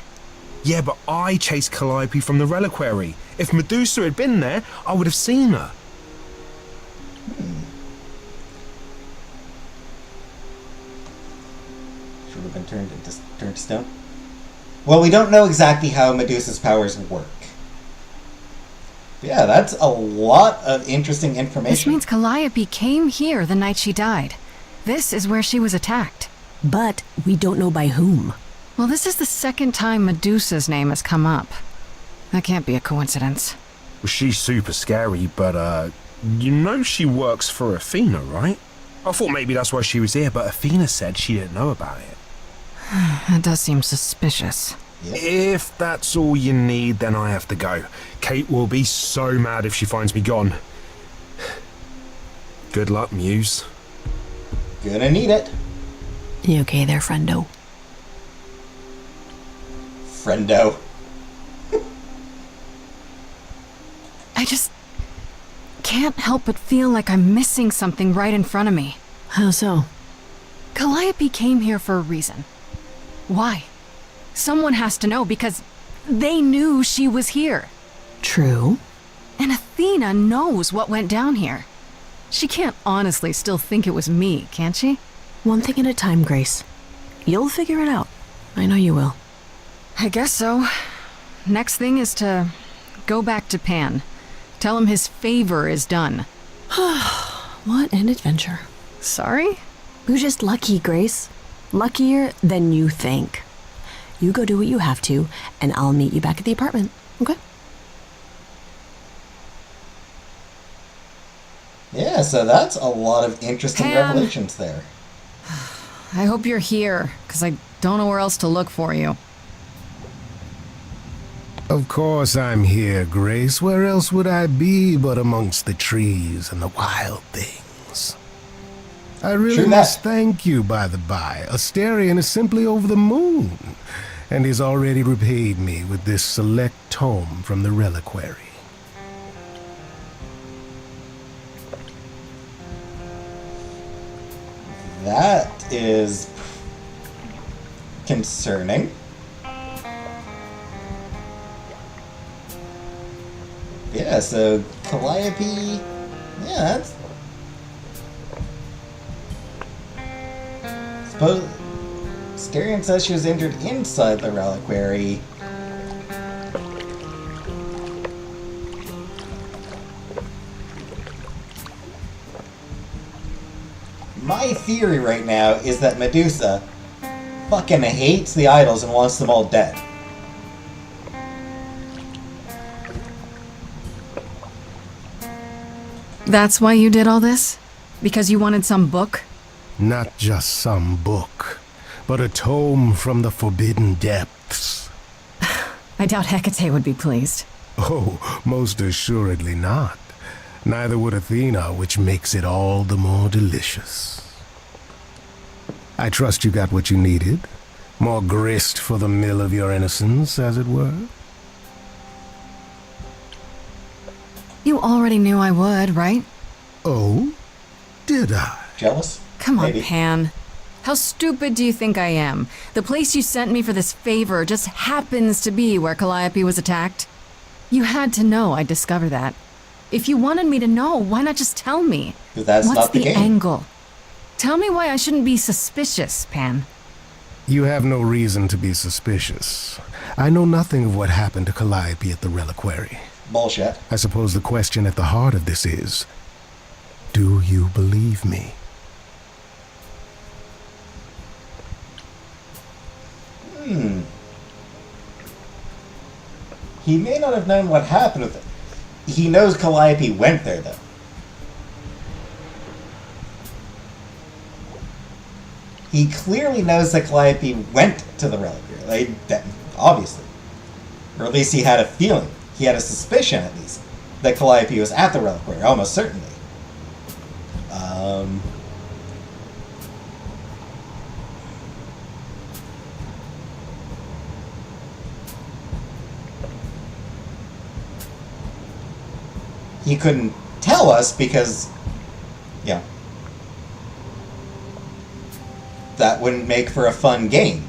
Yeah, but I chased Calliope from the reliquary. If Medusa had been there, I would have seen her. Should have been turned to stone. Well, we don't know exactly how Medusa's powers work. Yeah, that's a lot of interesting information. This means Calliope came here the night she died. This is where she was attacked. But we don't know by whom. Well, this is the second time Medusa's name has come up. That can't be a coincidence. Well, she's super scary, but, you know she works for Athena, right? I thought maybe that's why she was here, but Athena said she didn't know about it. That does seem suspicious. If that's all you need, then I have to go. Kate will be so mad if she finds me gone. Good luck, Muse. Gonna need it. You okay there, friendo? Friendo. I just can't help but feel like I'm missing something right in front of me. How so? Calliope came here for a reason. Why? Someone has to know because they knew she was here. True. And Athena knows what went down here. She can't honestly still think it was me, can she? One thing at a time, Grace. You'll figure it out. I know you will. I guess so. Next thing is to go back to Pan. Tell him his favor is done. What an adventure. Sorry? You're just lucky, Grace. Luckier than you think. You go do what you have to, and I'll meet you back at the apartment, okay? Yeah, so that's a lot of interesting Pam. revelations there. I hope you're here, because I don't know where else to look for you. Of course I'm here, Grace. Where else would I be but amongst the trees and the wild things? I really True must that. thank you, by the by. Asterion is simply over the moon, and he's already repaid me with this select tome from the reliquary. That is concerning. Yeah, so Calliope, yeah, that's... Suppose... Asterion says she was injured inside the reliquary. My theory right now is that Medusa fucking hates the idols and wants them all dead. That's why you did all this? Because you wanted some book? Not just some book, but a tome from the forbidden depths. I doubt Hecate would be pleased. Oh, most assuredly not. Neither would Athena, which makes it all the more delicious. I trust you got what you needed. More grist for the mill of your innocence, as it were. You already knew I would, right? Oh? Did I? Jealous? Come on, Maybe. Pan. How stupid do you think I am? The place you sent me for this favor just happens to be where Calliope was attacked. You had to know I'd discover that. If you wanted me to know, why not just tell me? 'Cause that's What's not the the game. angle? Tell me why I shouldn't be suspicious, Pan. You have no reason to be suspicious. I know nothing of what happened to Calliope at the reliquary. Bullshit. I suppose the question at the heart of this is, do you believe me? He may not have known what happened with it. He knows Calliope went there, though. He clearly knows that Calliope went to the reliquary. Obviously. Or at least he had a feeling. He had a suspicion, at least, that Calliope was at the reliquary, almost certainly. He couldn't tell us because, yeah, that wouldn't make for a fun game.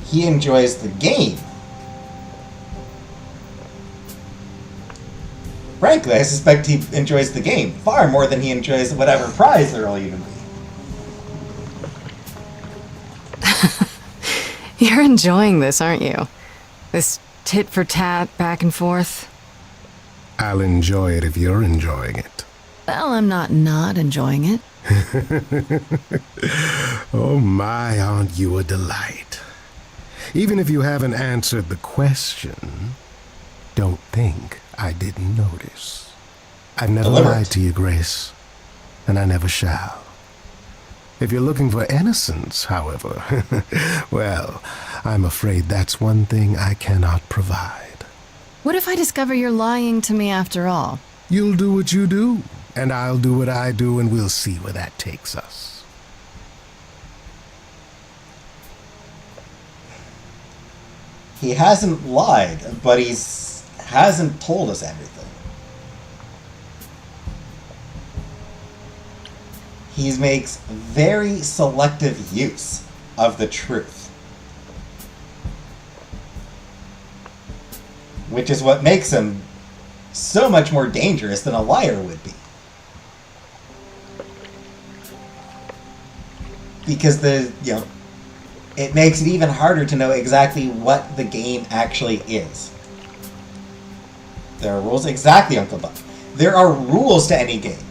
He enjoys the game. Frankly, I suspect he enjoys the game far more than he enjoys whatever prize there will even be. You're enjoying this, aren't you? This tit-for-tat, back and forth. I'll enjoy it if you're enjoying it. Well, I'm not enjoying it. Oh my, aren't you a delight? Even if you haven't answered the question, don't think I didn't notice. I've never Deliberate. lied to you, Grace, and I never shall. If you're looking for innocence, however, well, I'm afraid that's one thing I cannot provide. What if I discover you're lying to me after all? You'll do what you do, and I'll do what I do, and we'll see where that takes us. He hasn't lied, but hasn't told us everything. He makes very selective use of the truth. Which is what makes him so much more dangerous than a liar would be. Because it makes it even harder to know exactly what the game actually is. There are rules. Exactly, Uncle Buck. There are rules to any game.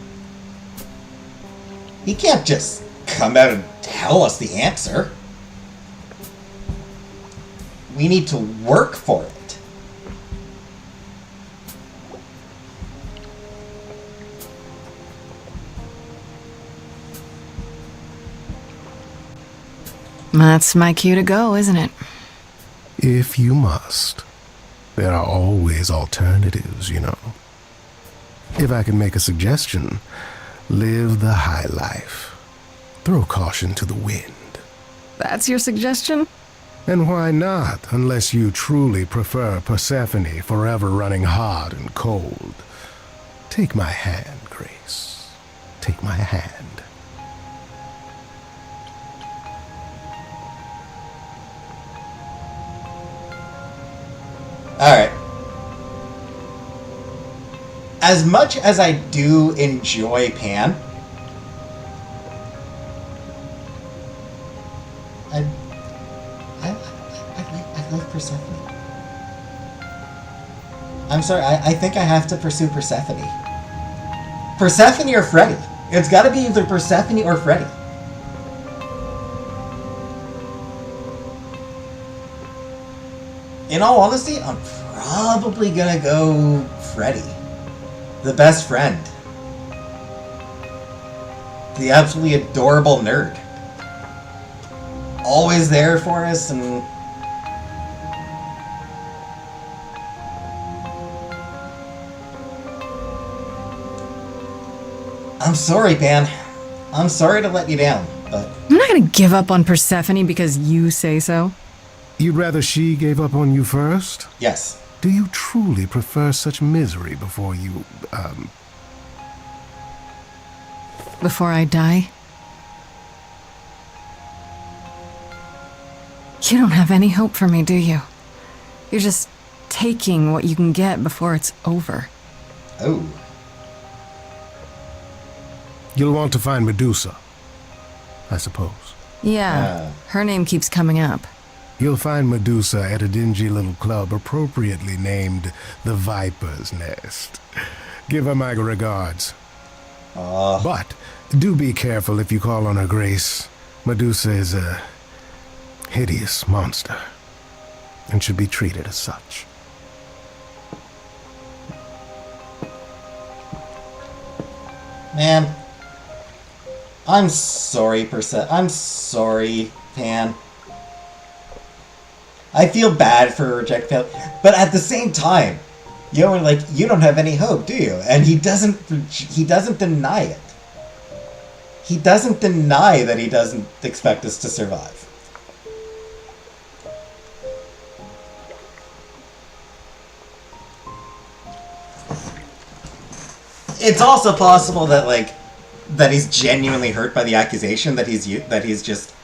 He can't just come out and tell us the answer. We need to work for it. That's my cue to go, isn't it? If you must. There are always alternatives, you know. If I can make a suggestion, live the high life. Throw caution to the wind. That's your suggestion? And why not, unless you truly prefer Persephone forever running hot and cold? Take my hand, Grace. Take my hand. Alright. As much as I do enjoy Pan, I like Persephone. I'm sorry, I think I have to pursue Persephone. Persephone or Freddy. It's gotta be either Persephone or Freddy. In all honesty, I'm probably gonna go Freddy. The best friend. The absolutely adorable nerd. Always there for us and... I'm sorry, Pan. I'm sorry to let you down, but... I'm not gonna give up on Persephone because you say so. You'd rather she gave up on you first? Yes. Do you truly prefer such misery before you, Before I die? You don't have any hope for me, do you? You're just taking what you can get before it's over. Oh. You'll want to find Medusa, I suppose. Yeah, her name keeps coming up. You'll find Medusa at a dingy little club appropriately named the Viper's Nest. Give her my regards. But do be careful if you call on her, Grace. Medusa is a hideous monster and should be treated as such. Man. I'm sorry, I'm sorry, Pan. I feel bad for reject fail, but at the same time, you know, like, you don't have any hope, do you? And he doesn't deny it. He doesn't deny that he doesn't expect us to survive. It's also possible that, like, that he's genuinely hurt by the accusation, that he's just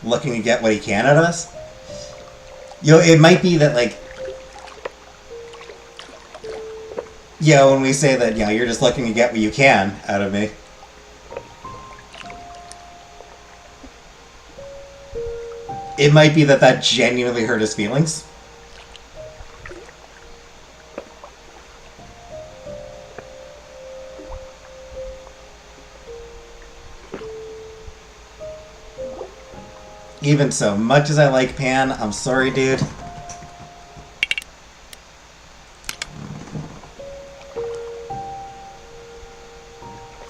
looking to get what he can out of us. You know, it might be that, like, you know, when we say that, you know, you're just looking to get what you can out of me. It might be that that genuinely hurt his feelings. Even so, much as I like Pan, I'm sorry, dude.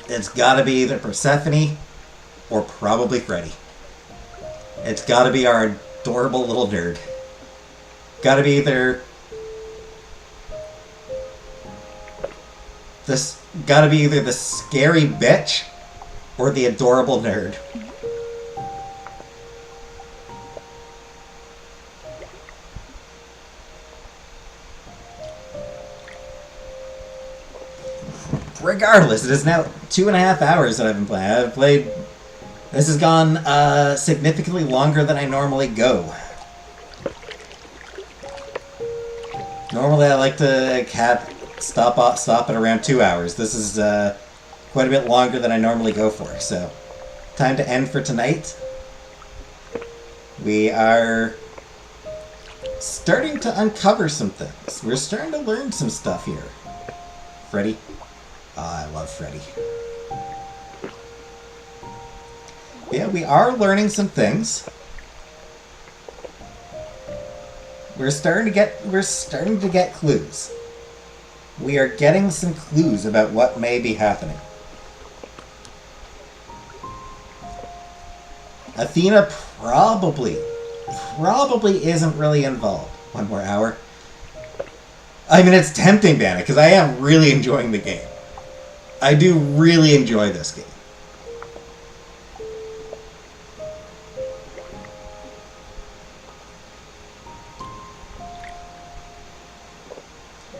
It's gotta be either Persephone or probably Freddy. It's gotta be our adorable little nerd. Gotta be either... Gotta be either the scary bitch or the adorable nerd. Regardless, it is now 2.5 hours that I've been playing. I've played... This has gone significantly longer than I normally go. Normally I like to stop at around 2 hours. This is quite a bit longer than I normally go for. So, time to end for tonight. We are starting to uncover some things. We're starting to learn some stuff here. Freddy. I love Freddy. Yeah, we are learning some things. We're starting to get clues. We are getting some clues about what may be happening. Athena probably isn't really involved. One more hour. I mean, it's tempting, Dana, because I am really enjoying the game. I do really enjoy this game.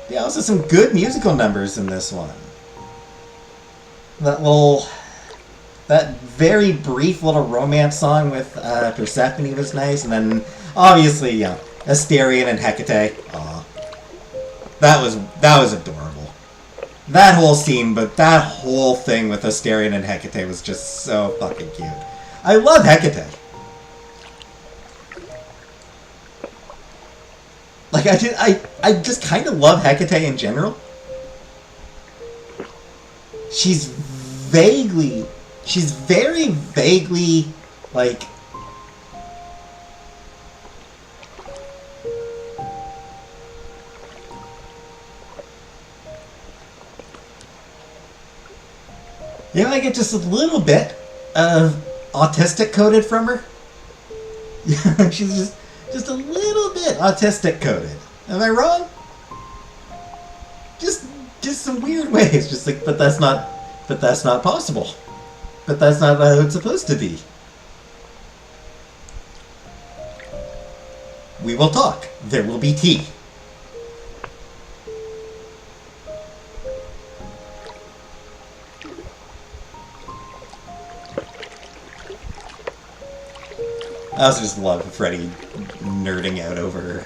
Yeah, also some good musical numbers in this one. That very brief little romance song with Persephone was nice, and then obviously, you know, Asterion and Hecate. Aw, that was adorable. That whole scene, but that whole thing with Asterion and Hecate was just so fucking cute. I love Hecate. Like, I just kind of love Hecate in general. She's very vaguely, like... You know, I get just a little bit of autistic coded from her. She's just a little bit autistic coded. Am I wrong? Just some weird ways. Just like, but that's not possible. But that's not how it's supposed to be. We will talk. There will be tea. I also just love Freddy nerding out over her.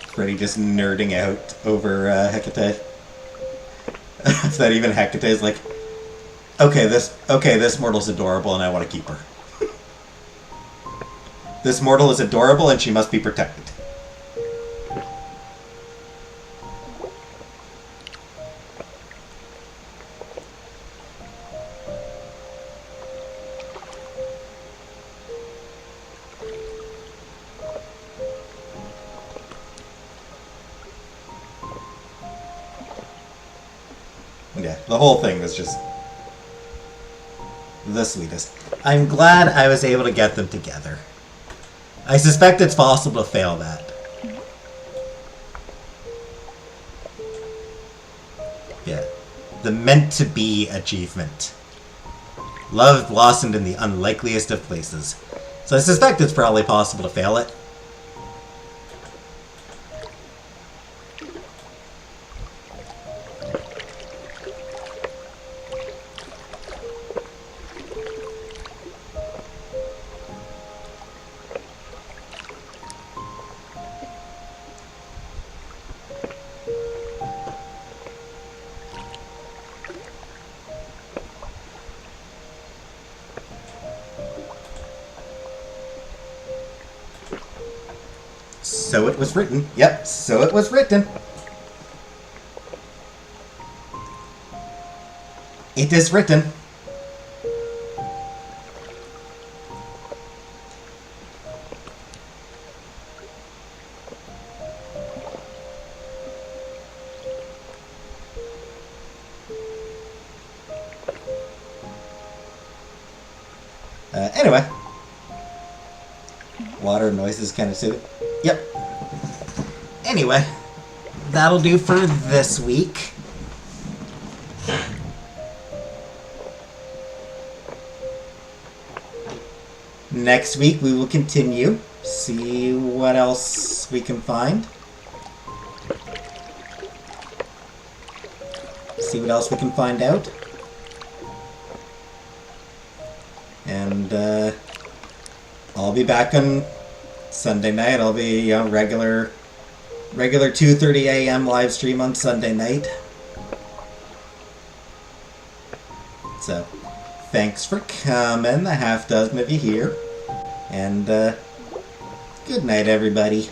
Freddy just nerding out over Hecate. That even Hecate is like, okay, this mortal's adorable and I want to keep her. This mortal is adorable and she must be protected. Yeah, the whole thing was just the sweetest. I'm glad I was able to get them together. I suspect it's possible to fail that. Yeah. The meant-to-be achievement. Love blossomed in the unlikeliest of places. So I suspect it's probably possible to fail it. So it was written. Yep, so it was written. It is written. Anyway. Water noises kind of soothing. Yep. Anyway, that'll do for this week. Next week we will continue. See what else we can find. See what else we can find out. And I'll be back on Sunday night. I'll be regular 2:30 a.m. live stream on Sunday night. So, thanks for coming, the half dozen of you here. And good night, everybody.